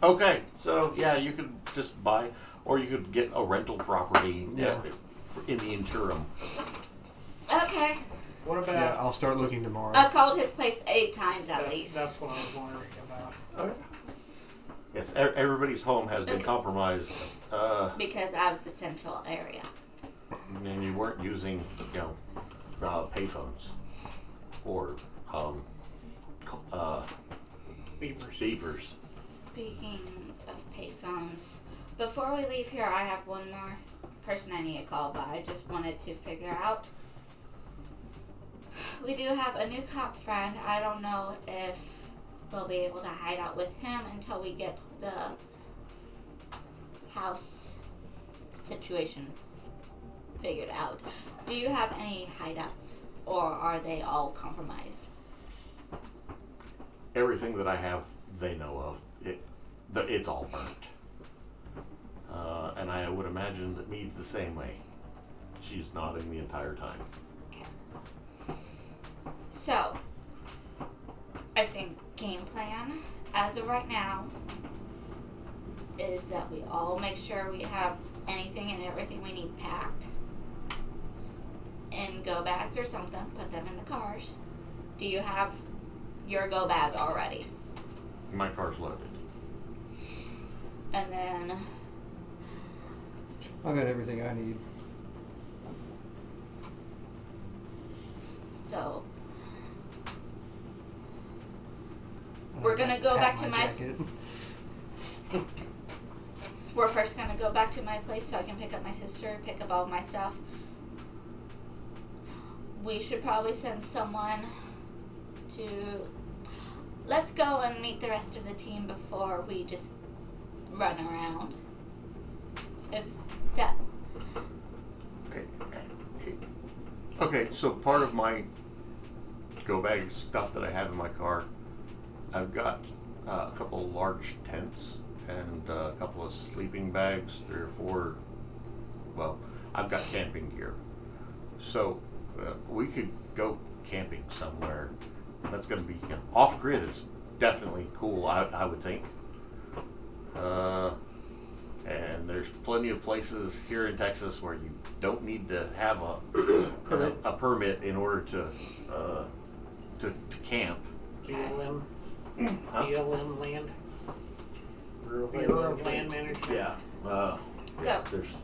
Okay, so yeah, you could just buy, or you could get a rental property in the interim. Okay. What about... Yeah, I'll start looking tomorrow. I've called his place 8 times at least. That's what I was wondering about. Okay. Yes, everybody's home has been compromised. Because I was the central area. And you weren't using, payphones or beepers. Speaking of payphones, before we leave here, I have one more person I need to call, but I just wanted to figure out. We do have a new cop friend. I don't know if we'll be able to hide out with him until we get the house situation figured out. Do you have any hideouts, or are they all compromised? Everything that I have, they know of. It's all burnt. And I would imagine that Mead's the same way. She's nodding the entire time. Okay. So, I think game plan, as of right now, is that we all make sure we have anything and everything we need packed in go bags or something, put them in the cars. Do you have your go bag already? My car's loaded. And then I've got everything I need. so we're gonna go back to my jacket. We're first gonna go back to my place so I can pick up my sister, pick up all of my stuff. We should probably send someone to... Let's go and meet the rest of the team before we just run around. If that... Okay, so part of my go bag stuff that I have in my car, I've got a couple of large tents and a couple of sleeping bags, 3 or 4. Well, I've got camping gear. So we could go camping somewhere. That's going to be off-grid is definitely cool, I would think. And there's plenty of places here in Texas where you don't need to have a permit in order to camp. BLM, Huh? BLM land, Rural Bureau of Land Management. Yeah. So, There's.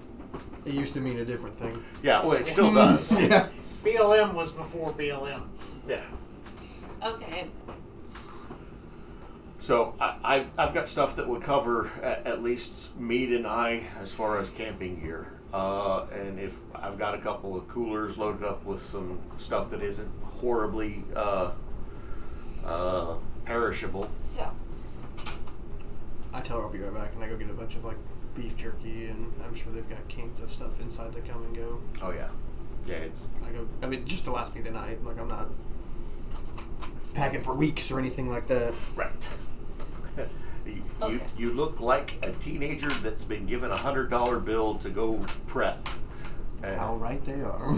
It used to mean a different thing. Yeah. Well, it still does. Yeah. BLM was before BLM. Yeah. okay. So I've got stuff that would cover at least Mead and I as far as camping gear. And if I've got a couple of coolers loaded up with some stuff that isn't horribly perishable. So, I tell her I'll be right back, and I go get a bunch of like beef jerky, and I'm sure they've got cans of stuff inside that come and go. Oh yeah, yeah. It's I mean, just to last me tonight. Like I'm not packing for weeks or anything like that. right. Okay. You look like a teenager that's been given $100 bill to go prep. And How right they are.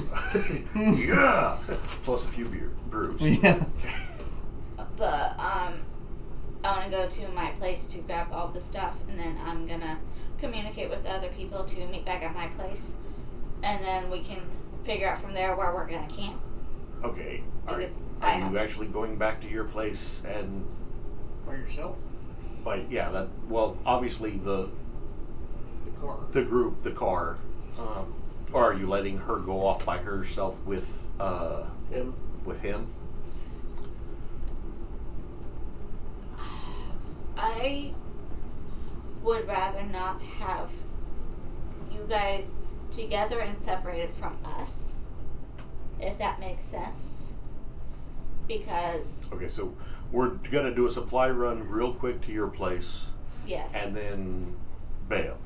yeah, plus a few brews. Yeah. but I want to go to my place to grab all the stuff, and then I'm gonna communicate with the other people to meet back at my place, and then we can figure out from there where we're gonna camp. Okay. All right. Because Are you actually going back to your place and By yourself? that obviously the The car. group, the car, or are you letting her go off by herself with Him. with him? I would rather not have you guys together and separated from us, if that makes sense. Because, Okay, so we're gonna do a supply run real quick to your place yes. and then bail.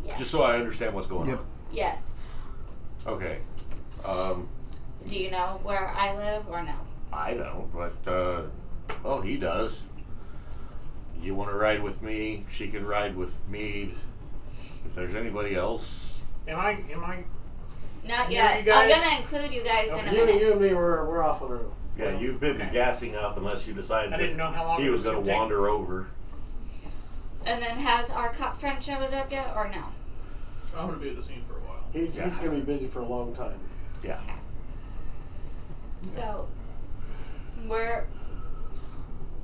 Yes. Just so I understand what's going Yep. on. Yes. Okay. Do you know where I live or no? I don't, but well, he does. You want to ride with me? She can ride with Mead. If there's anybody else, Am I? Not Yeah, yet. you guys- I'm gonna include you guys in a You minute. and me, we're off on our own. yeah, you've been Okay. gassing up unless you decided I didn't know how long he it was was going to gonna take. wander over. And then has our cop friend showed up yet or no? I'm gonna be at the scene for a while. He's going to be busy for a long time. Yeah. So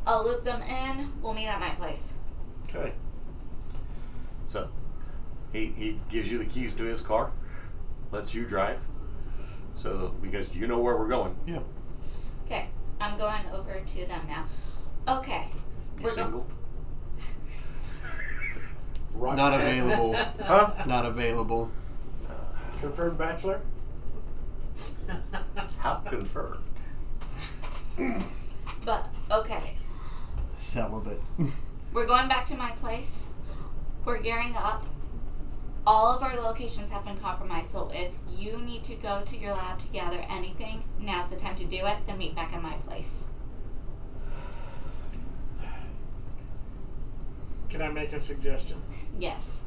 I'll loop them in. We'll meet at my place. Okay. So he gives you the keys to his car, lets you drive. So because you know where we're going. Yeah. Okay, I'm going over to them now. Okay, You we're single? Rock Not available. Huh? Not available. Confirmed bachelor? How confirmed? But okay, Celibate. we're going back to my place. We're gearing up. All of our locations have been compromised, so if you need to go to your lab to gather anything, now's the time to do it. Then meet back at my place. Can I make a suggestion? Yes.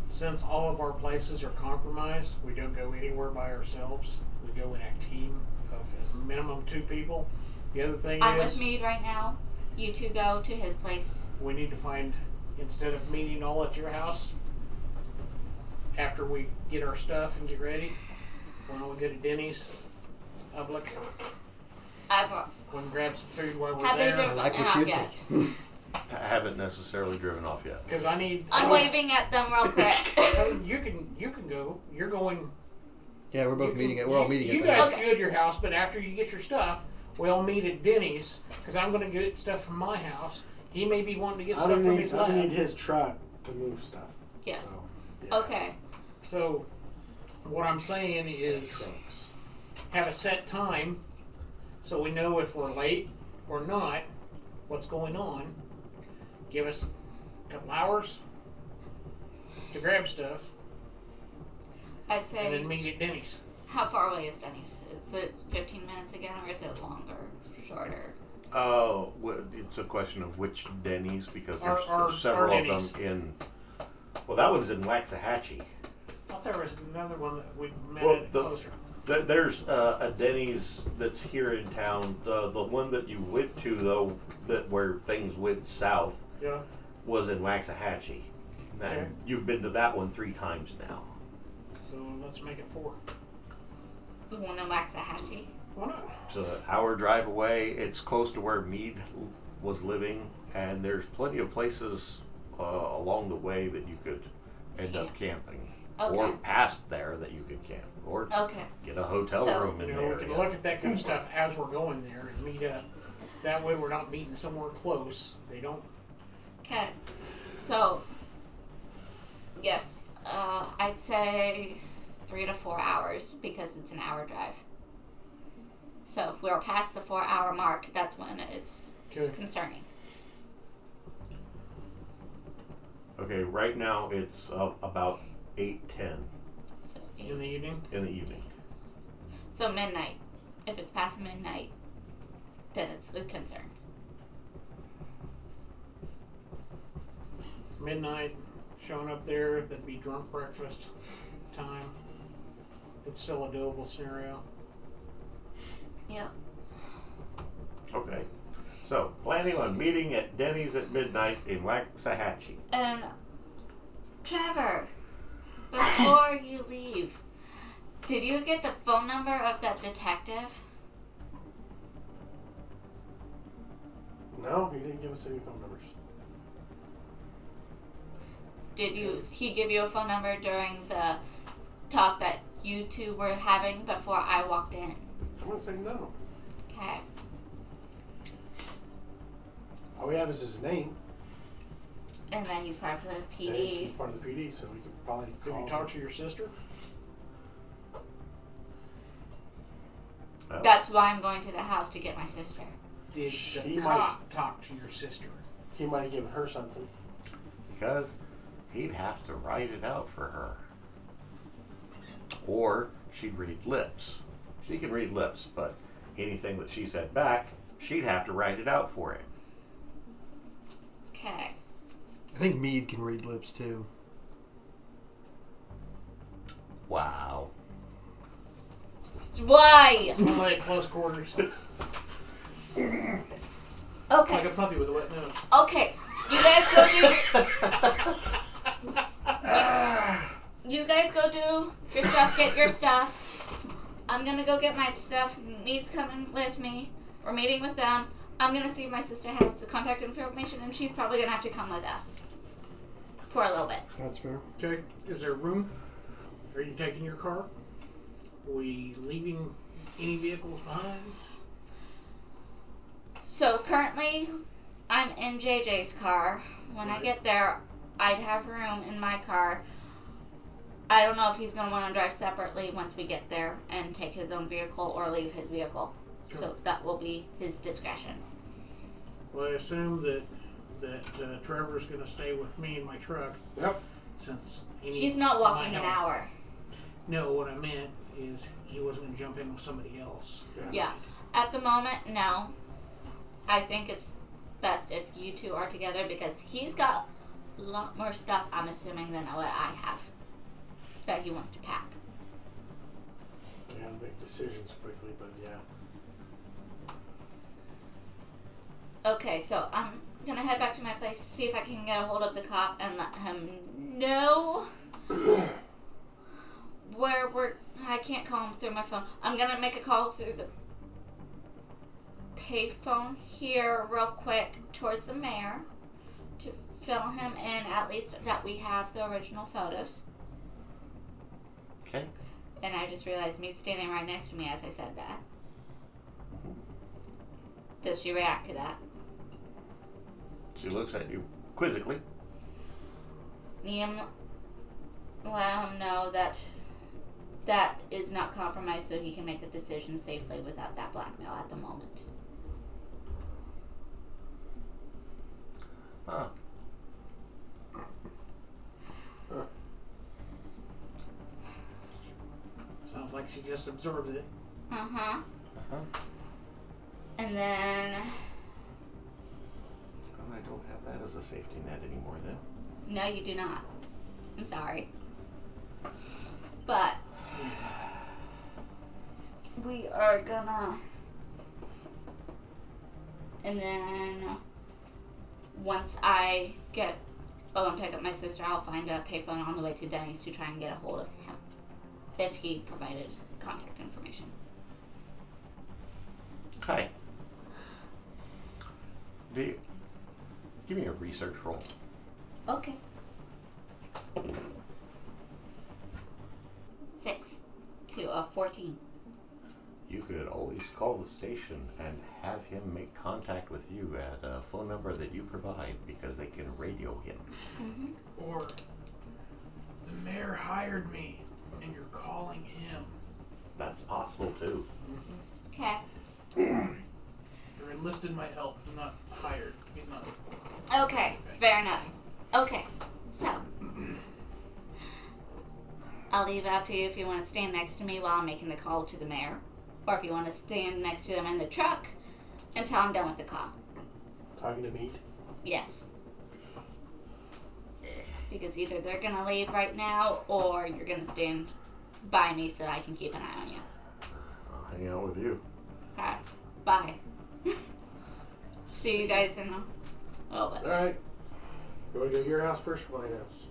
Since all of our places are compromised, we don't go anywhere by ourselves. We go in a team of a minimum 2 people. The other thing I'm is with Mead right now. You two go to his place. we need to find, instead of meeting all at your house, after we get our stuff and get ready, why don't we go to Denny's? It's public. I've We can grab some food while we're have they there. driven like what off you yet? I haven't necessarily driven off yet. Because I need. I'm waving at them real quick. You can go. You're going. Yeah, we're both you can- meeting at. We're all meeting You at guys that. Okay. can go to your house, but after you get your stuff, we'll meet at Denny's. Because I'm going to get stuff from my house. He may be wanting to get I stuff don't from need, his I don't need lab. his truck to move stuff. Yes. So, yeah. Okay. So, what I'm saying is Thanks. have a set time, so we know if we're late or not, what's going on. Give us a couple hours to grab stuff, I'd and say then meet at Denny's. How far away is Denny's? Is it 15 minutes again, or is it longer, shorter? Oh, well, it's a question of which Denny's, because there's Our several of Denny's. them in. Well, that one's in Waxahachie. I thought there was another one that we met Well, at the- closer. There's a Denny's that's here in town. The one that you went to, though, where things went south, Yeah. was in Waxahachie. And Okay. you've been to that one 3 times now. So let's make it 4. The one in Waxahachie? Why not? It's an hour drive away. It's close to where Meade was living, and there's plenty of places along the way that you could end up camping. Okay. Or past there that you could camp. Or Okay. get a hotel So- room in You the know, we can area. look at that kind of stuff as we're going there and meet up. That way we're not meeting somewhere close. They don't. Okay. So, yes, I'd say 3 to 4 hours because it's an hour drive. So if we're past the 4-hour mark, that's when it's Okay. concerning. Okay, right now it's about 8:10 So, In the evening. in the evening. so midnight. If it's past midnight, then it's a concern. Midnight, showing up there, that'd be drunk breakfast time. It's still a doable scenario. Yep. Okay. So, planning on meeting at Denny's at midnight in Waxahachie. And Trevor, before you leave, did you get the phone number of that detective? No, he didn't give us any phone numbers. Did he give you a phone number during the talk that you two were having before I walked in? I'm gonna say no. Okay. All we have is his name. And then he's part of the And PD. he's part of the PD, so we could probably Did call you talk to your sister? Well, That's why I'm going to the house to get my sister. Did She the might- cop talk to your sister? He might have given her something. because he'd have to write it out for her. Or she'd read lips. She can read lips, but anything that she said back, she'd have to write it out for him. Okay. I think Meade can read lips too. Wow. Why? Only at close quarters. Okay. Like a puppy with a wet nose. Okay. You guys go do. You guys go do your stuff. Get your stuff. I'm gonna go get my stuff. Meade's coming with me. We're meeting with them. I'm gonna see if my sister has the contact information, and she's probably gonna have to come with us for a little bit. That's fair. Okay, is there room? Are you taking your car? Are we leaving any vehicles behind? So currently, I'm in JJ's car. When I Right. get there, I'd have room in my car. I don't know if he's going to want to drive separately once we get there and take his own vehicle or leave his vehicle. Sure. So that will be his discretion. Well, I assume that Trevor's going to stay with me in my truck. Yep. Since he He's needs not my walking an help. hour. No, what I meant is he wasn't going to jump in with somebody else. Yeah. At the moment, no. I think it's best if you two are together because he's got a lot more stuff, I'm assuming, than what I have that he wants to pack. We gotta make decisions quickly, but yeah. Okay, so I'm gonna head back to my place, see if I can get a hold of the cop and let him know where I can't call him through my phone. I'm gonna make a call through the payphone here real quick towards the mayor to fill him in, at least that we have the original photos. Okay. And I just realized Meade's standing right next to me as I said that. Does she react to that? She looks at you quizzically. Liam, let him know that that is not compromised so he can make a decision safely without that blackmail at the moment. Huh. So Sounds like she just absorbed it. Uh-huh. And then... Oh, I don't have that as a safety net anymore then. No, you do not. I'm sorry. But... we are gonna... And then... once I get... and pick up my sister, I'll find a payphone on the way to Denny's to try and get a hold of him. If he provided contact information. Okay. Give me a research roll. Okay. 6 to a 14. You could always call the station and have him make contact with you at a phone number that you provide because they can radio him. Mm-hmm. Or the mayor hired me and you're calling him. That's possible too. Okay. You're enlisted my help. I'm not hired. He's not. Okay, fair enough. Okay, so I'll leave it up to you if you want to stand next to me while I'm making the call to the mayor, or if you want to stand next to them in the truck until I'm done with the call. Talking to me? Yes. Because either they're gonna leave right now, or you're gonna stand by me so I can keep an eye on you. I'll hang out with you. Alright, bye. See you guys in a little bit. Alright. You want to go to your house first or my house?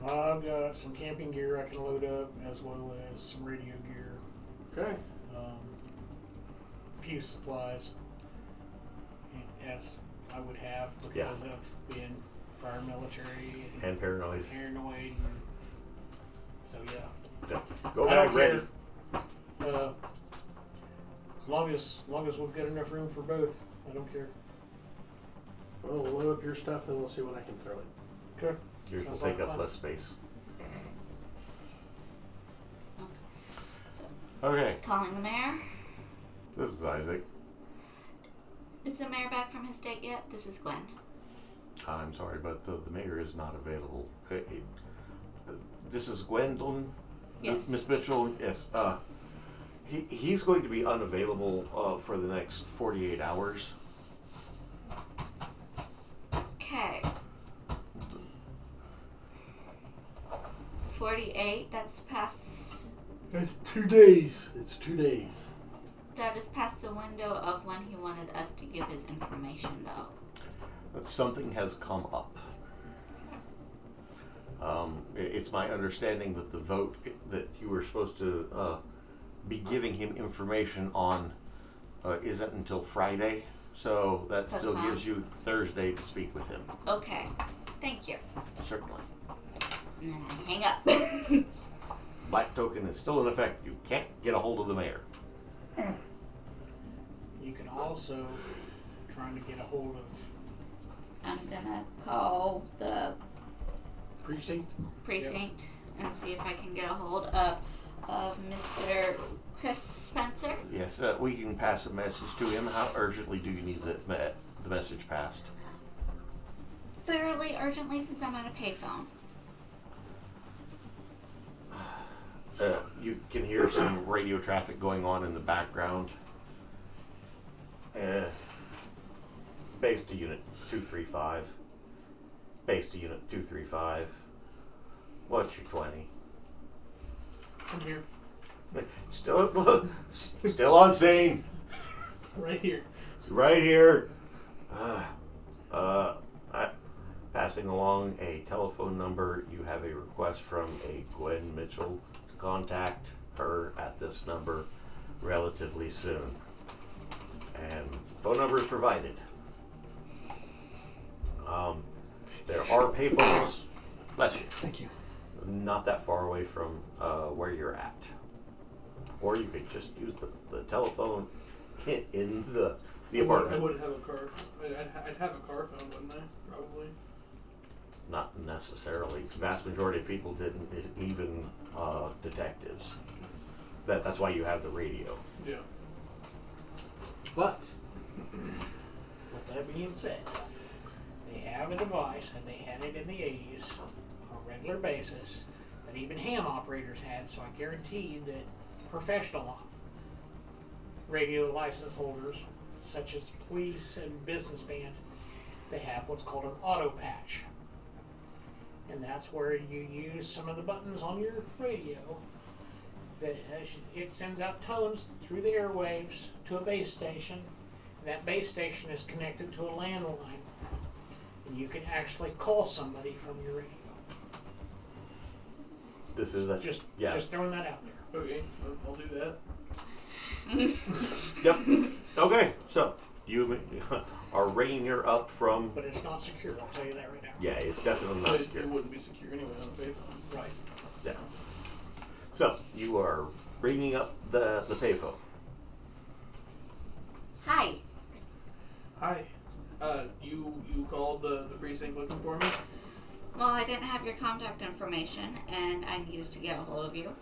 I've got some camping gear I can load up, as well as some radio gear. Okay. A few supplies, as I would have because Yeah. of being prior military And paranoid. paranoid. So yeah. Yeah. Go I back don't ready. care. As long as we've got enough room for both, I don't care. Well, we'll load up your stuff, then we'll see what I can throw in. Okay. Yours will Sounds take like up fun. less space. So, Okay, calling the mayor. this is Isaac. Is the mayor back from his date yet? This is Gwen. I'm sorry, but the mayor is not available. This is Gwendolyn? Yes. Miss Mitchell? Yes. He's going to be unavailable for the next 48 hours. Okay. 48, that's past... It's 2 days. It's 2 days. That is past the window of when he wanted us to give his information, though. Something has come up. It's my understanding that the vote that you were supposed to be giving him information on isn't until Friday, so that still Okay. gives you Thursday to speak with him. Okay. Thank you. Certainly. And then I hang up. Black token is still in effect. You can't get a hold of the mayor. You can also trying to get a hold of. I'm gonna call the Precinct? and see if I can get a hold of Mr. Chris Spencer. Yes, we can pass a message to him. How urgently do you need the message passed? Fairly urgently, since I'm at a payphone. You can hear some radio traffic going on in the background. Base to unit 235. Base to unit 235. What's your 20? I'm here. Still on scene. Right here. Right here. Passing along a telephone number. You have a request from a Gwen Mitchell to contact her at this number relatively soon. And phone number is provided. There are payphones. Bless you. Thank you. Not that far away from where you're at. Or you could just use the telephone in the I apartment. wouldn't have a car. I'd have a car phone, wouldn't I? Probably. Not necessarily. The vast majority of people didn't, even detectives. That's why you have the radio. Yeah. But with that being said, they have a device, and they had it in the 80s on a regular basis that even ham operators had. So I guarantee you that professional radio license holders, such as police and business band, they have what's called an auto patch. And that's where you use some of the buttons on your radio that it sends out tones through the airwaves to a base station. And that base station is connected to a landline. And you can actually call somebody from your radio. This is a Just throwing that out there. Okay, I'll do that. Yep. Okay, so you are ringing her up from. But it's not secure, I'll tell you that right now. Yeah, it's definitely not secure. It wouldn't be secure anyway on the payphone. Right. Yeah. So you are ringing up the payphone. Hi. Hi. You called the precinct looking for me? Well, I didn't have your contact information, and I needed to get a hold of you.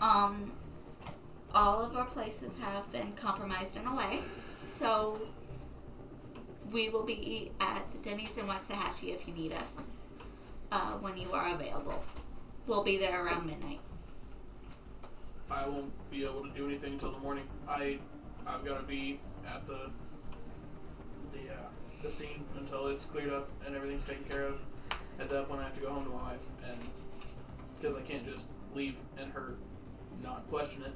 All of our places have been compromised in a way, so we will be at the Denny's in Waxahachie if you need us when you are available. We'll be there around midnight. I won't be able to do anything until the morning. I've got to be at the scene until it's cleared up and everything's taken care of. At that point, I have to go home to my wife, and because I can't just leave and her not question it.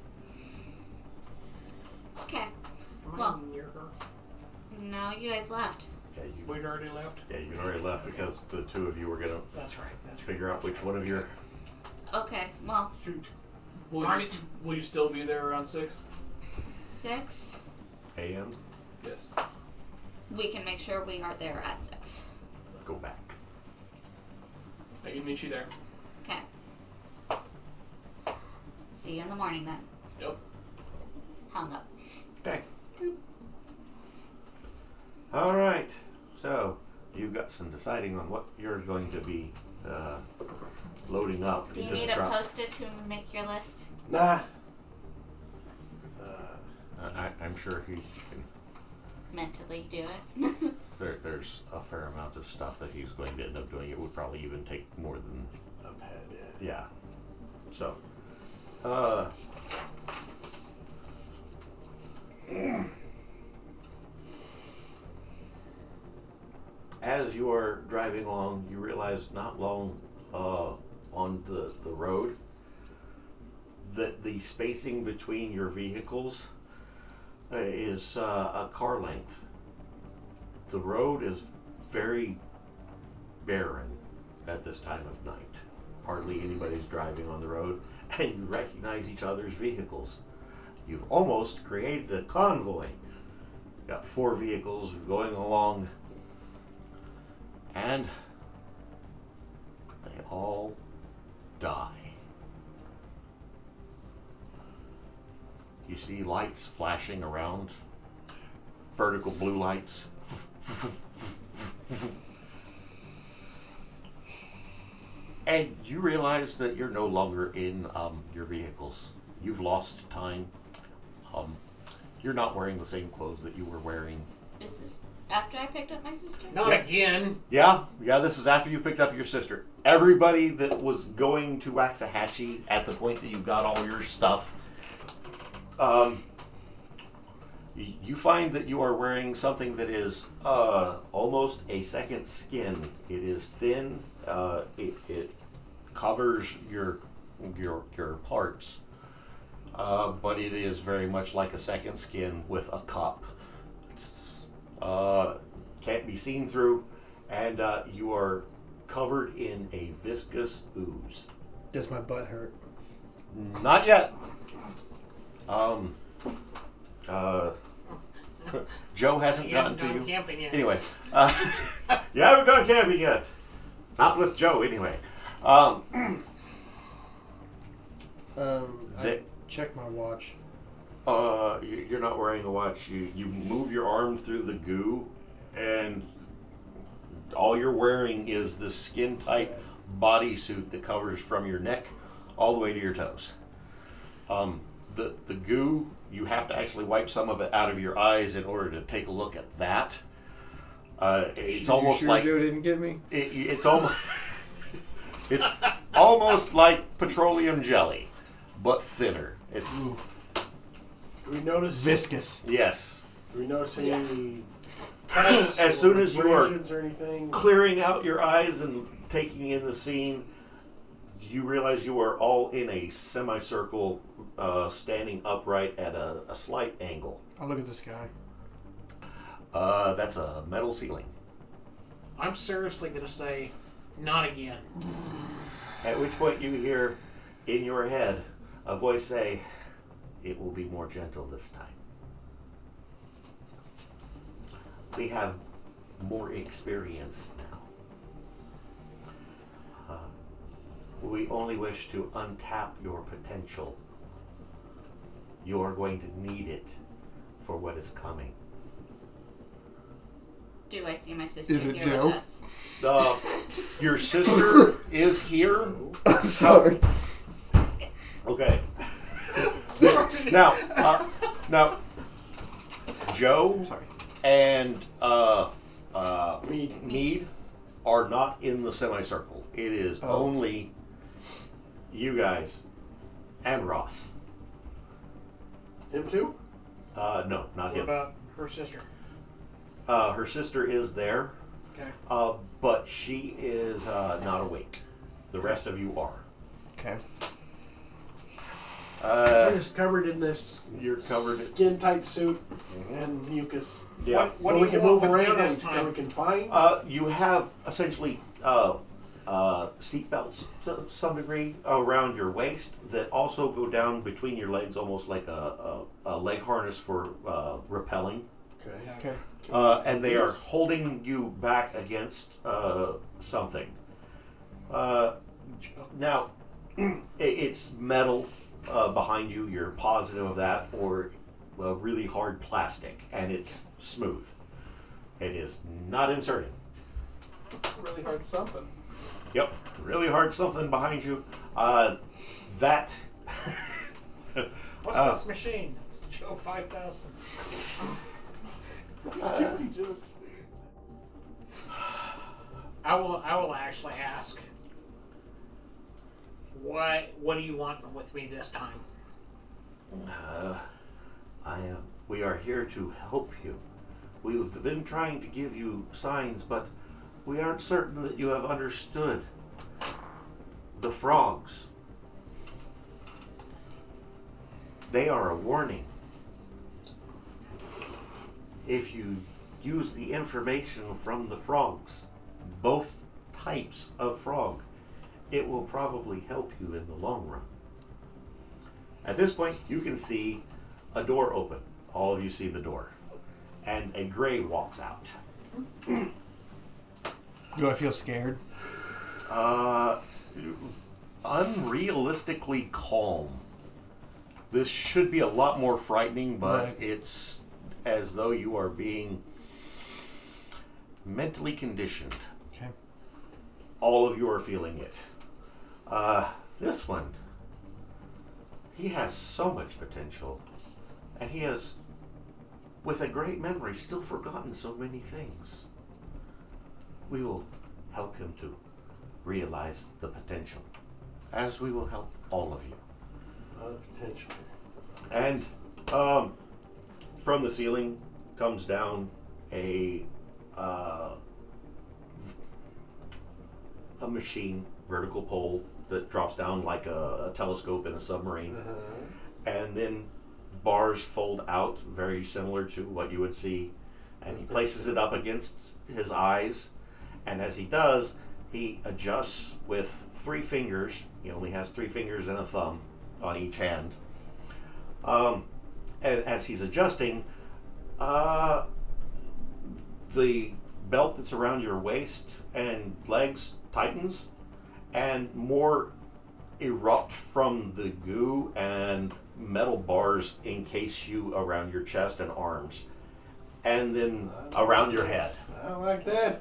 Okay. Am Well- I near her? No, you guys left. Yeah, We'd already left? you already left because the two of you were gonna That's right. That's right. figure out which one of your. Okay, well, Shoot. Will you still be there around 6? 6. AM. Yes. We can make sure we are there at 6. Let's go back. I can meet you there. Okay. See you in the morning then. Yep. Hung up. Okay. All right. So you've got some deciding on what you're going to be loading up. Do you into need the a truck. Post-it to make your list? Nah. I'm sure he can. Mentally do it. There's a fair amount of stuff that he's going to end up doing. It would probably even take more than. Up ahead, Yeah. So. As you are driving along, you realize not long on the road that the spacing between your vehicles is a car length. The road is very barren at this time of night. Hardly anybody's driving on the road, and you recognize each other's vehicles. You've almost created a convoy. Got 4 vehicles going along, and they all die. You see lights flashing around, vertical blue lights. And you realize that you're no longer in your vehicles. You've lost time. You're not wearing the same clothes that you were wearing. Is this after I picked up my sister? Not again. Yeah, this is after you picked up your sister. Everybody that was going to Waxahachie at the point that you got all your stuff, you find that you are wearing something that is almost a second skin. It is thin. It covers your parts, but it is very much like a second skin with a cup. Can't be seen through, and you are covered in a viscous ooze. Does my butt hurt? Not yet. Joe hasn't You gotten haven't to gone you. camping yet. Anyway, you haven't gone camping yet. Not with Joe, anyway. I They- check my watch. You're not wearing a watch. You move your arm through the goo, and all you're wearing is the skin-tight bodysuit that covers from your neck all the way to your toes. The goo, you have to actually wipe some of it out of your eyes in order to take a look at that. It's almost you sure like Joe didn't get me. it's almost almost like petroleum jelly, but thinner. It's Do we notice? Viscous. yes. Do we notice any cuts As soon as you are abrasions or anything? clearing out your eyes and taking in the scene, you realize you are all in a semicircle, standing upright at a slight angle. I look at this guy. That's a metal ceiling. I'm seriously gonna say, not again. At which point you hear in your head a voice say, "It will be more gentle this time. We have more experience now. We only wish to untap your potential. You're going to need it for what is coming." Do I see my sister Is it here Joe? with us? Your sister is here. I'm sorry. Okay. Now, Joe Sorry. and Mead are not in the semicircle. It is only you guys and Ross. Him too? No, not What him. about her sister? Her sister is there, Okay. but she is not awake. The rest of you are. Okay. We're just covered in this You're covered. skin tight suit and mucus. Yeah. What Where do we you can want move with me around this and time? we can find. You have essentially seat belts to some degree around your waist that also go down between your legs, almost like a leg harness for rappelling. Okay. Okay. And they are holding you back against something. Now, it's metal behind you. You're positive of that, or really hard plastic, and it's smooth. It is not inserting. Really hard something. Yep, really hard something behind you. That. What's this machine? It's Joe 5000. Too many jokes. I will actually ask. What do you want with me this time? We are here to help you. We've been trying to give you signs, but we aren't certain that you have understood. The frogs. They are a warning. If you use the information from the frogs, both types of frog, it will probably help you in the long run. At this point, you can see a door open. All of you see the door. And a gray walks out. Do I feel scared? Unrealistically calm. This should be a lot more frightening, but Right. it's as though you are being mentally conditioned. Okay. All of you are feeling it. This one, he has so much potential, and he has, with a great memory, still forgotten so many things. We will help him to realize the potential, as we will help all of you. Potential. And from the ceiling comes down a machine, vertical pole that drops down like a telescope in a submarine, and then bars fold out, very similar to what you would see, and he places it up against his eyes, and as he does, he adjusts with 3 fingers. He only has 3 fingers and a thumb on each hand. And as he's adjusting, the belt that's around your waist and legs tightens, and more erupt from the goo, and metal bars encase you around your chest and arms, and then around your head. I don't like this.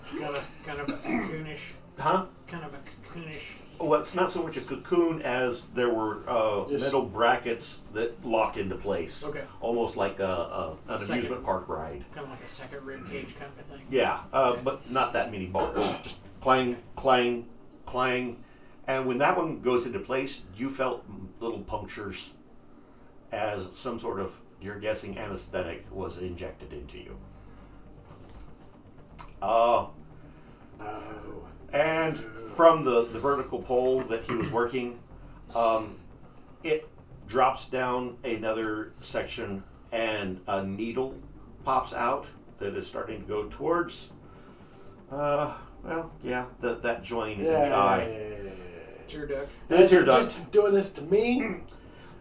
Kind of a cocoonish. Huh? Kind of a cocoonish. Well, it's not so much a cocoon as there were Just- metal brackets that locked into place. Okay. Almost like an Second. amusement park ride. Kind of like a second rib cage kind of thing. Yeah, but not that many bars. Just clang, clang, clang, And when that one goes into place, you felt little punctures as some sort of, you're guessing, anesthetic was injected into you. And from the vertical pole that he was working, it drops down another section and a needle pops out that is starting to go towards, that joint in the eye. Tear duct. The tear duct. Just doing this to me?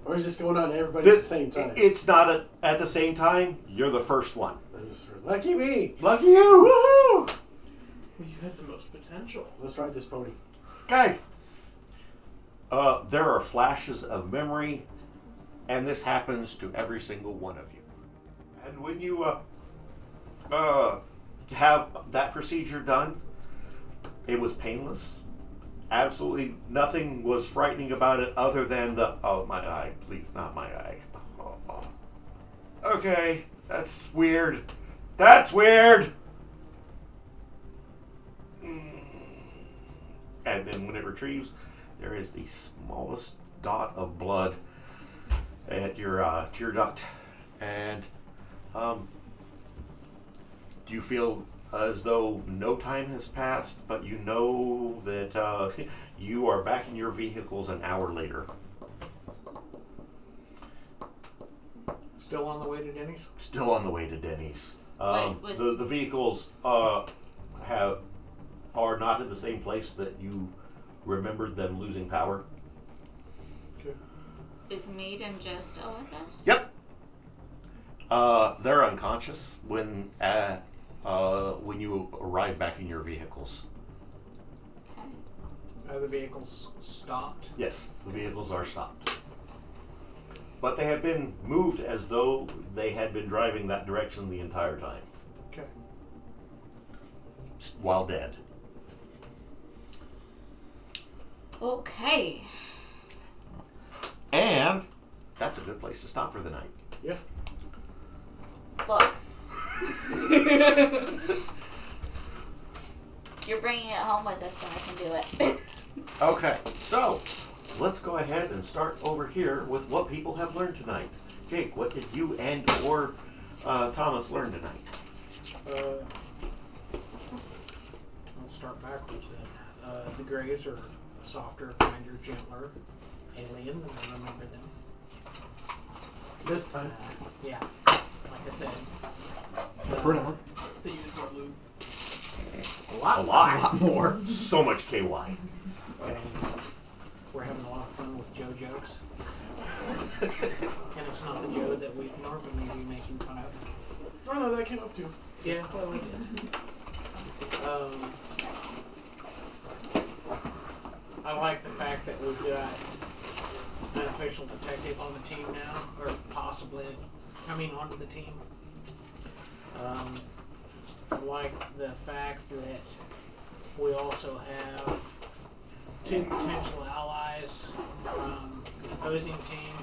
Or is this going on to everybody at the same time? It's not at the same time. You're the first one. Lucky me. Lucky you. Woohoo! You had the most potential. Let's ride this pony. Okay. There are flashes of memory, and this happens to every single one of you. And when you have that procedure done, it was painless. Absolutely nothing was frightening about it other than my eye. Please, not my eye. Oh. Okay, that's weird. That's weird! And then when it retrieves, there is the smallest dot of blood at your tear duct. And do you feel as though no time has passed, but you know that you are back in your vehicles an hour later? Still on the way to Denny's? Still on the way to Denny's. Wait, the vehicles are not in the same place that you remembered them losing power. Okay. Is Mead and Joe still with us? Yep. They're unconscious when you arrive back in your vehicles. Okay. Are the vehicles stopped? Yes, the vehicles are stopped. But they have been moved as though they had been driving that direction the entire time, Okay. while dead. Okay. And that's a good place to stop for the night. Yeah. Look. You're bringing it home with us so I can do it. Okay, so let's go ahead and start over here with what people have learned tonight. Jake, what did you and or Thomas learn tonight? Let's start backwards then. The Greys are softer, kinder, gentler alien than I remember them. This time. Yeah, like I said. For now. They use more lube. A lot more. So much KY. We're having a lot of fun with Joe jokes. And it's not the Joe that we normally be making fun of. Oh no, that came up too. Yeah, well, we did. I like the fact that we've got an official detective on the team now, or possibly coming onto the team. I like the fact that we also have two potential allies from the opposing team.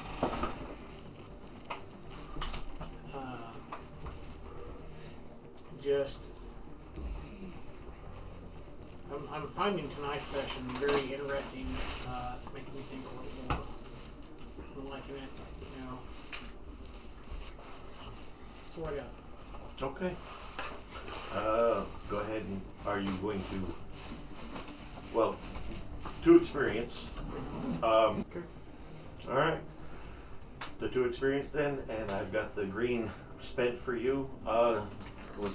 I'm finding tonight's session very interesting. It's making me think a little more. I'm liking it, you know. That's what I got. Okay. Go ahead and are you going to? Well, to experience. Okay. All right. The 2 experience then, and I've got the green spent for you. Was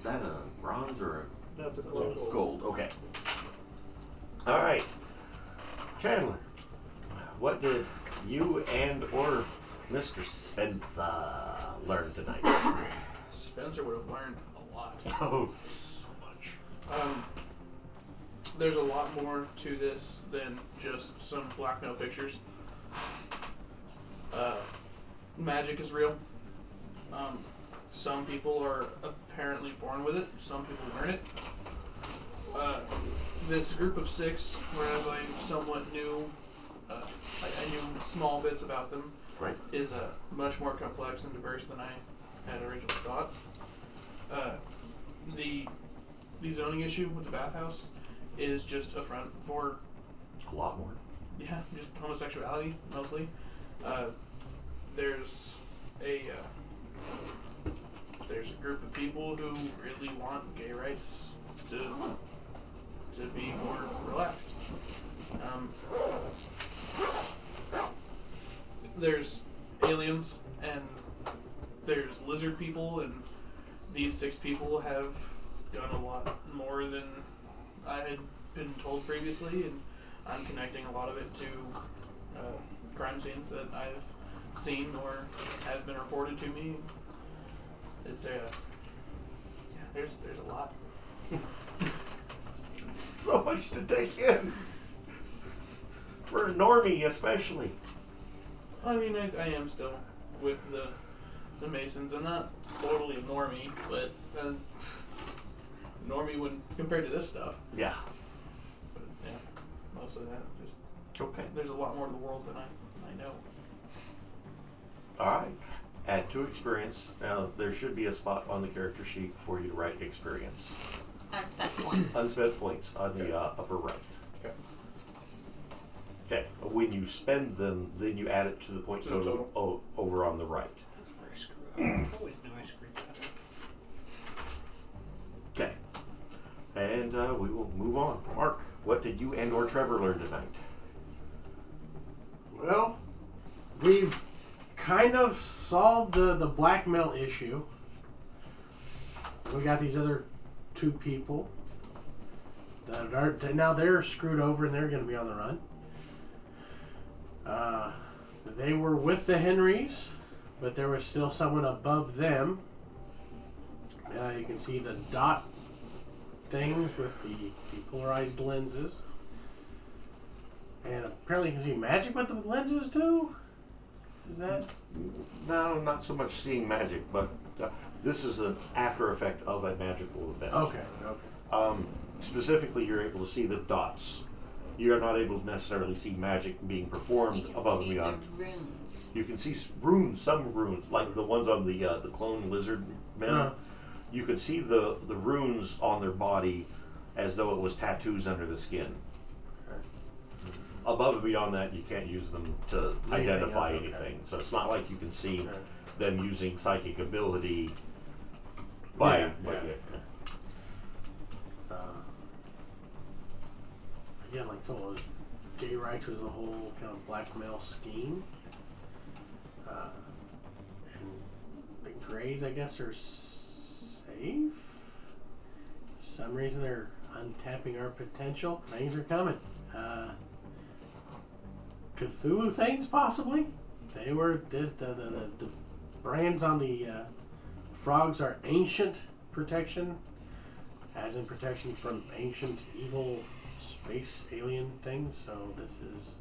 that a bronze or That's a a gold. gold? Okay. All right. Chandler, what did you and or Mr. Spencer learn tonight? Spencer would have learned a lot. Oh, so much. There's a lot more to this than just some blackmail pictures. Magic is real. Some people are apparently born with it. Some people learn it. This group of 6, whereas I somewhat knew, I knew small bits about them, Right. is much more complex and diverse than I had originally thought. The zoning issue with the bathhouse is just a front for A lot more. Yeah, just homosexuality mostly. There's a group of people who really want gay rights to be more relaxed. There's aliens and there's lizard people, and these 6 people have done a lot more than I had been told previously, and I'm connecting a lot of it to crime scenes that I've seen or have been reported to me. It's there's a lot. So much to take in. For a normie, especially. I mean, I am still with the Masons. I'm not totally a normie, but normie when compared to this stuff. Yeah. But yeah, most of that. Just Okay. there's a lot more to the world than I know. All right. Add to experience. Now, there should be a spot on the character sheet for you to write experience. Unspent points. Unspent points on the upper right. Okay. Okay. When you spend them, then you add it to the point To the total over on the right. That's where I screwed up. Oh, wait, no, I screwed that up. Okay. And we will move on. Mark, what did you and or Trevor learn tonight? Well, we've kind of solved the blackmail issue. We got these other 2 people that are now they're screwed over and they're going to be on the run. They were with the Henrys, but there was still someone above them. You can see the dot things with the polarized lenses. And apparently you can see magic with the lenses too? Is that? No, not so much seeing magic, but this is an after effect of a magical event. Okay. Specifically, you're able to see the dots. You're not able to necessarily see magic being performed You can above and see beyond. the runes. You can see runes, some runes, like the ones on the clone lizard men. You can see the runes on their body as though it was tattoos under the skin. Above and beyond that, you can't use them to identify anything. So it's not like you can see them using psychic ability by... Again, like so, it was gay rights was the whole kind of blackmail scheme. And the Greys, I guess, are safe. For some reason, they're untapping our potential. Things are coming. Cthulhu things, possibly. They were the brands on the frogs are ancient protection, as in protection from ancient evil space alien things. So this is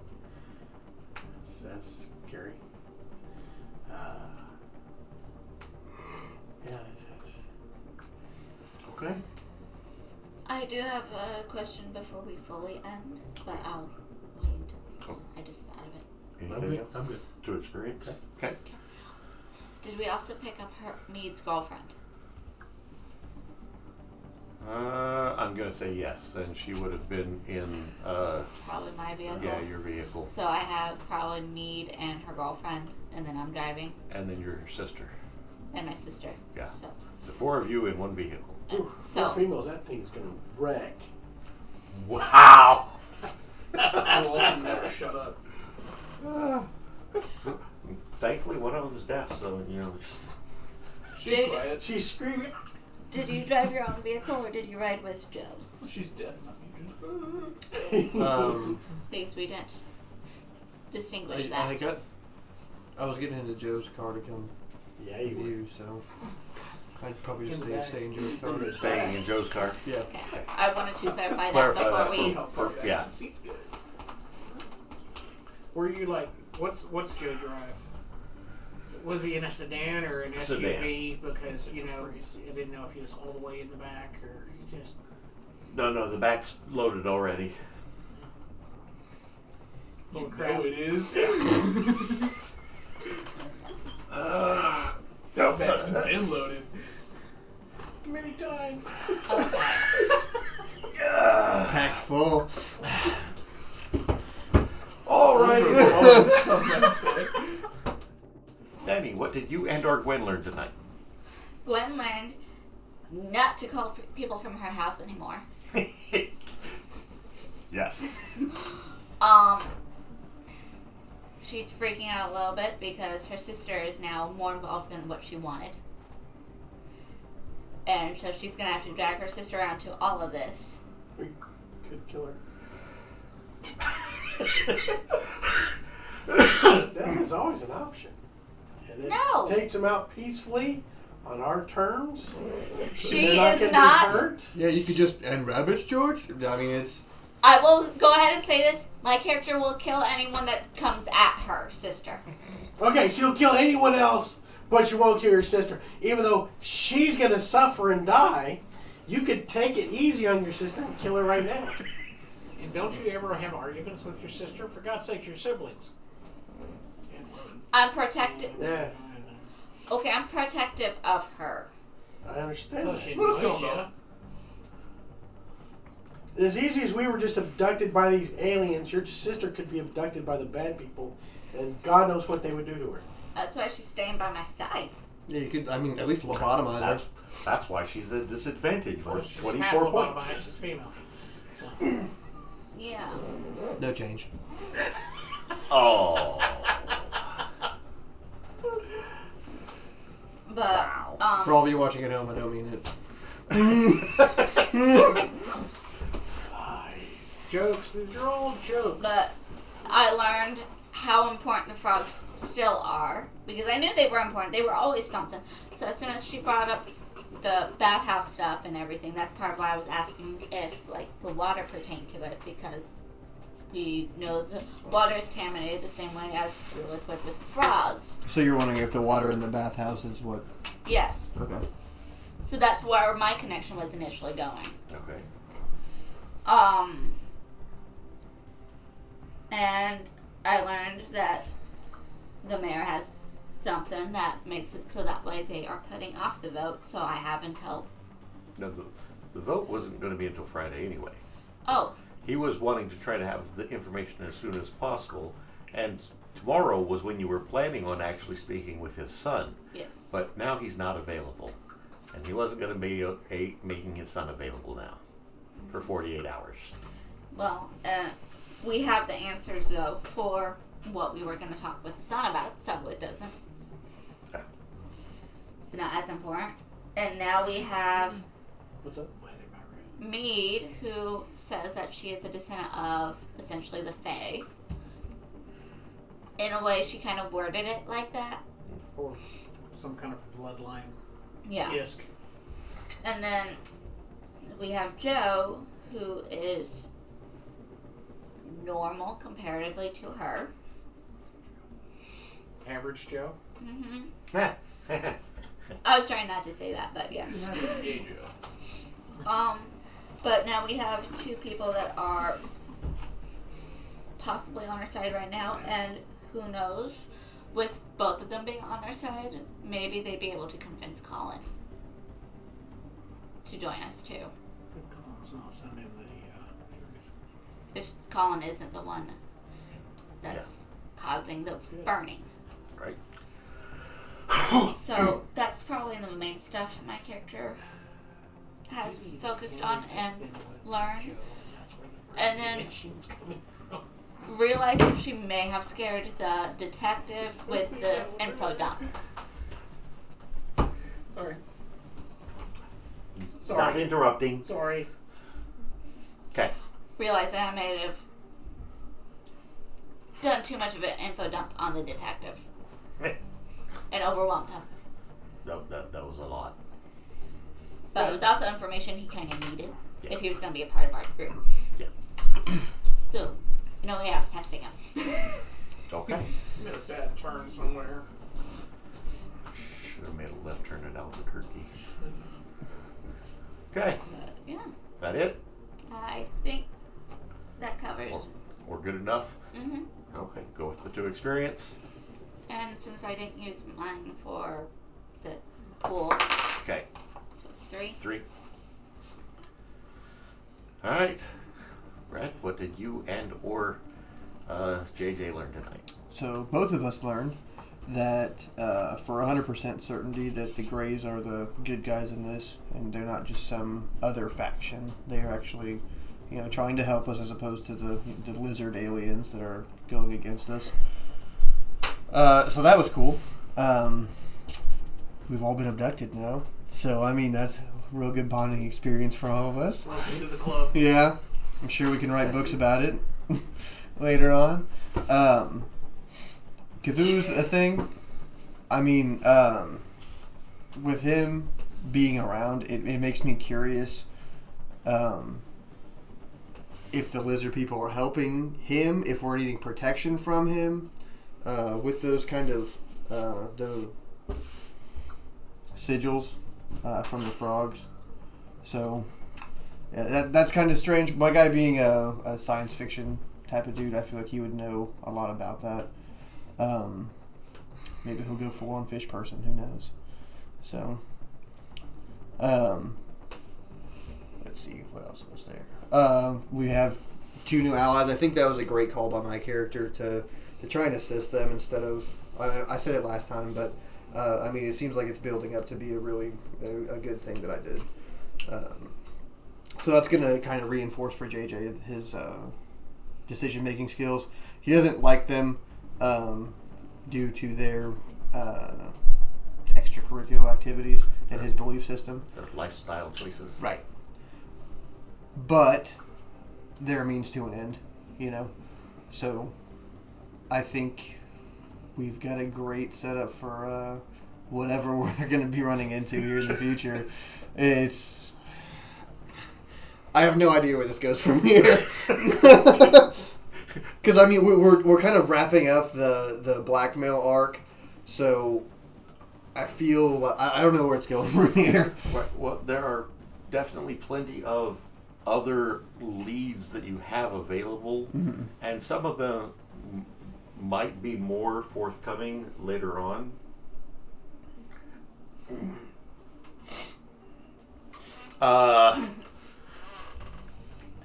that's scary. It's Okay. I do have a question before we fully end, but I'll wait until I just thought of it. Anything else? I'm good. To experience? Okay. Did we also pick up Mead's girlfriend? I'm going to say yes, and she would have been in... Probably my vehicle. Yeah, your vehicle. So I have probably Mead and her girlfriend, and then I'm driving. And then your sister. And my sister. Yeah. So, The 4 of you in one vehicle. Ooh, so 4 females, that thing's gonna wreck. Wow! Walton never shut up. Thankfully, one of them is deaf, so, you know... She's Dude. quiet. She's screaming. did you drive your own vehicle, or did you ride with Joe? She's dead. Not muted. Because we didn't distinguish that. I think I was getting into Joe's car to come Yeah, you with were. you, so I'd probably just In the stay back. in Joe's car. Staying in Joe's car. Yeah. Okay. I wanted to clarify Clarify that that. before we... See how far back Yeah. the seat's good. Were you like, what's Joe drive? Was he in a sedan or an SUV? Because, you know, I didn't know if he was all the way in the back or he just... No, the back's loaded already. full of You crap. know it is. No, Back's been loaded. Many times. Okay. Packed full. Danny, what did you and or Gwen learn tonight? Gwen learned not to call people from her house anymore. Yes. She's freaking out a little bit because her sister is now more involved than what she wanted. And so she's going to have to drag her sister around to all of this. We could kill her. That is always an option. And it No. takes them out peacefully on our terms. She They're is gonna be not. hurt. Yeah, you could just end rabbits, George. I mean, it's I will go ahead and say this. My character will kill anyone that comes at her sister. Okay, she'll kill anyone else, but she won't kill your sister. Even though she's going to suffer and die, you could take it easy on your sister and kill her right now. And don't you ever have arguments with your sister? For God's sake, your siblings. I'm protective. Yeah, Okay, I'm protective of her. I understand. So that. she Let us annoys go, you. Nova. As easy as we were just abducted by these aliens, your sister could be abducted by the bad people, and God knows what they would do to her. That's why she's staying by my side. yeah. You could. I mean, at least lobotomize her. That's why she's at a disadvantage. Well, Worth she's 24 half points. She's female. So. Yeah. No change. Oh. But, For all of you watching at home, I don't mean it. Jokes. These are all jokes. but I learned how important the frogs still are. Because I knew they were important. They were always something. So as soon as she brought up the bathhouse stuff and everything, that's part of why I was asking if, like, the water pertained to it. Because we know the water is contaminated the same way as the liquid with the frogs. So you're wondering if the water in the bathhouse is what? Yes. Okay. So that's where my connection was initially going. Okay. And I learned that the mayor has something that makes it so that way they are putting off the vote, so I have until... No, the vote wasn't going to be until Friday anyway. Oh, He was wanting to try to have the information as soon as possible, and tomorrow was when you were planning on actually speaking with his son. yes. But now he's not available, and he wasn't going to be making his son available now for 48 hours. Well, we have the answers, though, for what we were going to talk with the son about, so it doesn't. Okay. It's not as important. And now we have What's up? Mead, who says that she is a descendant of, essentially, the Fae. In a way, she kind of worded it like that. Or some kind of bloodline. Yeah. Isk. And then we have Joe, who is normal comparatively to her. Average Joe. I was trying not to say that, but yeah. Gay Joe. But now we have two people that are possibly on our side right now, and who knows, with both of them being on our side, maybe they'd be able to convince Colin to join us too. If Colin's not sending the If Colin isn't the one that's causing the burning. Right. So that's probably the main stuff my character has focused on and learned. And then realizing she may have scared the detective with the info dump. Sorry. Not interrupting. Sorry. Okay. Realizing I may have done too much of an info dump on the detective and overwhelmed him. That was a lot. But it was also information he kind of needed Yeah. if he was going to be a part of our group. Yeah. So, in a way, I was testing him. Okay. Made a bad turn somewhere. Should have made a left turn at Albuquerque. Okay. But, yeah, That it? I think that covers. Or good enough? Mm-hmm. Okay. Go with the 2 experience. And since I didn't use mine for the pool, Okay. so 3. 3. All right. Brad, what did you and or JJ learned tonight? So both of us learned that for 100% certainty that the Greys are the good guys in this, and they're not just some other faction. They are actually, trying to help us as opposed to the lizard aliens that are going against us. So that was cool. We've all been abducted now, so that's a real good bonding experience for all of us. Welcome to the club. Yeah, I'm sure we can write books about it later on. Cthulhu's a thing. With him being around, it makes me curious if the lizard people are helping him, if we're needing protection from him with those kind of the sigils from the frogs. So yeah, that's kind of strange. My guy being a science fiction type of dude, I feel like he would know a lot about that. Maybe he'll go full on fish person, who knows. So let's see what else was there. We have 2 new allies. I think that was a great call by my character to try and assist them instead of, I said it last time, but it seems like it's building up to be a really a good thing that I did. So that's going to kind of reinforce for JJ his decision-making skills. He doesn't like them due to their extracurricular activities and his belief system. Their lifestyle choices. Right. But they're a means to an end, So I think we've got a great setup for whatever we're going to be running into here in the future. I have no idea where this goes from here. Because we're kind of wrapping up the blackmail arc, so I feel I don't know where it's going from here. Well, there are definitely plenty of other leads that you have available, Mm-hmm. and some of them might be more forthcoming later on.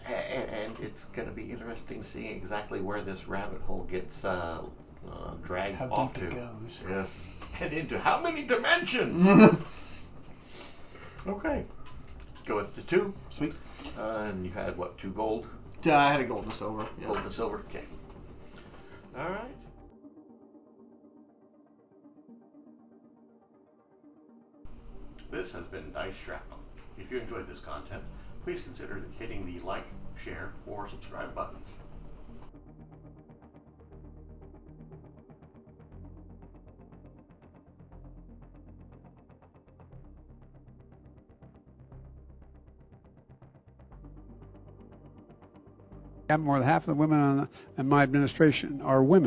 And it's going to be interesting seeing exactly where this rabbit hole gets dragged How off deep to. it goes. Yes. And into how many dimensions? Okay. Go with the 2. Sweet. And you had, 2 gold? I had a gold and silver. Yeah. Gold and silver? Okay. All right. This has been Dice Shrapnel. If you enjoyed this content, please consider hitting the like, share, or subscribe buttons. More than half of the women in my administration are women.